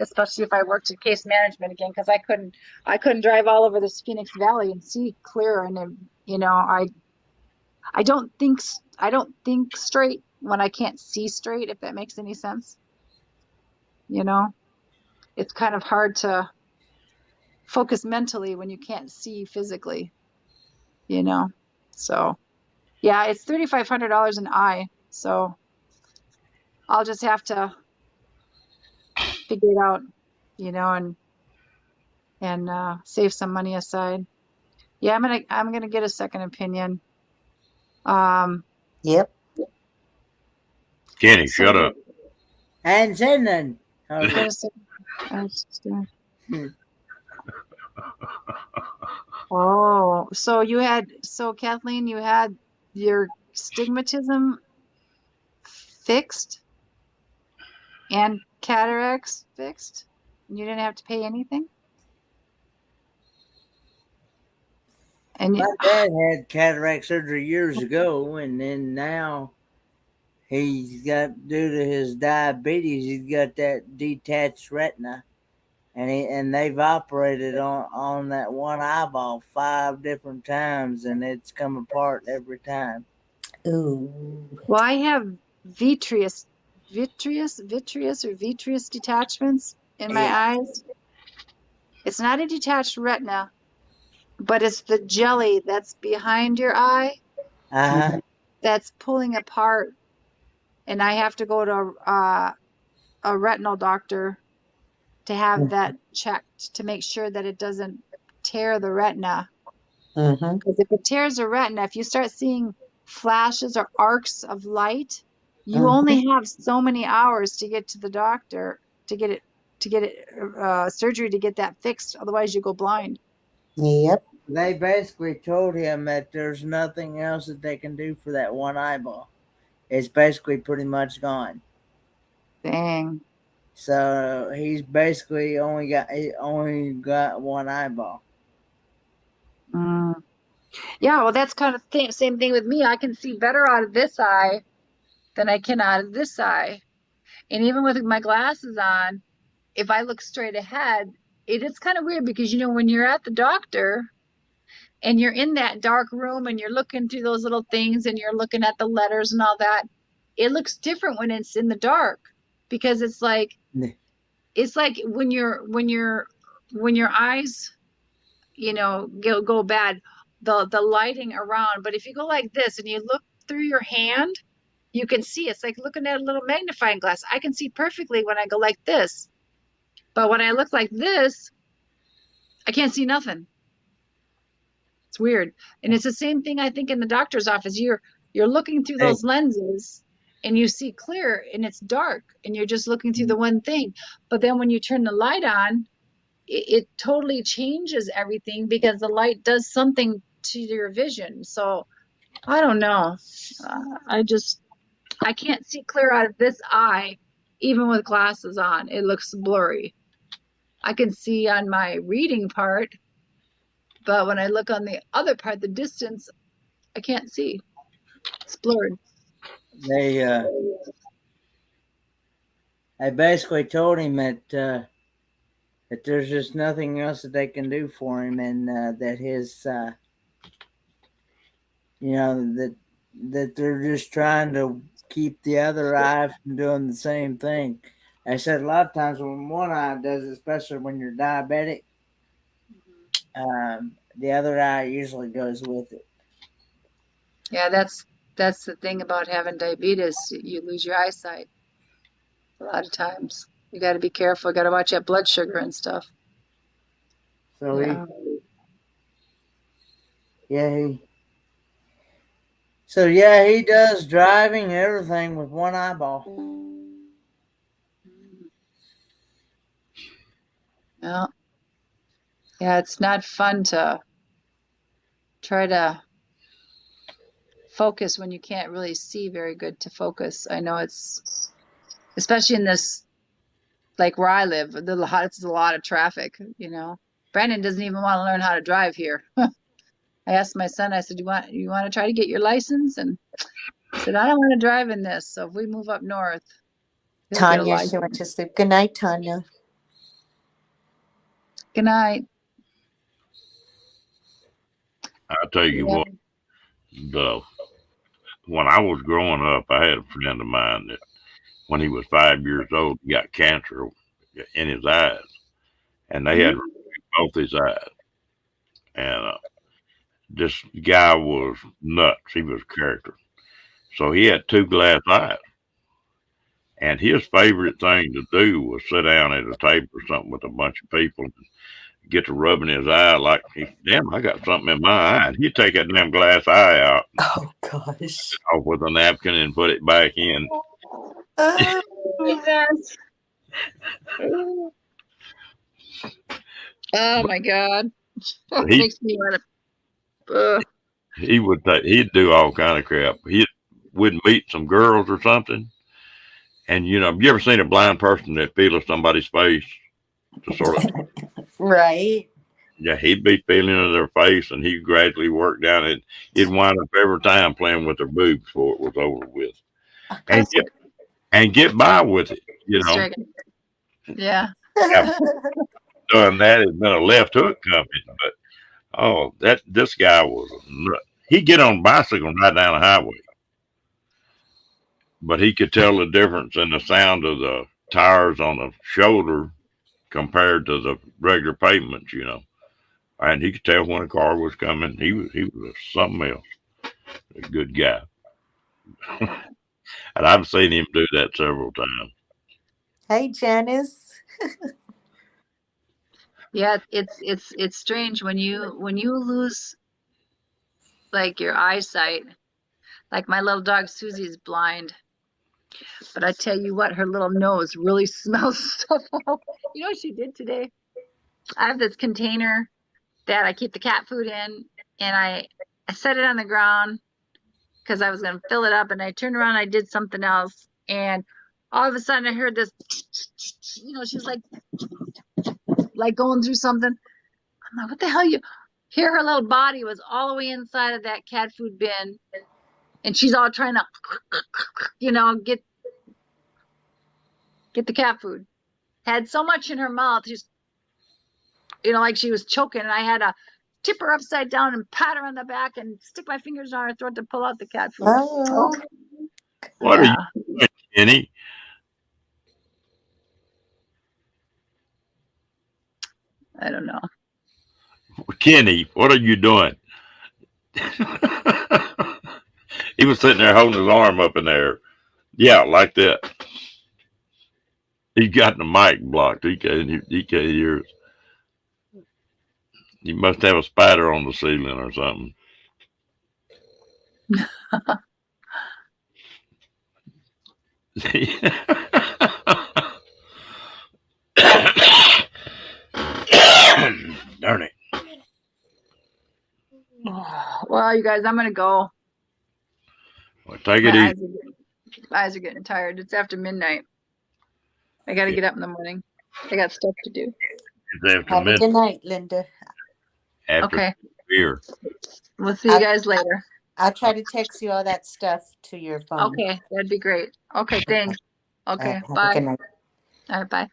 especially if I worked in case management again, because I couldn't drive all over this Phoenix Valley and see clear. And then, I don't think straight when I can't see straight, if that makes any sense. It's kind of hard to focus mentally when you can't see physically, you know. So yeah, it's $3,500 an eye. So I'll just have to figure it out, and save some money aside. Yeah, I'm gonna get a second opinion. Yep. Kenny, So shut up. I hadn't said nothing. I was gonna say, I was just gonna- oh, so Kathleen, you had your stigmatism fixed and cataracts fixed, and you didn't have to pay anything? And My dad had cataract surgery years ago, and then now he's got, due to his diabetes, he's got that detached retina, and they've operated on that one eyeball 5 different times, and it's come apart every time. Ooh. well, I have vitreous detachments in my eyes. It's not a detached retina, but it's the jelly that's behind your eye that's pulling apart, and I have to go to a retinal doctor to have that checked to make sure that it doesn't tear the retina. Mm-hmm. Because if it tears the retina, if you start seeing flashes or arcs of light, you only have so many hours to get to the doctor to get it surgery to get that fixed. Otherwise, you go blind. Yep. They basically told him that there's nothing else that they can do for that one eyeball. It's basically pretty much gone. Dang. So he's basically only got one eyeball. Mm. Yeah, well, that's kind of same thing with me. I can see better out of this eye than I can out of this eye. And even with my glasses on, if I look straight ahead, it is kind of weird because, when you're at the doctor and you're in that dark room and you're looking through those little things and you're looking at the letters and all that, it looks different when it's in the dark because it's like when your eyes, go bad, the lighting around. But if you go like this and you look through your hand, you can see. It's like looking at a little magnifying glass. I can see perfectly when I go like this. But when I look like this, I can't see nothing. It's weird. And it's the same thing I think in the doctor's office. You're looking through those lenses and you see clear and it's dark and you're just looking through the one thing. But then when you turn the light on, it totally changes everything because the light does something to your vision. So I don't know. I can't see clear out of this eye, even with glasses on. It looks blurry. I can see on my reading part, but when I look on the other part, the distance, I can't see. It's blurred. I basically told him that there's just nothing else that they can do for him, and that his, that they're just trying to keep the other eye from doing the same thing. I said a lot of times when one eye does it, especially when you're diabetic, the other eye usually goes with it. Yeah, that's the thing about having diabetes. You lose your eyesight a lot of times. You got to be careful. Got to watch that blood sugar and stuff. So Yeah. he does driving and everything with one eyeball. Yeah. Yeah, it's not fun to try to focus when you can't really see very good to focus. I know it's, especially in this, like where I live, it's a lot of traffic, you know. Brandon doesn't even want to learn how to drive here. I asked my son, I said, you want to try to get your license? And he said, I don't want to drive in this. So if we move up north, he'll get a Tanya, she went license. to sleep. Good night, Tanya. Good night. I tell you what, when I was growing up, I had a friend of mine that when he was 5 years old, he got cancer in his eyes, and they had removed both his eyes. And this guy was nuts. He was a character. So he had two glass eyes. And his favorite thing to do was sit down at a table or something with a bunch of people and get to rubbing his eye like, damn, I got something in my eye. And he'd take that damn glass eye out Oh gosh. off with a napkin and put it back in. Yes. Oh my God. That makes me want to. He'd do all kind of crap. Would meet some girls or something. And, have you ever seen a blind person that feels somebody's face to sort of, Right. yeah, he'd be feeling of their face and he'd gradually work down it. He'd wind up every time playing with their boobs before it was over with. And get by with it, Yeah. Doing that has been a left hook coming, but this guy was a nut. He'd get on a bicycle and ride down the highway. But he could tell the difference in the sound of the tires on the shoulder compared to the regular pavements, And he could tell when a car was coming. He was something else. A good guy. And I've seen him do that several times. Hey, Janice. Yeah, it's strange when you lose like your eyesight. Like my little dog Susie's blind. But I tell you what, her little nose really smells stuff out. You know what she did today? I have this container that I keep the cat food in, and I set it on the ground because I was going to fill it up, and I turned around and I did something else, and all of a sudden I heard this, she's like going through something. I'm like, what the hell Here her little body was all the way inside of that cat food bin, and she's all trying to, get the cat food. Had so much in her mouth, just, like she was choking, and I had to tip her upside down and pat her on the back and stick my fingers on her throat to pull out the cat food. Oh. What are you doing, Kenny? I don't know. He was sitting there holding his arm up in there. Yeah, like that. He got the mic blocked. He can't hear us. He must have a spider on the ceiling or something. Darn it. Well, you guys, I'm gonna go. Well, take it My easy. eyes are getting tired. It's after midnight. I gotta Yeah. get up in the morning. I got stuff to do. It's after Have a midnight. good night, Linda. After Okay. beer. We'll see you I'll, guys later. I'll try to text you all that stuff to your phone. Okay, that'd be great. Okay, thanks. Okay, Have a bye. good night. All right, bye.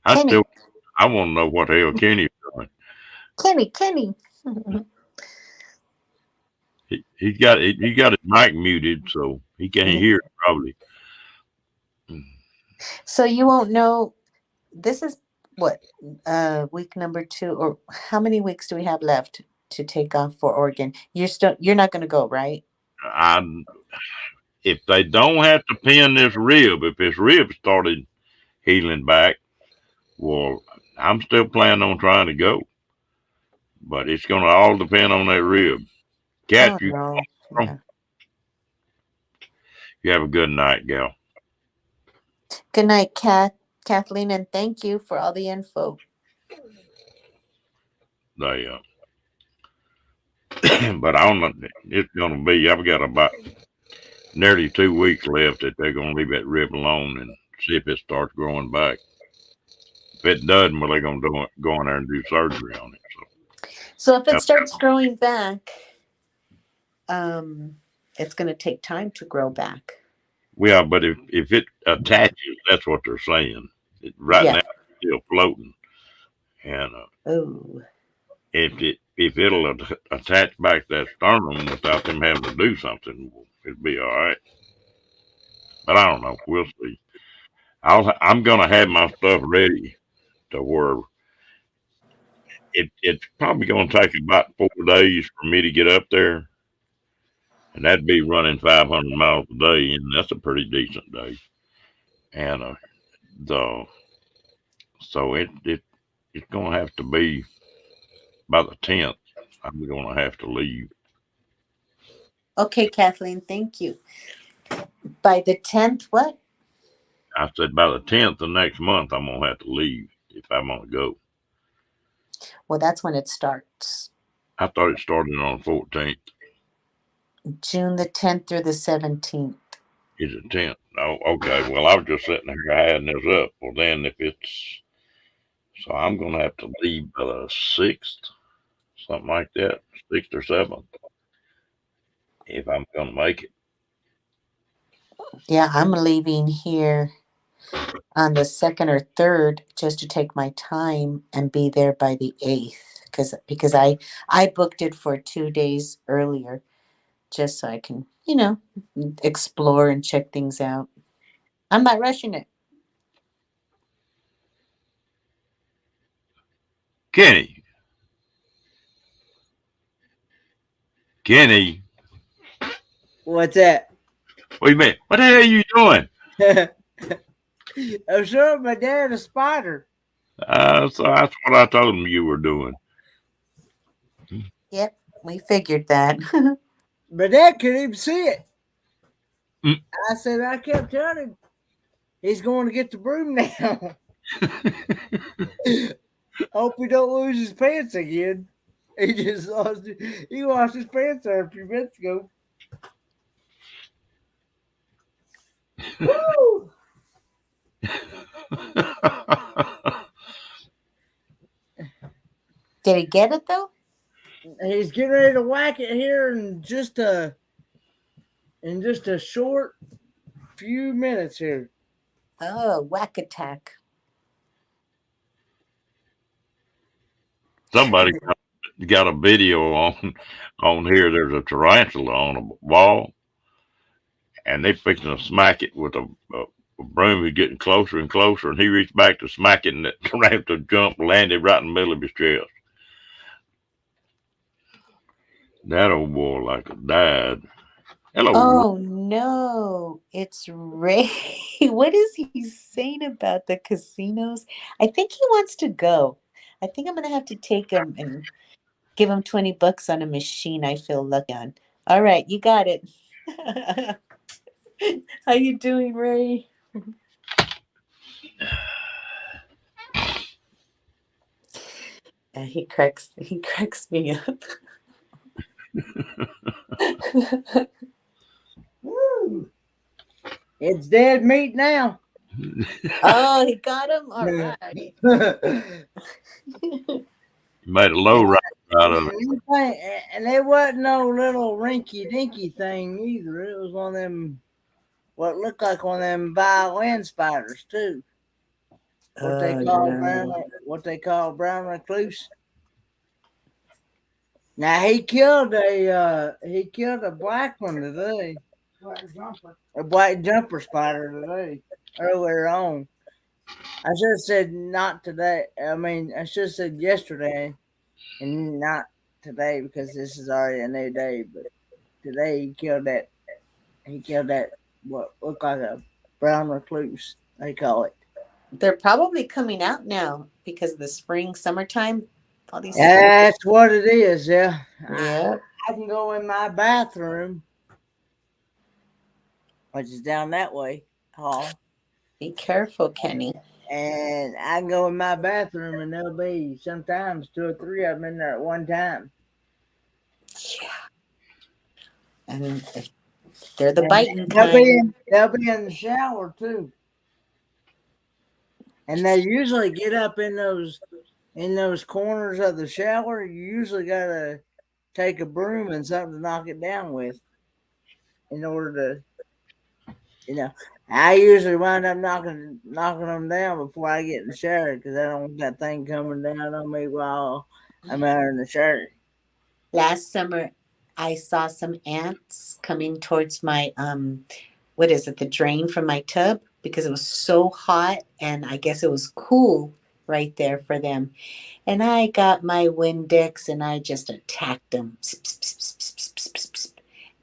Kenny, I want to know what the hell Kenny's doing. Kenny. He got his mic muted, so he can't hear it probably. So you won't know. This is what week number 2, or how many weeks do we have left to take off for Oregon? You're not going to go, right? If they don't have to pin this rib, if his rib started healing back, well, I'm still planning on trying to go. But it's going to all depend on that rib. Cat, Oh, you, no. Yeah. you have a good night, gal. Good night, Kathleen, and thank you for all the info. They, but I don't know. It's going to be, I've got about nearly 2 weeks left that they're going to leave that rib alone and see if it starts growing back. If it doesn't, well, they're going to go in there and do surgery on it. So if it starts growing back, it's going to take time to grow back. Yeah, but if it attaches, that's what they're saying. Right now, it's still floating. And if it'll attach back that sternum without them having to do something, it'll be all right. But I don't know. We'll see. I'm gonna have my stuff ready to where it's probably gonna take about 4 days for me to get up there, and that'd be running 500 miles a day, and that's a pretty decent day. And so it's gonna have to be by the 10th. I'm gonna have to leave. Okay, Kathleen, thank you. By the 10th, what? I said by the 10th of next month, I'm gonna have to leave if I'm gonna go. Well, that's when it starts. I thought it started on the 14th. June the 10th through the 17th. Is it 10th? Oh, okay. Well, I was just sitting here adding this up. Well, then if it's, so I'm gonna have to leave by the 6th, something like that, 6th or 7th, if I'm gonna make it. Yeah, I'm leaving here on the 2nd or 3rd just to take my time and be there by the 8th because I booked it for 2 days earlier just so I can, explore and check things out. I'm not rushing it. Kenny. What's that? What do you mean? What the hell are you doing? I'm showing my dad a spider. So that's what I told him you were doing. Yep, we figured that. My dad couldn't even see it. Mm. I said, I kept telling him, he's going to get the broom now. Hope he don't lose his pants again. He just lost it. He lost his pants there a few minutes ago. Woo! Did he get it though? He's getting ready to whack it here in just a short few minutes here. Oh, whack attack. Somebody got a video on here. There's a tarantula on a wall, and they fixing to smack it with a broom. He's getting closer and closer, and he reached back to smack it, and that tarantula jumped, landed right in the middle of his chest. That old boy like died. Hello. Oh no, it's Ray. What is he saying about the casinos? I think he wants to go. I think I'm gonna have to take him and give him $20 on a machine I feel lucky on. All right, you got it. How you doing, Ray? He cracks me up. Woo. It's dead meat now. Oh, he got him? All right. Made a low rider out of it. And it wasn't no little rinky dinky thing either. It was one of them, what looked like one of them violin spiders too. What they Oh call no. brown recluse. Now he killed a black one today. A black jumper spider today. Earlier on. I should have said not today. I mean, I should have said yesterday and not today because this is already a new day. But today he killed that. He killed that what looked like a brown recluse. They call it. They're probably coming out now because of the spring, summertime. All these. That's what it is. Yeah. Yeah. I can go in my bathroom, which is down that way, hall. Be careful, Kenny. And I can go in my bathroom and there'll be sometimes 2 or 3 of them in there at one time. Yeah. And they're the biting They'll kind. they'll be in the shower too. And they usually get up in those corners of the shower. You usually gotta take a broom and something to knock it down with in order to, I usually wind up knocking them down before I get in the shower because I don't want that thing coming down on me while I'm out in the shower. Last summer, I saw some ants coming towards my what is it, the drain from my tub because it was so hot and I guess it was cool right there for them. And I got my Windex and I just attacked them.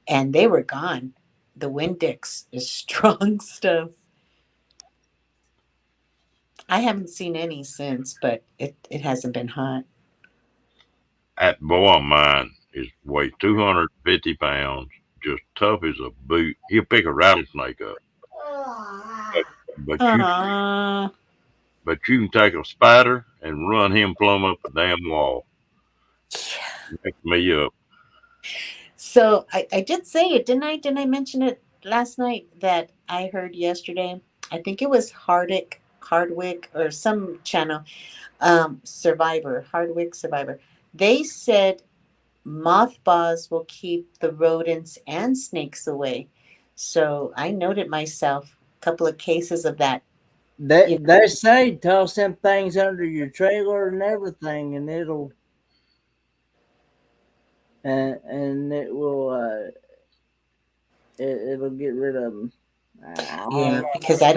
And they were gone. The Windex is strong stuff. I haven't seen any since, but it hasn't been hot. That boy of mine weighs 250 pounds, just tough as a boot. He'll pick a rattlesnake up. But you Aww. but you can take a spider and run him plumb up a damn wall. Make me up. So I did say it, didn't I? Didn't I mention it last night that I heard yesterday? I think it was Hardwick or some channel, Hardwick Survivor. They said mothballs will keep the rodents and snakes away. So I noted myself a couple of cases of that. They say toss them things under your trailer and everything, and it'll and it will it'll get rid of them. Yeah, because I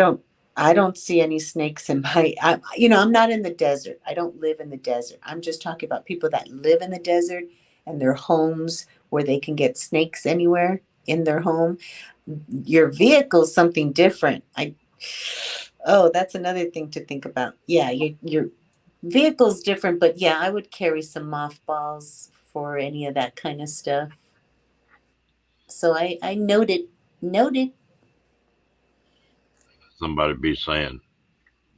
don't see any snakes in my. I'm not in the desert. I don't live in the desert. I'm just talking about people that live in the desert and their homes where they can get snakes anywhere in their home. Your vehicle's something different. That's another thing to think about. Yeah, your vehicle's different, but yeah, I would carry some mothballs for any of that kind of stuff. So I noted. Somebody be saying,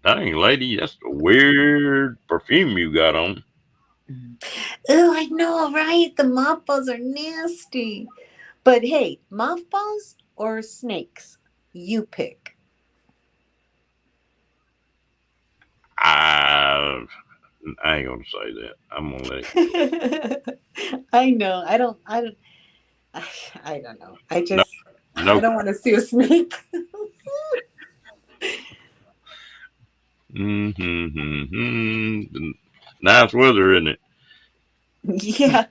"Dang, lady, that's a weird perfume you got on." Oh, I know, right? The mothballs are nasty. But hey, mothballs or snakes? You pick. I ain't gonna say that. I'm gonna let it. I know. I don't know. I No, don't want to see a snake. Nice weather, isn't it? Yeah.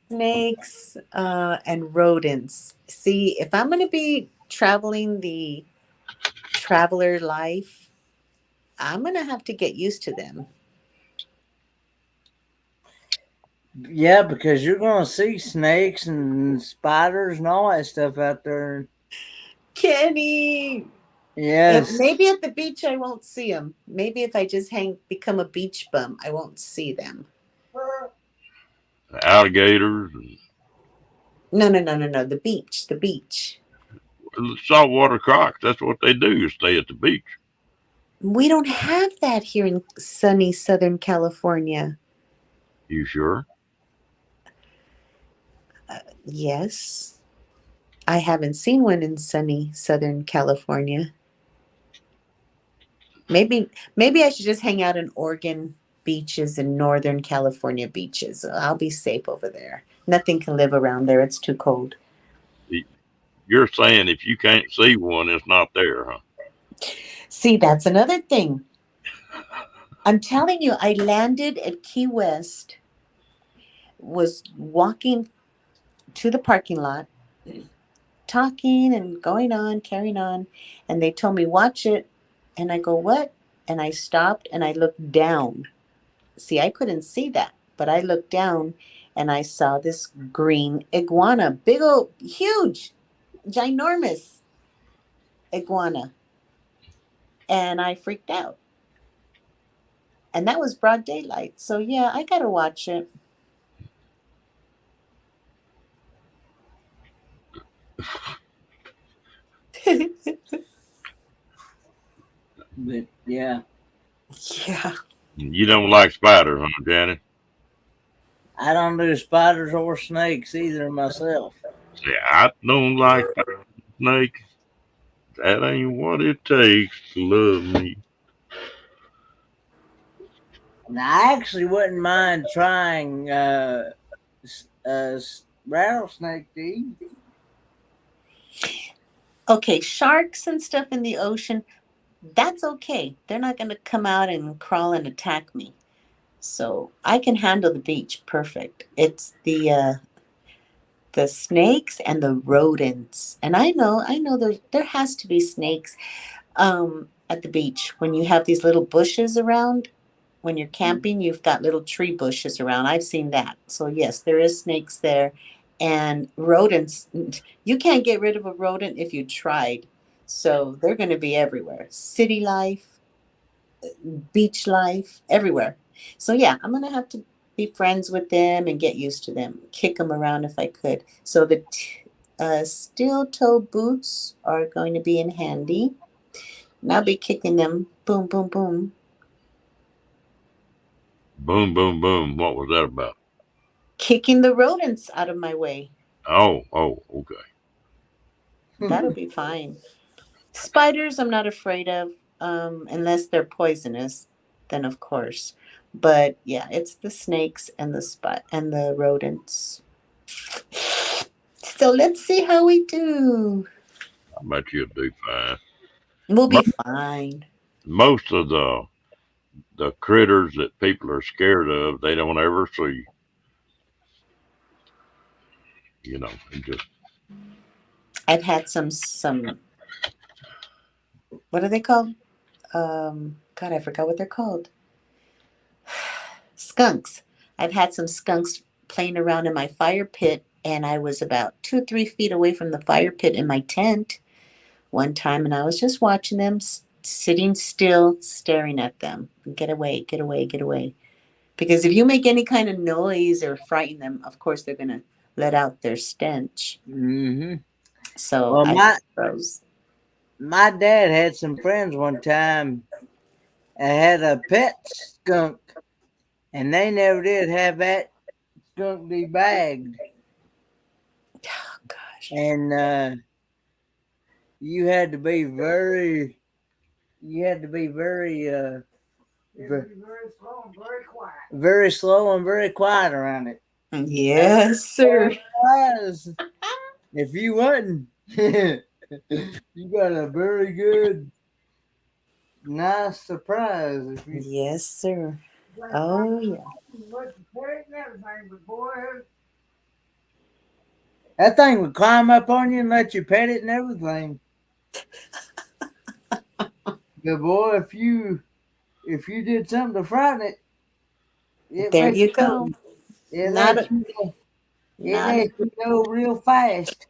Snakes and rodents. See, if I'm going to be traveling the traveler life, I'm going to have to get used to them. Yeah, because you're gonna see snakes and spiders and all that stuff out there. Kenny. Yes. Maybe at the beach I won't see them. Maybe if I just become a beach bum, I won't see them. Alligators and No, no, no, no, no. The beach, the beach. saltwater crocs. That's what they do, is stay at the beach. We don't have that here in sunny Southern California. You sure? Yes. I haven't seen one in sunny Southern California. Maybe I should just hang out in Oregon beaches and Northern California beaches. I'll be safe over there. Nothing can live around there. It's too cold. You're saying if you can't see one, it's not there, huh? See, that's another thing. I'm telling you, I landed at Key West, was walking to the parking lot, talking and going on, carrying on, and they told me, watch it. And I go, what? And I stopped and I looked down. See, I couldn't see that, but I looked down and I saw this green iguana, big old, huge, ginormous iguana. And I freaked out. And that was broad daylight. So yeah, I gotta watch it. But yeah. Yeah. You don't like spiders, huh, Janet? I don't do spiders or snakes either myself. Say, I don't like snakes. That ain't what it takes to love me. And I actually wouldn't mind trying rattlesnake to eat. Okay, sharks and stuff in the ocean, that's okay. They're not gonna come out and crawl and attack me. So I can handle the beach perfect. It's the snakes and the rodents. And I know there has to be snakes at the beach when you have these little bushes around. When you're camping, you've got little tree bushes around. I've seen that. So yes, there is snakes there. And rodents, you can't get rid of a rodent if you tried. So they're going to be everywhere. City life, beach life, everywhere. So yeah, I'm going to have to be friends with them and get used to them. Kick them around if I could. So the steel toe boots are going to be in handy. And I'll be kicking them. Boom, boom, boom. Boom, boom, boom. What was that about? Kicking the rodents out of my way. Oh, okay. That'll be fine. Spiders, I'm not afraid of, unless they're poisonous, then of course. But yeah, it's the snakes and the rodents. So let's see how we do. I bet you'll do fine. We'll be fine. Most of the critters that people are scared of, they don't ever see. You know, it just I've had some. What are they called? God, I forgot what they're called. Skunks. I've had some skunks playing around in my fire pit, and I was about 2-3 feet away from the fire pit in my tent one time, and I was just watching them, sitting still, staring at them. Get away, get away, get away. Because if you make any kind of noise or frighten them, of course they're gonna let out their stench. Mm-hmm. So Well, I froze. my dad had some friends one time that had a pet skunk, and they never did have that skunk debagged. Oh gosh. And you had to be very very slow and very quiet around it. Yes, sir. If you wasn't, you got a very good, nice surprise. If you... Yes, sir. Oh yeah. That thing would climb up on you and let you pet it and everything. Good boy, if you did something to frighten it, There you go. It Not lets you go, it not a lets you go real fast.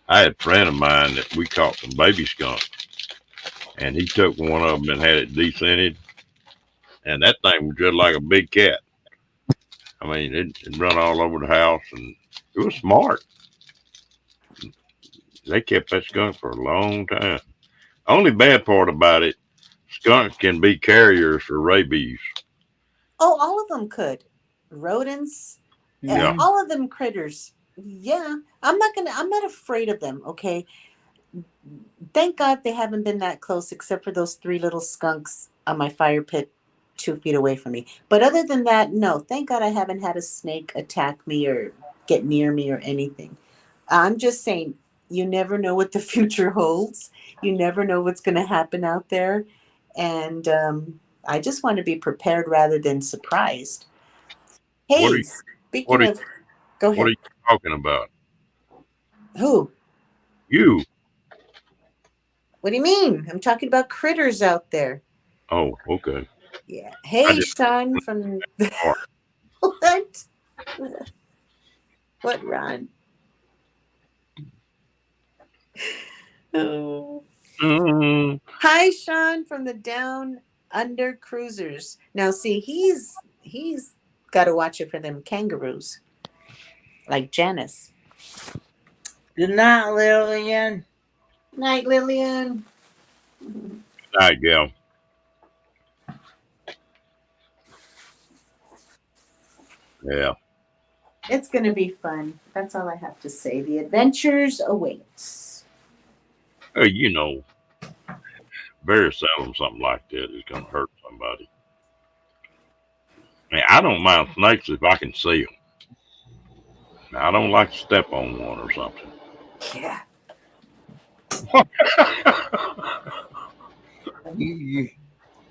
I had a friend of mine that we caught some baby skunks, and he took one of them and had it descented, and that thing was just like a big cat. I mean, it run all over the house, and it was smart. They kept that skunk for a long time. Only bad part about it, skunks can be carriers for rabies. Oh, all of them could. Rodents, Yeah. Mhm. all of them critters. Yeah, I'm not afraid of them, okay? Thank God they haven't been that close except for those three little skunks on my fire pit 2 feet away from me. But other than that, no, thank God I haven't had a snake attack me or get near me or anything. I'm just saying, you never know what the future holds. You never know what's going to happen out there. And I just want to be prepared rather than surprised. What are Hey, you, what speaking are of, go what are ahead. you talking about? Who? You? What do you mean? I'm talking about critters out there. Oh, okay. Yeah. I Hey, just Sean from thought, what? What, Ron? Oh. mm, Hi, Sean from the Down Under Cruisers. Now, see, he's got to watch it for them kangaroos, like Janice. Good night, Lillian. Night, Lillian. night, gal. Yeah. It's going to be fun. That's all I have to say. The adventures awaits. Hey, very seldom something like that is going to hurt somebody. I mean, I don't mind snakes if I can see them. I don't like to step on one or something. Yeah. You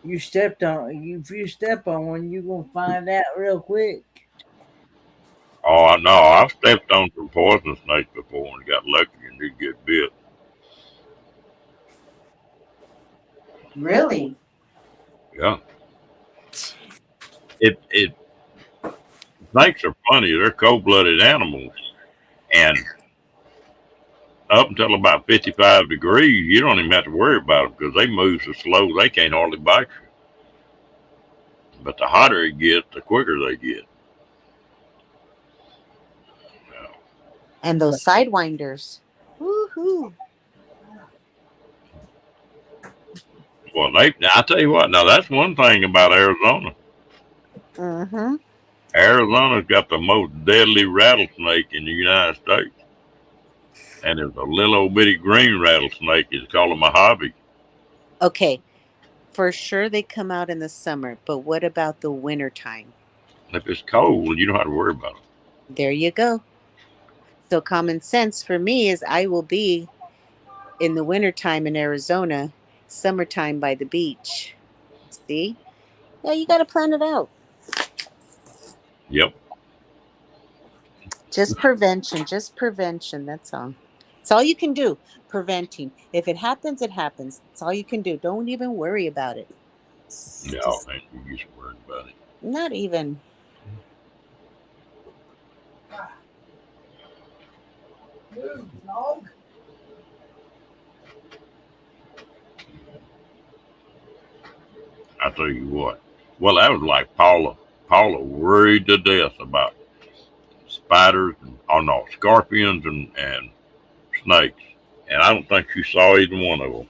you stepped on if you step on one, you gonna find out real quick. Oh, no, I've stepped on some poison snakes before and got lucky and did get bit. Really? Yeah. It snakes are funny. They're cold-blooded animals, and up until about 55 degrees, you don't even have to worry about them because they move so slow they can't hardly bite you. But the hotter it gets, the quicker they get. Yeah. And those sidewinders. Woohoo. Well, I tell you what. Now that's one thing about Arizona. Mm-hmm. Arizona's got the most deadly rattlesnake in the United States, and it's a little old bitty green rattlesnake. It's called a Mojave. Okay. For sure they come out in the summer, but what about the winter time? If it's cold, you don't have to worry about it. There you go. So common sense for me is I will be in the wintertime in Arizona, summertime by the beach. See? Yeah, you got to plan it out. Yep. Just prevention, just prevention. That's all. It's all you can do. Preventing. If it happens, it happens. It's all you can do. Don't even worry about it. No, Just ain't no use worrying about it. not even. I tell you what. Well, that was like Paula. Paula worried to death about spiders, oh no, scorpions and snakes. And I don't think she saw either one of them.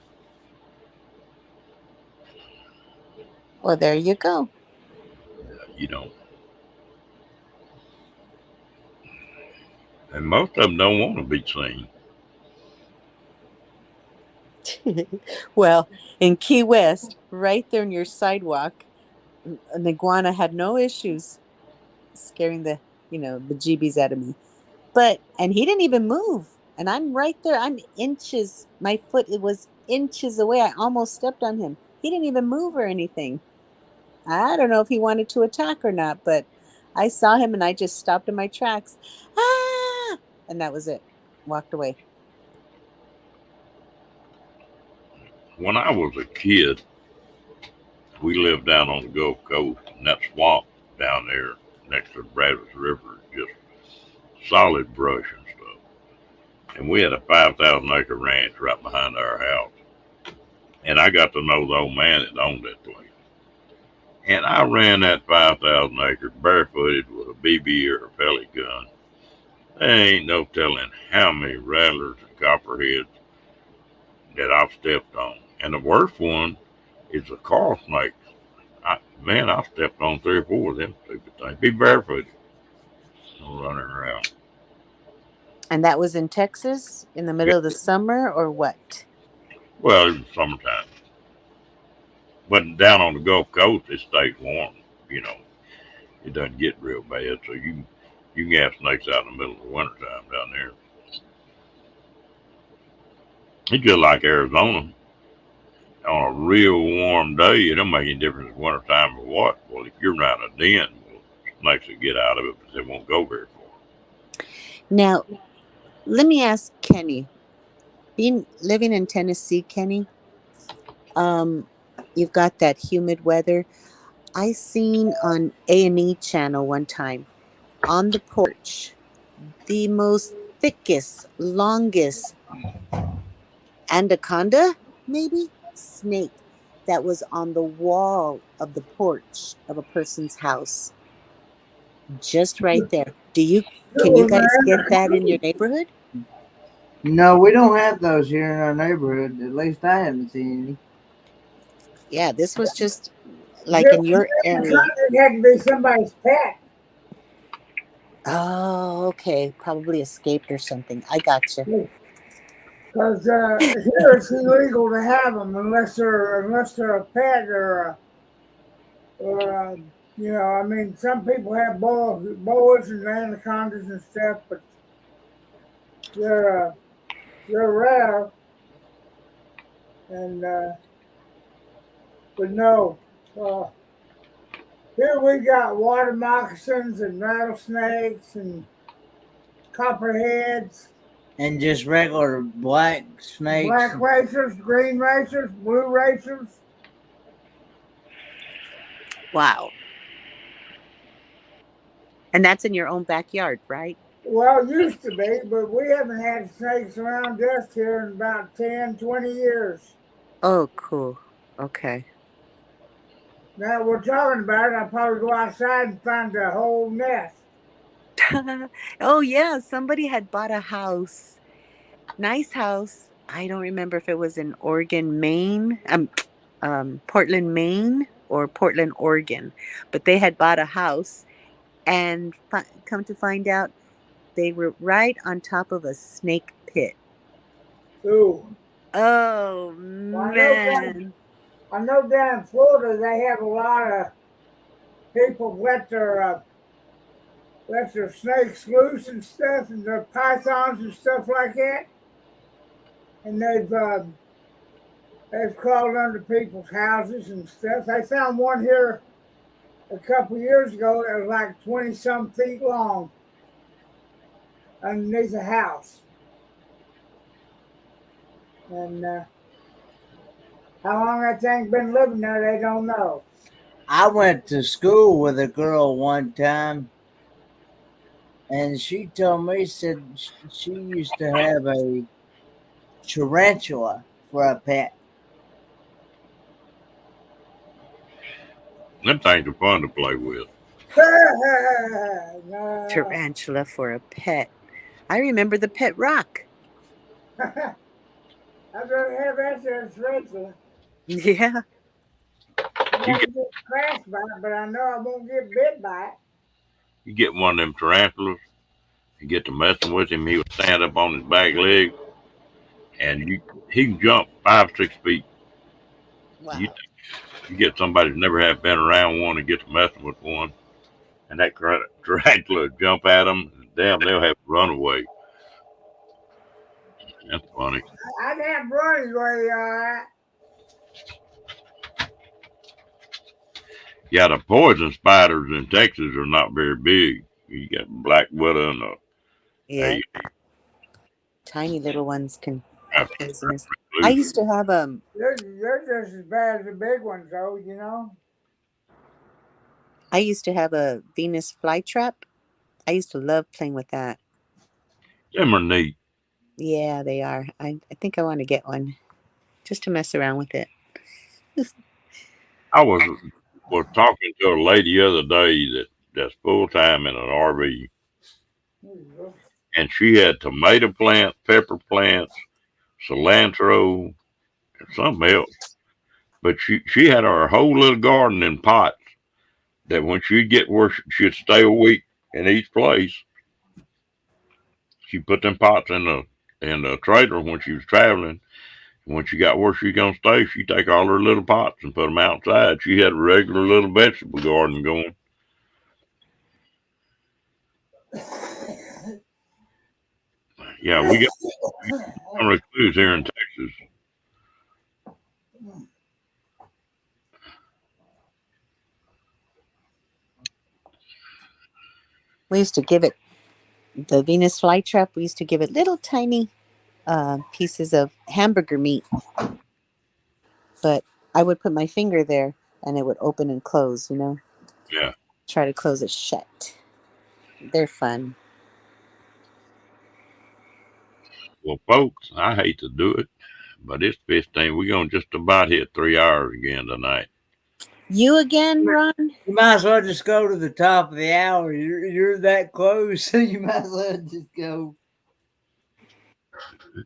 Well, there you go. You know, and most of them don't want to be seen. Well, in Key West, right there on your sidewalk, an iguana had no issues scaring the jeebies out of me. And he didn't even move. And I'm right there. I'm inches. My foot, it was inches away. I almost stepped on him. He didn't even move or anything. I don't know if he wanted to attack or not, but I saw him and I just stopped in my tracks. Ah! And that was it. Walked away. When I was a kid, We live down on the Gulf Coast, and that swamp down there next to the Brazos River is just solid brush and stuff. And we had a 5,000-acre ranch right behind our house. And I got to know the old man that owned that place. And I ran that 5,000 acres barefooted with a BB or a pellet gun. There ain't no telling how many rattlers and copperheads that I've stepped on. And the worst one is the coral snakes. I've stepped on 3 or 4 of them stupid things. Be barefooted. Running around. And that was in Texas in the middle of the summer or what? Well, it was summertime. But down on the Gulf Coast, it stays warm. You know, it doesn't get real bad. So you can have snakes out in the middle of the wintertime down there. It's just like Arizona. On a real warm day, it don't make any difference in wintertime or what. Well, if you're not in a den, well, snakes will get out of it, but they won't go very far. Now, let me ask Kenny. Living in Tennessee, Kenny, you've got that humid weather. I seen on A&E channel one time on the porch the most thickest, longest anaconda, maybe snake that was on the wall of the porch of a person's house. Just right there. Can you guys get that in your neighborhood? No, we don't have those here in our neighborhood. At least I haven't seen any. Yeah, this was just like in your area. It had to be somebody's pet. Oh, okay. Probably escaped or something. I gotcha. Because here it's illegal to have them unless they're a pet or you know, I mean, some people have boas and anacondas and stuff, but they're rare. And but no, here we got water moccasins and rattlesnakes and copperheads. And just regular black snakes. Black racers, green racers, blue racers. Wow. And that's in your own backyard, right? Well, it used to be, but we haven't had snakes around us here in about 10, 20 years. Oh, cool. Okay. Now we're talking about it, I'll probably go outside and find a whole nest. Oh, yeah. Somebody had bought a house. Nice house. I don't remember if it was in Oregon, Maine, Portland, Maine, or Portland, Oregon. But they had bought a house and come to find out they were right on top of a snake pit. Ooh. Oh, Well, man. I know down in Florida they have a lot of people let their snakes loose and stuff, and their pythons and stuff like that. And they've crawled under people's houses and stuff. They found one here a couple years ago that was like 20-some feet long underneath a house. And how long that thing's been living there, they don't know. I went to school with a girl one time, and she told me, said she used to have a tarantula for a pet. Them things are fun to play with. No. Tarantula for a pet. I remember the pet rock. I'd rather have that than a tarantula. Yeah. I won't get scratched by it, but I know I won't get bit by it. You get one of them tarantulas, you get to messing with him, he would stand up on his back leg, and he can jump 5-6 feet. Wow. You get somebody who's never have been around one and get to messing with one, and that tarantula jump at them, damn, they'll have to run away. That's funny. I'd have running way, Yeah, the poison spiders in Texas are not very big. You got black widow and Yeah. Tiny little ones can business. I used to have They're just as bad as the big ones, though. You know. I used to have a Venus flytrap. I used to love playing with that. Them are neat. Yeah, they are. I think I want to get one just to mess around with it. I was talking to a lady the other day that's full time in an RV, There you go. and she had tomato plants, pepper plants, cilantro, and something else. But she had her whole little garden in pots that when she'd get where she'd stay a week in each place, she put them pots in the trailer when she was traveling. And when she got where she gonna stay, she'd take all her little pots and put them outside. She had a regular little vegetable garden going. Yeah, we got some recluse here in Texas. We used to give it the Venus flytrap. We used to give it little tiny pieces of hamburger meat, but I would put my finger there and it would open and close. Yeah. Try to close it shut. They're fun. Well, folks, I hate to do it, but it's 15. We're gonna just about hit 3 hours again tonight. You again, Ron? You might as well just go to the top of the hour. You're that close, so you might as well just go.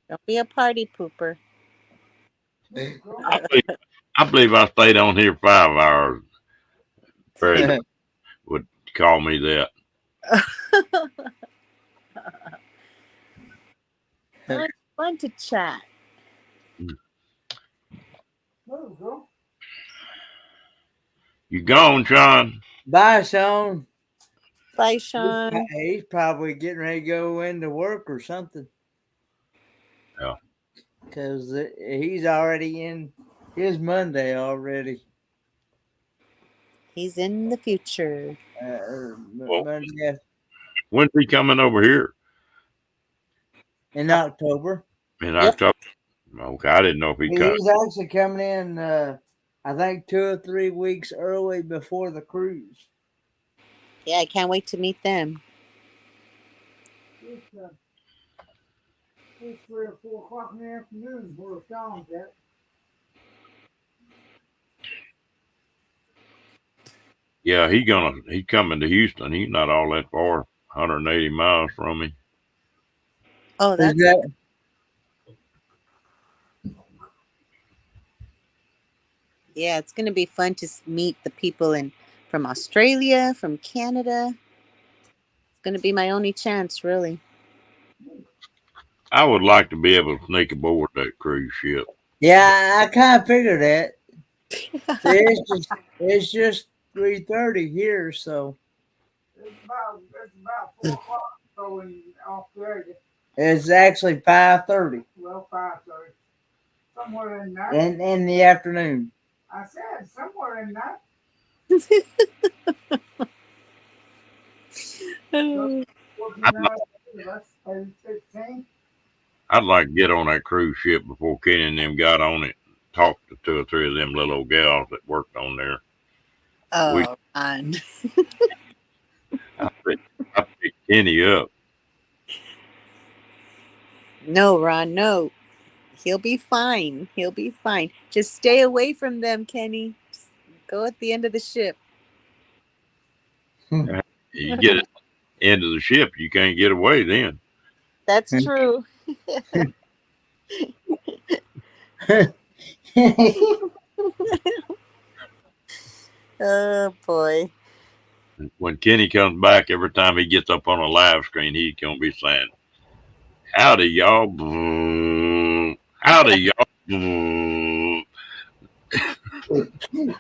Don't be a party pooper. I believe I stayed on here 5 hours. Barry would call me that. Fun to chat. There you go. You gone, Sean? Bye, Sean. Bye, Sean. He's probably getting ready to go into work or something. Yeah. Because he's already in his Monday already. He's in the future. Well, Monday when's he coming over here? in October. In October? Okay, I didn't know if he cut. He's actually coming in, I think, 2 or 3 weeks early before the cruise. Yeah, I can't wait to meet them. It's 3 or 4 o'clock in the afternoon where Sean's at. Yeah, he's coming to Houston. He's not all that far, 180 miles from me. Oh, that's yeah. It's gonna be fun to meet the people from Australia, from Canada. It's gonna be my only chance, really. I would like to be able to sneak aboard that cruise ship. Yeah, I kind of figured that. It's just 3:30 here, so It's about 4 o'clock. So in Australia, it's actually 5:30 well, 5:30, somewhere in that. in the afternoon. I said somewhere in that. 14 hours, that's 16. I'd like to get on that cruise ship before Kenny and them got on it. Talk to 2 or 3 of them little old gals that worked on there. Oh, Ron. I picked Kenny up. No, Ron, no. He'll be fine. He'll be fine. Just stay away from them, Kenny. Just go at the end of the ship. You get it into the ship, you can't get away then. That's true. Oh, boy. When Kenny comes back, every time he gets up on a live screen, he's gonna be saying, "Howdy, y'all! Howdy, y'all!"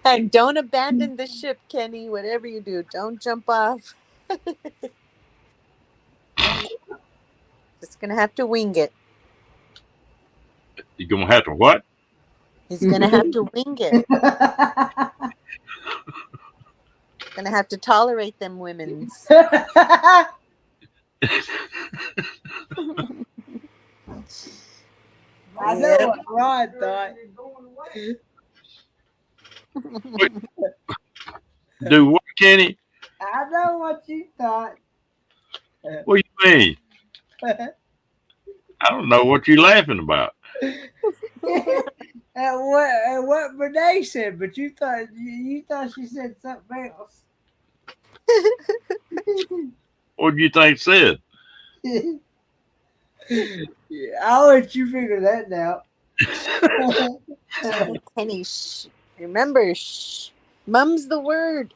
And don't abandon the ship, Kenny. Whatever you do, don't jump off. Just gonna have to wing it. You're gonna have to what? He's gonna have to wing it. Gonna have to tolerate them women's. Rod thought. Do what, Kenny? I know what you thought. What do you mean? I don't know what you're laughing about. At what Renee said, but you thought she said something else. What do you think said? I'll let you figure that out. Kenny, shh. Remember, shh. Mum's the word.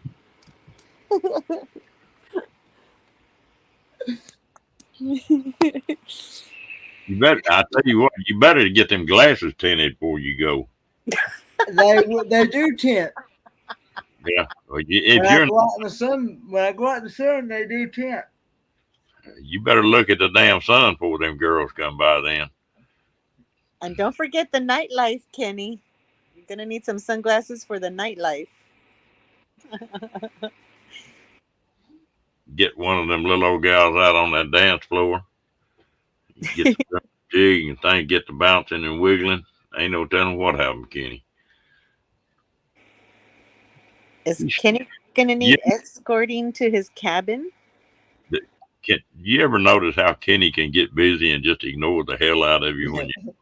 You better. I tell you what. You better get them glasses tinted before you go. They do tint. Yeah. Well, if you're, When I go out in the sun, they do tint. you better look at the damn sun before them girls come by. Then And don't forget the nightlife, Kenny. You're gonna need some sunglasses for the nightlife. get one of them little old gals out on that dance floor. Get the jig and thing, get the bouncing and wiggling. Ain't no telling what happened, Kenny. Is Kenny gonna need escorting to his cabin? You ever notice how Kenny can get busy and just ignore the hell out of you when you?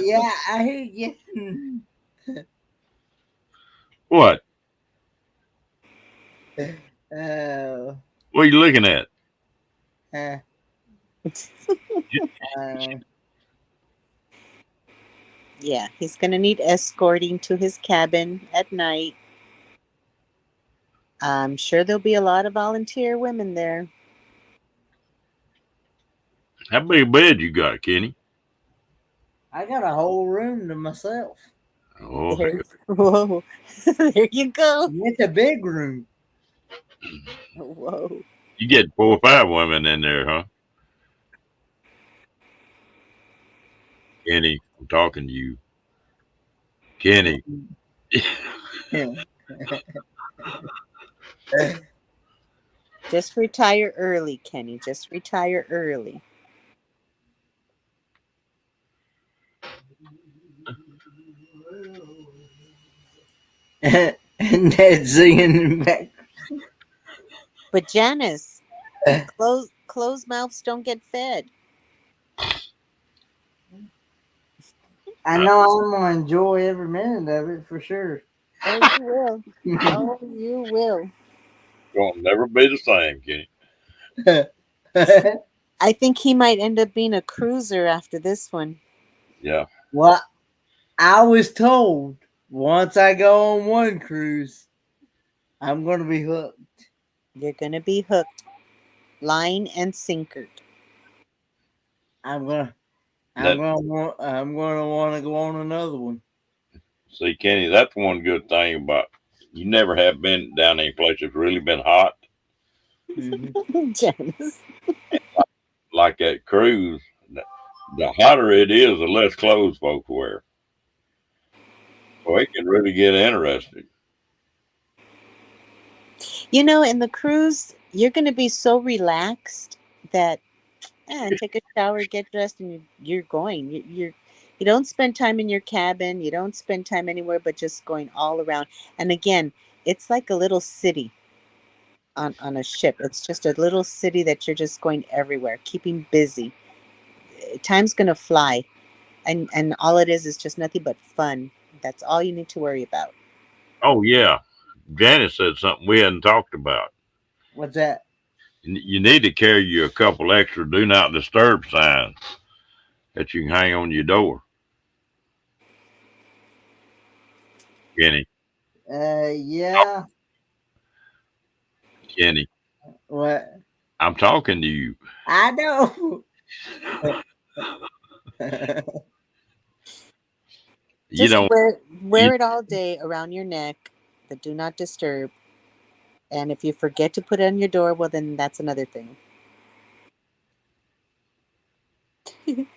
Yeah, I hear you. What? Oh. What are you looking at? Yeah, he's gonna need escorting to his cabin at night. I'm sure there'll be a lot of volunteer women there. How big a bed you got, Kenny? I got a whole room to myself. Oh, Whoa. There you go. It's a big room. Whoa. you get 4 or 5 women in there, huh? Kenny, I'm talking to you. Kenny. Just retire early, Kenny. Just retire early. And Ned's singing back. But Janice, closed mouths don't get fed. I know I'm gonna enjoy every minute of it for sure. Oh, you will. Oh, you will. Gonna never be the same, Kenny. I think he might end up being a cruiser after this one. Yeah. Well, I was told once I go on one cruise, I'm gonna be hooked. You're gonna be hooked, line and sinkered. I'm gonna want to go on another one. See, Kenny, that's one good thing about you never have been down any place that's really been hot. Mm-hmm. Janice. Like that cruise, the hotter it is, the less clothes folks wear. So it can really get interesting. You know, in the cruise, you're going to be so relaxed that take a shower, get dressed, and you're going. You don't spend time in your cabin. You don't spend time anywhere but just going all around. And again, it's like a little city on a ship. It's just a little city that you're just going everywhere, keeping busy. Time's going to fly. And all it is just nothing but fun. That's all you need to worry about. Oh, yeah. Janice said something we hadn't talked about. What's that? You need to carry you a couple extra do not disturb signs that you can hang on your door. Kenny. Yeah. Kenny. What? I'm talking to you. I know. You Just don't wear it all day around your neck, the do not disturb. And if you forget to put it on your door, well, then that's another thing. you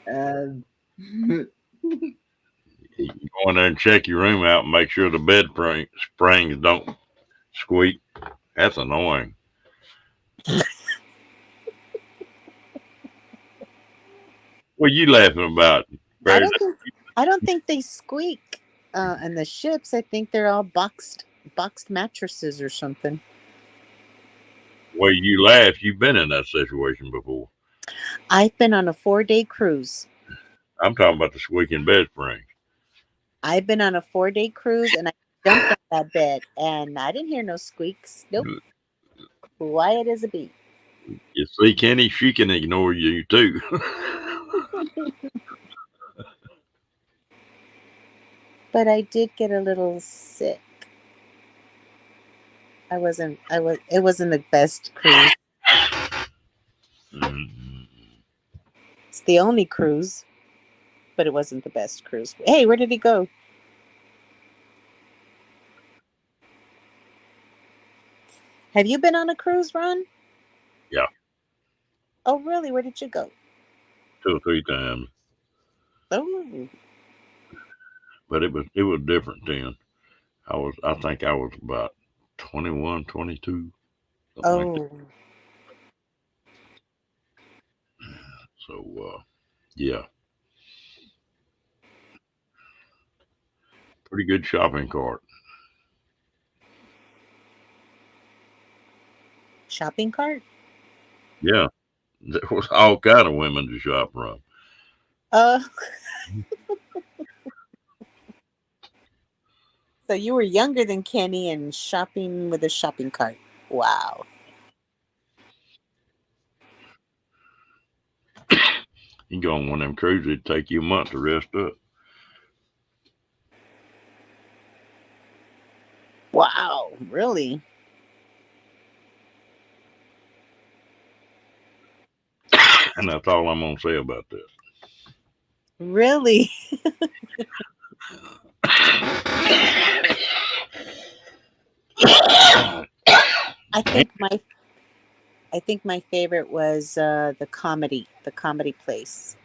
go in there and check your room out and make sure the bed springs don't squeak. That's annoying. What you laughing about? I Crazy. don't think they squeak. And the ships, I think they're all boxed mattresses or something. Well, you laugh. You've been in that situation before. I've been on a 4-day cruise. I'm talking about the squeaking bed springs. I've been on a 4-day cruise and I jumped on that bed and I didn't hear no squeaks. Nope. Quiet as a bee. You see, Kenny, she can ignore you too. But I did get a little sick. It wasn't the best cruise. Mm. It's the only cruise, but it wasn't the best cruise. Hey, where did he go? Have you been on a cruise, Ron? Yeah. Oh, really? Where did you go? 2 or 3 times, Oh, but it was different then. I think I was about 21, 22. Something like that. oh, So yeah, pretty good shopping cart. shopping cart? Yeah, there was all kind of women to shop from. Uh, so you were younger than Kenny and shopping with a shopping cart. Wow. You go on one of them cruises, it'd take you a month to rest up. Wow, really? And that's all I'm gonna say about this. Really? I think my favorite was the comedy place.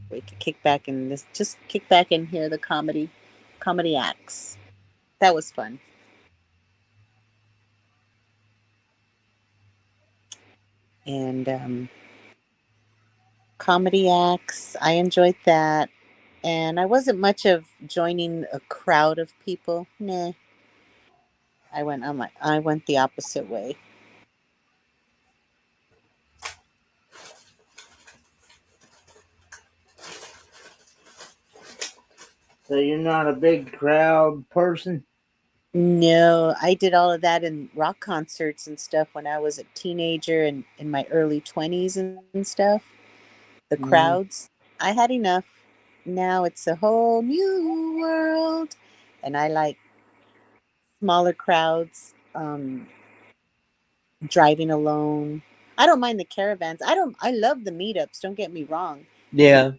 We could kick back and just kick back and hear the comedy acts. That was fun. And comedy acts, I enjoyed that. And I wasn't much of joining a crowd of people. Nah, I went the opposite way. So you're not a big crowd person? No, I did all of that in rock concerts and stuff when I was a teenager and in my early 20s and stuff. The Mm. crowds, I had enough. Now it's a whole new world. And I like smaller crowds, driving alone. I don't mind the caravans. I love the meetups, don't get me wrong, Yeah.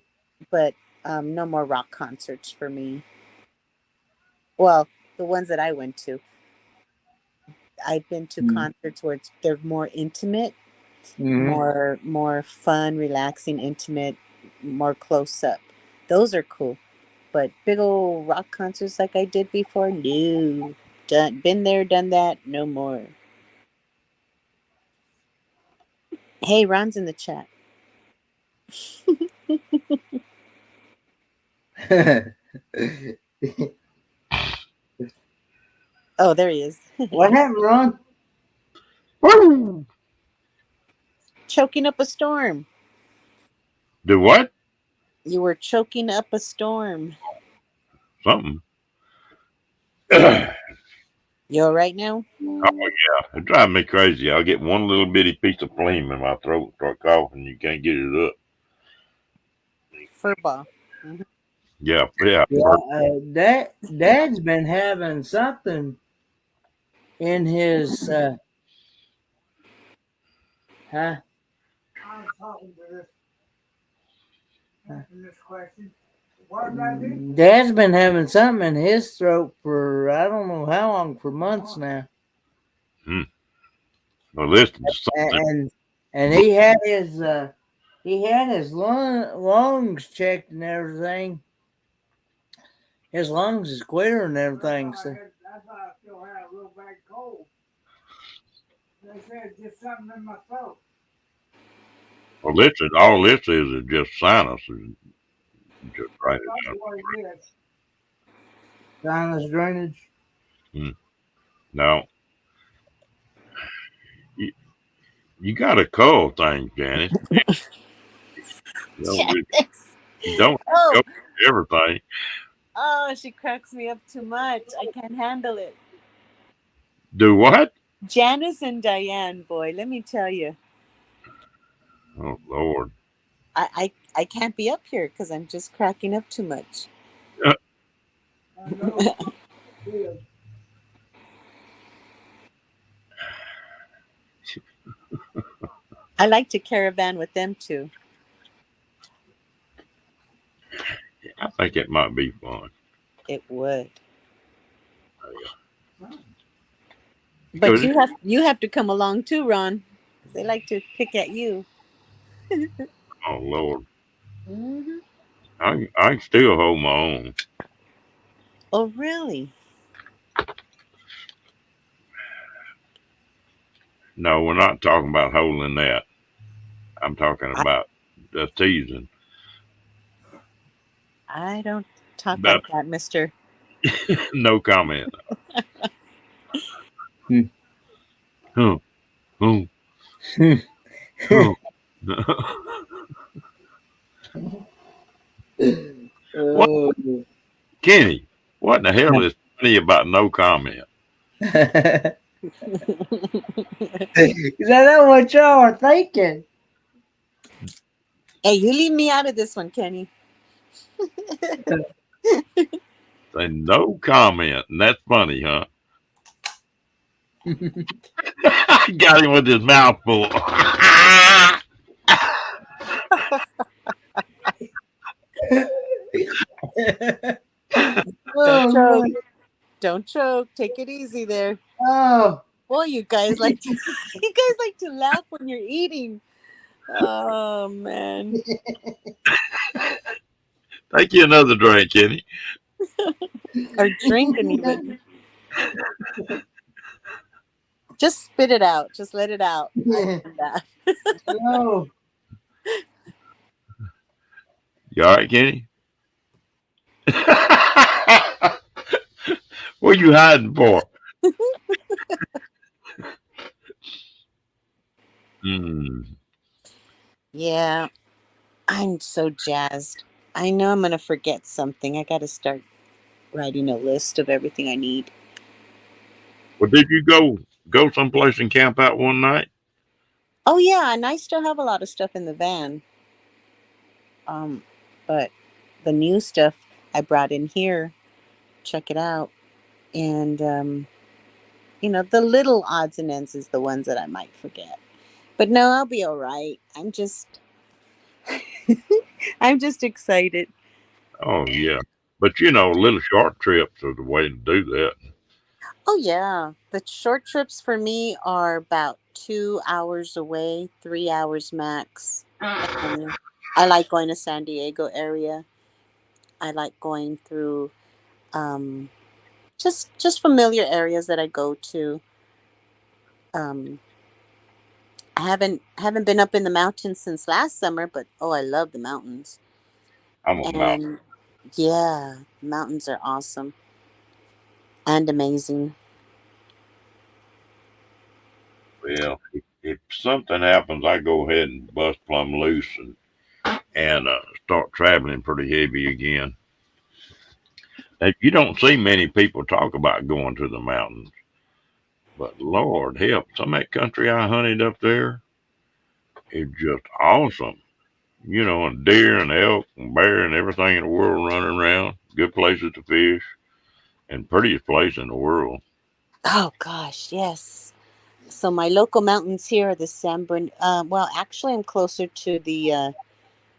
but no more rock concerts for me. Well, the ones that I went to. I've been to concerts where they're more intimate, more fun, relaxing, intimate, more close up. Those are cool. But big old rock concerts like I did before, no. Been there, done that, no more. Hey, Ron's in the chat. Oh, there he is. What happened, Ron? Woo! Choking up a storm. Do what? You were choking up a storm. Something. You all right now? Oh yeah, it drives me crazy. I'll get one little bitty piece of phlegm in my throat, start coughing, you can't get it up. Furball. Yeah. Dad's been having something in his huh? I'm talking to this question. What did I do? Dad's been having something in his throat for I don't know how long, for months now. Well, listen, something. And he had his lungs checked and everything. His lungs is clear and everything. So That's why I still have a real bad cold. They said just something in my throat. Well, all this is just sinuses. Just write it That's down. what it is. Sinus drainage. No, you got to cull things, Janice. Janice. You don't Oh, go for everything. oh, she cracks me up too much. I can't handle it. Do what? Janice and Diane, boy, let me tell you, Oh Lord. I can't be up here because I'm just cracking up too much. I know. Yeah. I like to caravan with them too. I think it might be fun. It would. But Because you have to come along too, Ron. 'Cause they like to pick at you. oh Lord, Hmm. I can still hold my own. Oh, really? No, we're not talking about holding that. I'm talking I, about the teasing. I don't talk That like that, mister. no comment. Hmm. Huh, huh, huh. What, Oh. Kenny? What in the hell is funny about no comment? Because I know what y'all are thinking. Hey, you leave me out of this one, Kenny. Say no comment, and that's funny, huh? Got him with his mouth full. Don't Oh, choke. man. Don't choke. Take it easy there. Oh. Boy, you guys like to, you guys like to laugh when you're eating. Oh man. Take you another drink, Kenny. Or drinking even. Just spit it out. Just let it out. I did that. No. You all right, Kenny? What you hiding for? Mm. Yeah, I'm so jazzed. I know I'm gonna forget something. I gotta start writing a list of everything I need. Well, did you go someplace and camp out one night? Oh yeah, and I still have a lot of stuff in the van. Um, but the new stuff I brought in here, check it out. And the little odds and ends is the ones that I might forget. But no, I'll be all right. I'm just excited. Oh yeah, but little short trips are the way to do that. Oh yeah, the short trips for me are about 2 hours away, 3 hours max. And I like going to San Diego area. I like going through um, just familiar areas that I go to. Um, I haven't been up in the mountains since last summer, but oh, I love the mountains. I'm a mountain. And yeah, mountains are awesome and amazing. Well, if something happens, I go ahead and bust plumb loose and start traveling pretty heavy again. And you don't see many people talk about going to the mountains, but Lord help, some of that country I hunted up there is just awesome. And deer and elk and bear and everything in the world running around. Good places to fish and prettiest place in the world. Oh gosh, yes. So my local mountains here are the San Bern. Well, actually, I'm closer to the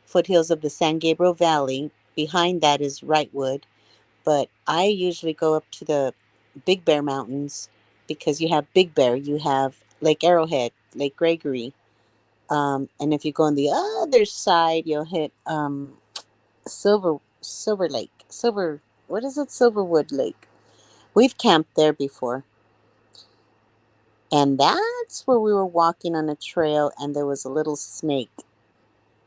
foothills of the San Gabriel Valley. Behind that is Wrightwood, but I usually go up to the Big Bear Mountains because you have Big Bear, you have Lake Arrowhead, Lake Gregory, and if you go on the other side, you'll hit Silver Lake, Silver. What is it? Silverwood Lake. We've camped there before. And that's where we were walking on a trail, and there was a little snake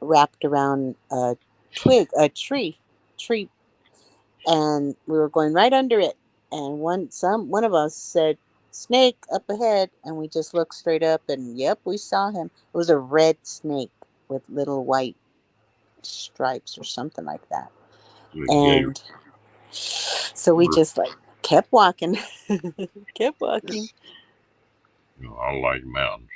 wrapped around a tree, and we were going right under it. And one of us said, "Snake up ahead," and we just looked straight up, and yep, we saw him. It was a red snake with little white stripes or something like that. Big gator. And so we just like kept walking, kept walking. I like mountains.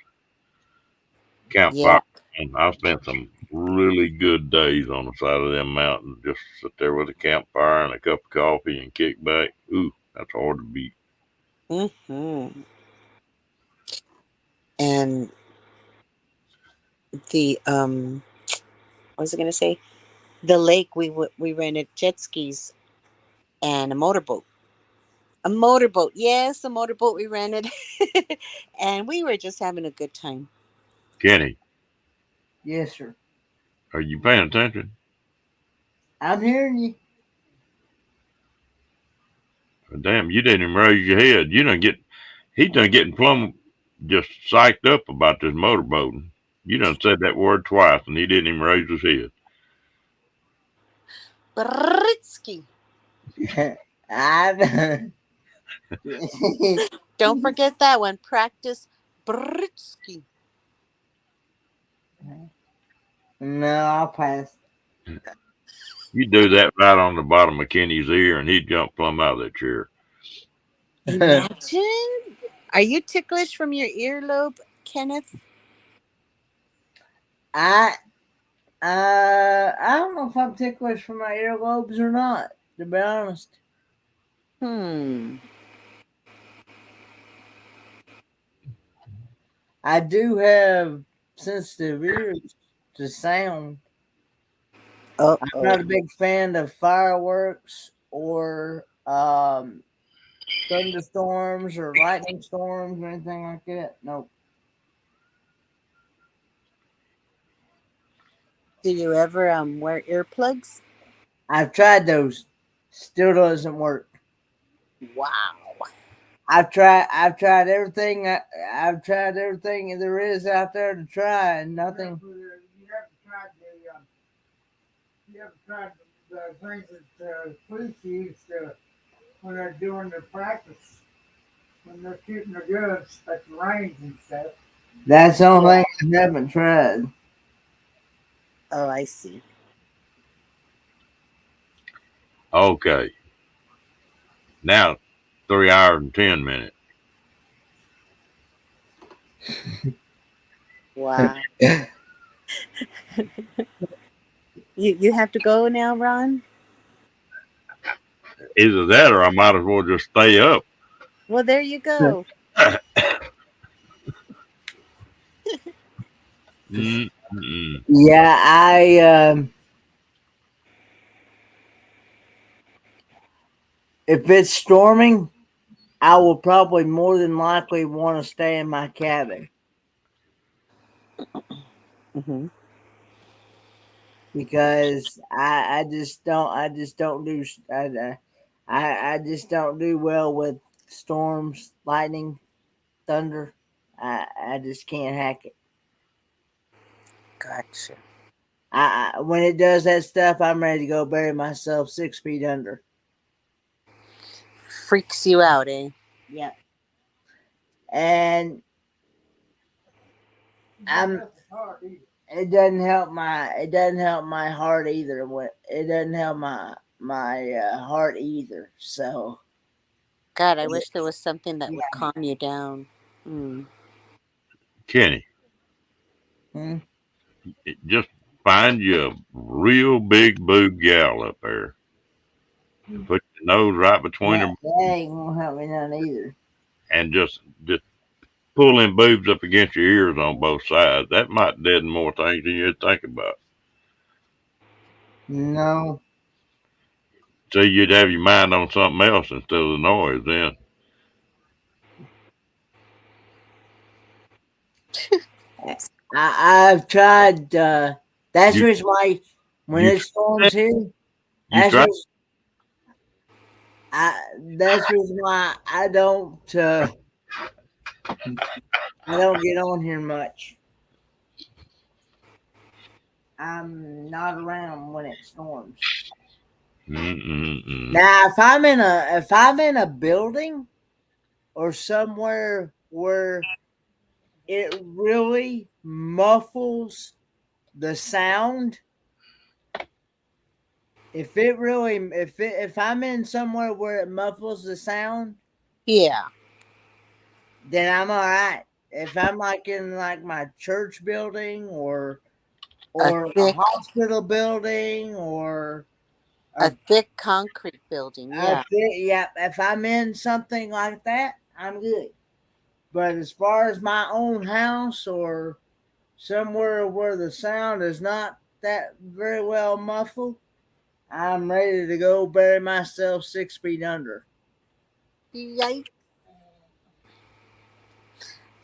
Campfire. Yeah. And I spent some really good days on the side of them mountains. Just sit there with a campfire and a cup of coffee and kick back. Ooh, that's hard to beat. Hmm. And the what was I gonna say? The lake, we rented jet skis and a motorboat. A motorboat, yes, a motorboat we rented, and we were just having a good time. Kenny, Yes, sir. are you paying attention? I'm hearing you. Damn, you didn't even raise your head. He done getting plumb just psyched up about this motorboating. You done said that word twice and he didn't even raise his head. Britsky. I Don't forget that one. Practice Britsky. No, I'll pass. You do that right on the bottom of Kenny's ear and he'd jump plumb out of that chair. Imagine. Are you ticklish from your earlobe, Kenneth? I don't know if I'm ticklish for my earlobes or not, to be honest. I do have sensitive ears to sound. Oh, I'm not a big fan of fireworks or thunderstorms or lightning storms or anything like that. Nope. do you ever wear earplugs? I've tried those. Still doesn't work. Wow. I've tried everything. I've tried everything there is out there to try, and nothing. You have tried the things that police use when they're doing their practice, when they're shooting their guns at the range and stuff. That's the only thing I haven't tried. Oh, I see. Okay. Now 3 hours and 10 minutes. Wow. You have to go now, Ron? Either that or I might as well just stay up. Well, there you go. Yeah, if it's storming, I will probably more than likely want to stay in my cabin. Mm-hmm. Because I just don't do well with storms, lightning, thunder. I just can't hack it. Gotcha. When it does that stuff, I'm ready to go bury myself 6 feet under. Freaks you out, eh? Yeah. And it doesn't help my heart either. It doesn't help my heart either. So God, I wish there was something that would calm you down. Kenny, just find you a real big boob gal up there. Put your nose right between her. That ain't gonna help me none either. And just pull them boobs up against your ears on both sides. That might deaden more things than you'd think about. No. So you'd have your mind on something else instead of the noise then. I've tried. That's the reason why when it storms here, that's the reason why I don't. I don't get on here much. I'm not around when it storms. Mm-mm-mm. Now, if I'm in a building or somewhere where it really muffles the sound, if I'm in somewhere where it muffles the sound, Yeah. then I'm all right. If I'm like in like my church building or A a thick hospital building or a a, thick concrete building. Yeah. yeah, if I'm in something like that, I'm good. But as far as my own house or somewhere where the sound is not that very well muffled, I'm ready to go bury myself 6 feet under. Yikes.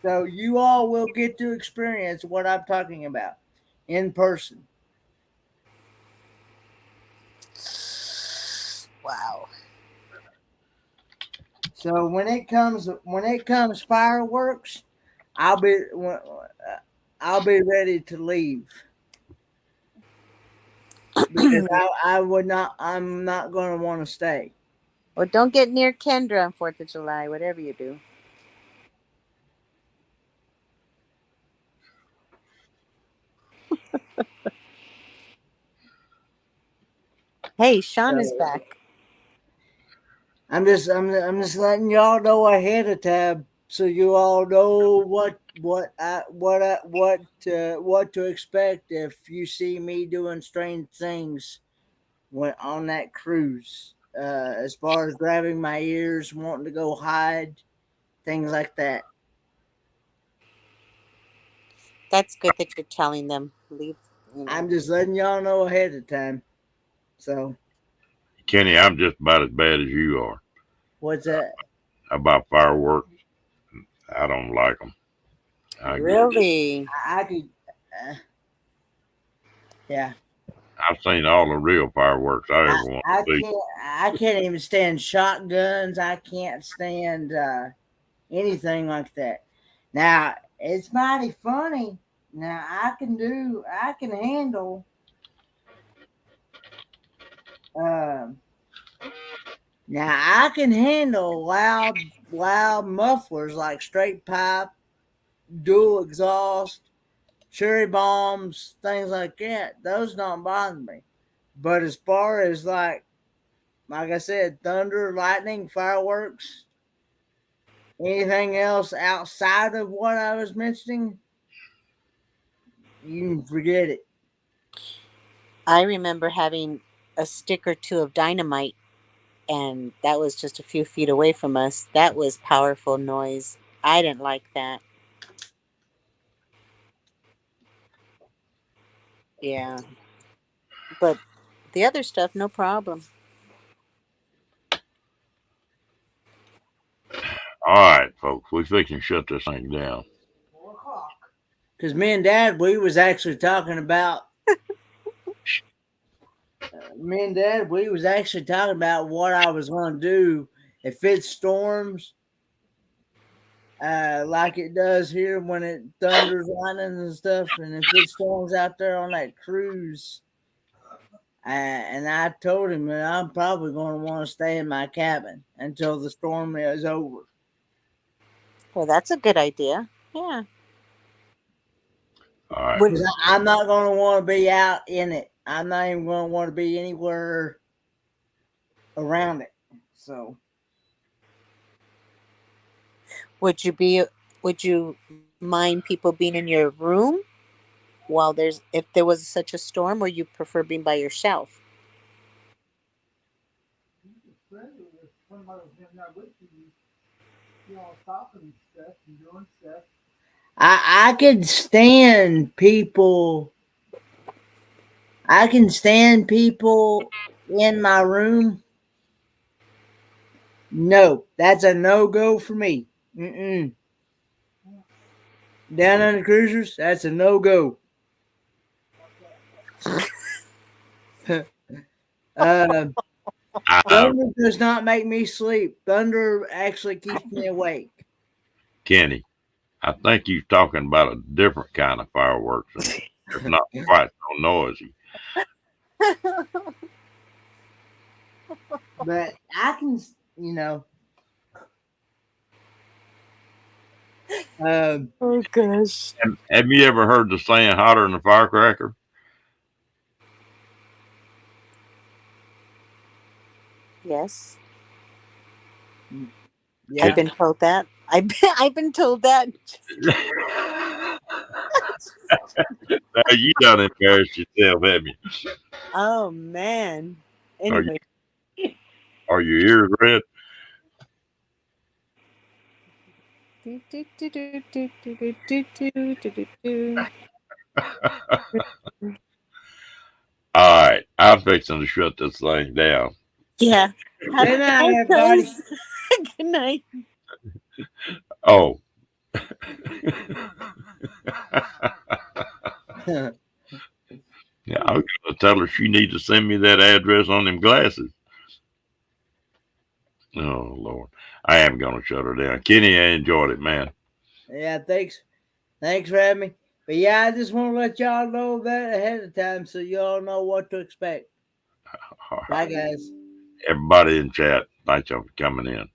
So you all will get to experience what I'm talking about in person. Wow. So when it comes fireworks, I'll be I'll be ready to leave because I'm not going to want to stay. Well, don't get near Kendra on 4th of July, whatever you do. Hey, Sean is So back. I'm just letting y'all know ahead of time so you all know what to expect if you see me doing strange things when on that cruise. As far as grabbing my ears, wanting to go hide, things like that. That's good that you're telling them. Leave, you know. I'm just letting y'all know ahead of time. So Kenny, I'm just about as bad as you are what's that? about fireworks. I don't like them. Really? I could, uh, yeah. I've seen all the real fireworks I ever want to see. I can't even stand shotguns. I can't stand anything like that. Now it's mighty funny. Now I can handle um now I can handle loud mufflers like straight pipe, dual exhaust, cherry bombs, things like that. Those don't bother me. But as far as like I said, thunder, lightning, fireworks, anything else outside of what I was mentioning, you can forget it. I remember having a stick or two of dynamite, and that was just a few feet away from us. That was powerful noise. I didn't like that. Yeah. But the other stuff, no problem. All right, folks, we fixing to shut this thing down. 4 o'clock. Because me and Dad, we was actually talking about. Me and Dad, we was actually talking about what I was going to do if it storms, like it does here when it thunders, lightning, and stuff, and if it storms out there on that cruise. And I told him that I'm probably going to want to stay in my cabin until the storm is over. Well, that's a good idea. Yeah. All right. Would, I'm not going to want to be out in it. I'm not even going to want to be anywhere around it. So would you be? Would you mind people being in your room while if there was such a storm, or you prefer being by yourself? I can stand people. I can stand people in my room. No, that's a no go for me. Mm-mm. Down on the cruisers, that's a no go. Thunder does not make me sleep. Thunder actually keeps me awake. Kenny, I think you're talking about a different kind of fireworks. And it's not quite so noisy. But I can, you know, Oh gosh. Have you ever heard the saying hotter than a firecracker? Yes. yeah. I've been told that. I've been told that. Now, you done embarrassed yourself, have you? Oh man. Are you Anyway, are your ears red? Do, do, do, do, do, do, do, do, do, do, do. All right, I'm fixing to shut this thing down. Yeah. Have Good a night, good everybody. night. Good night. Oh. Yeah, I was gonna tell her she needs to send me that address on them glasses. Oh Lord, I am gonna shut her down. Kenny, I enjoyed it, man. Yeah, thanks for having me. But yeah, I just want to let y'all know that ahead of time so y'all know what to expect. All Bye, right. guys. Everybody in chat, thank y'all for coming in.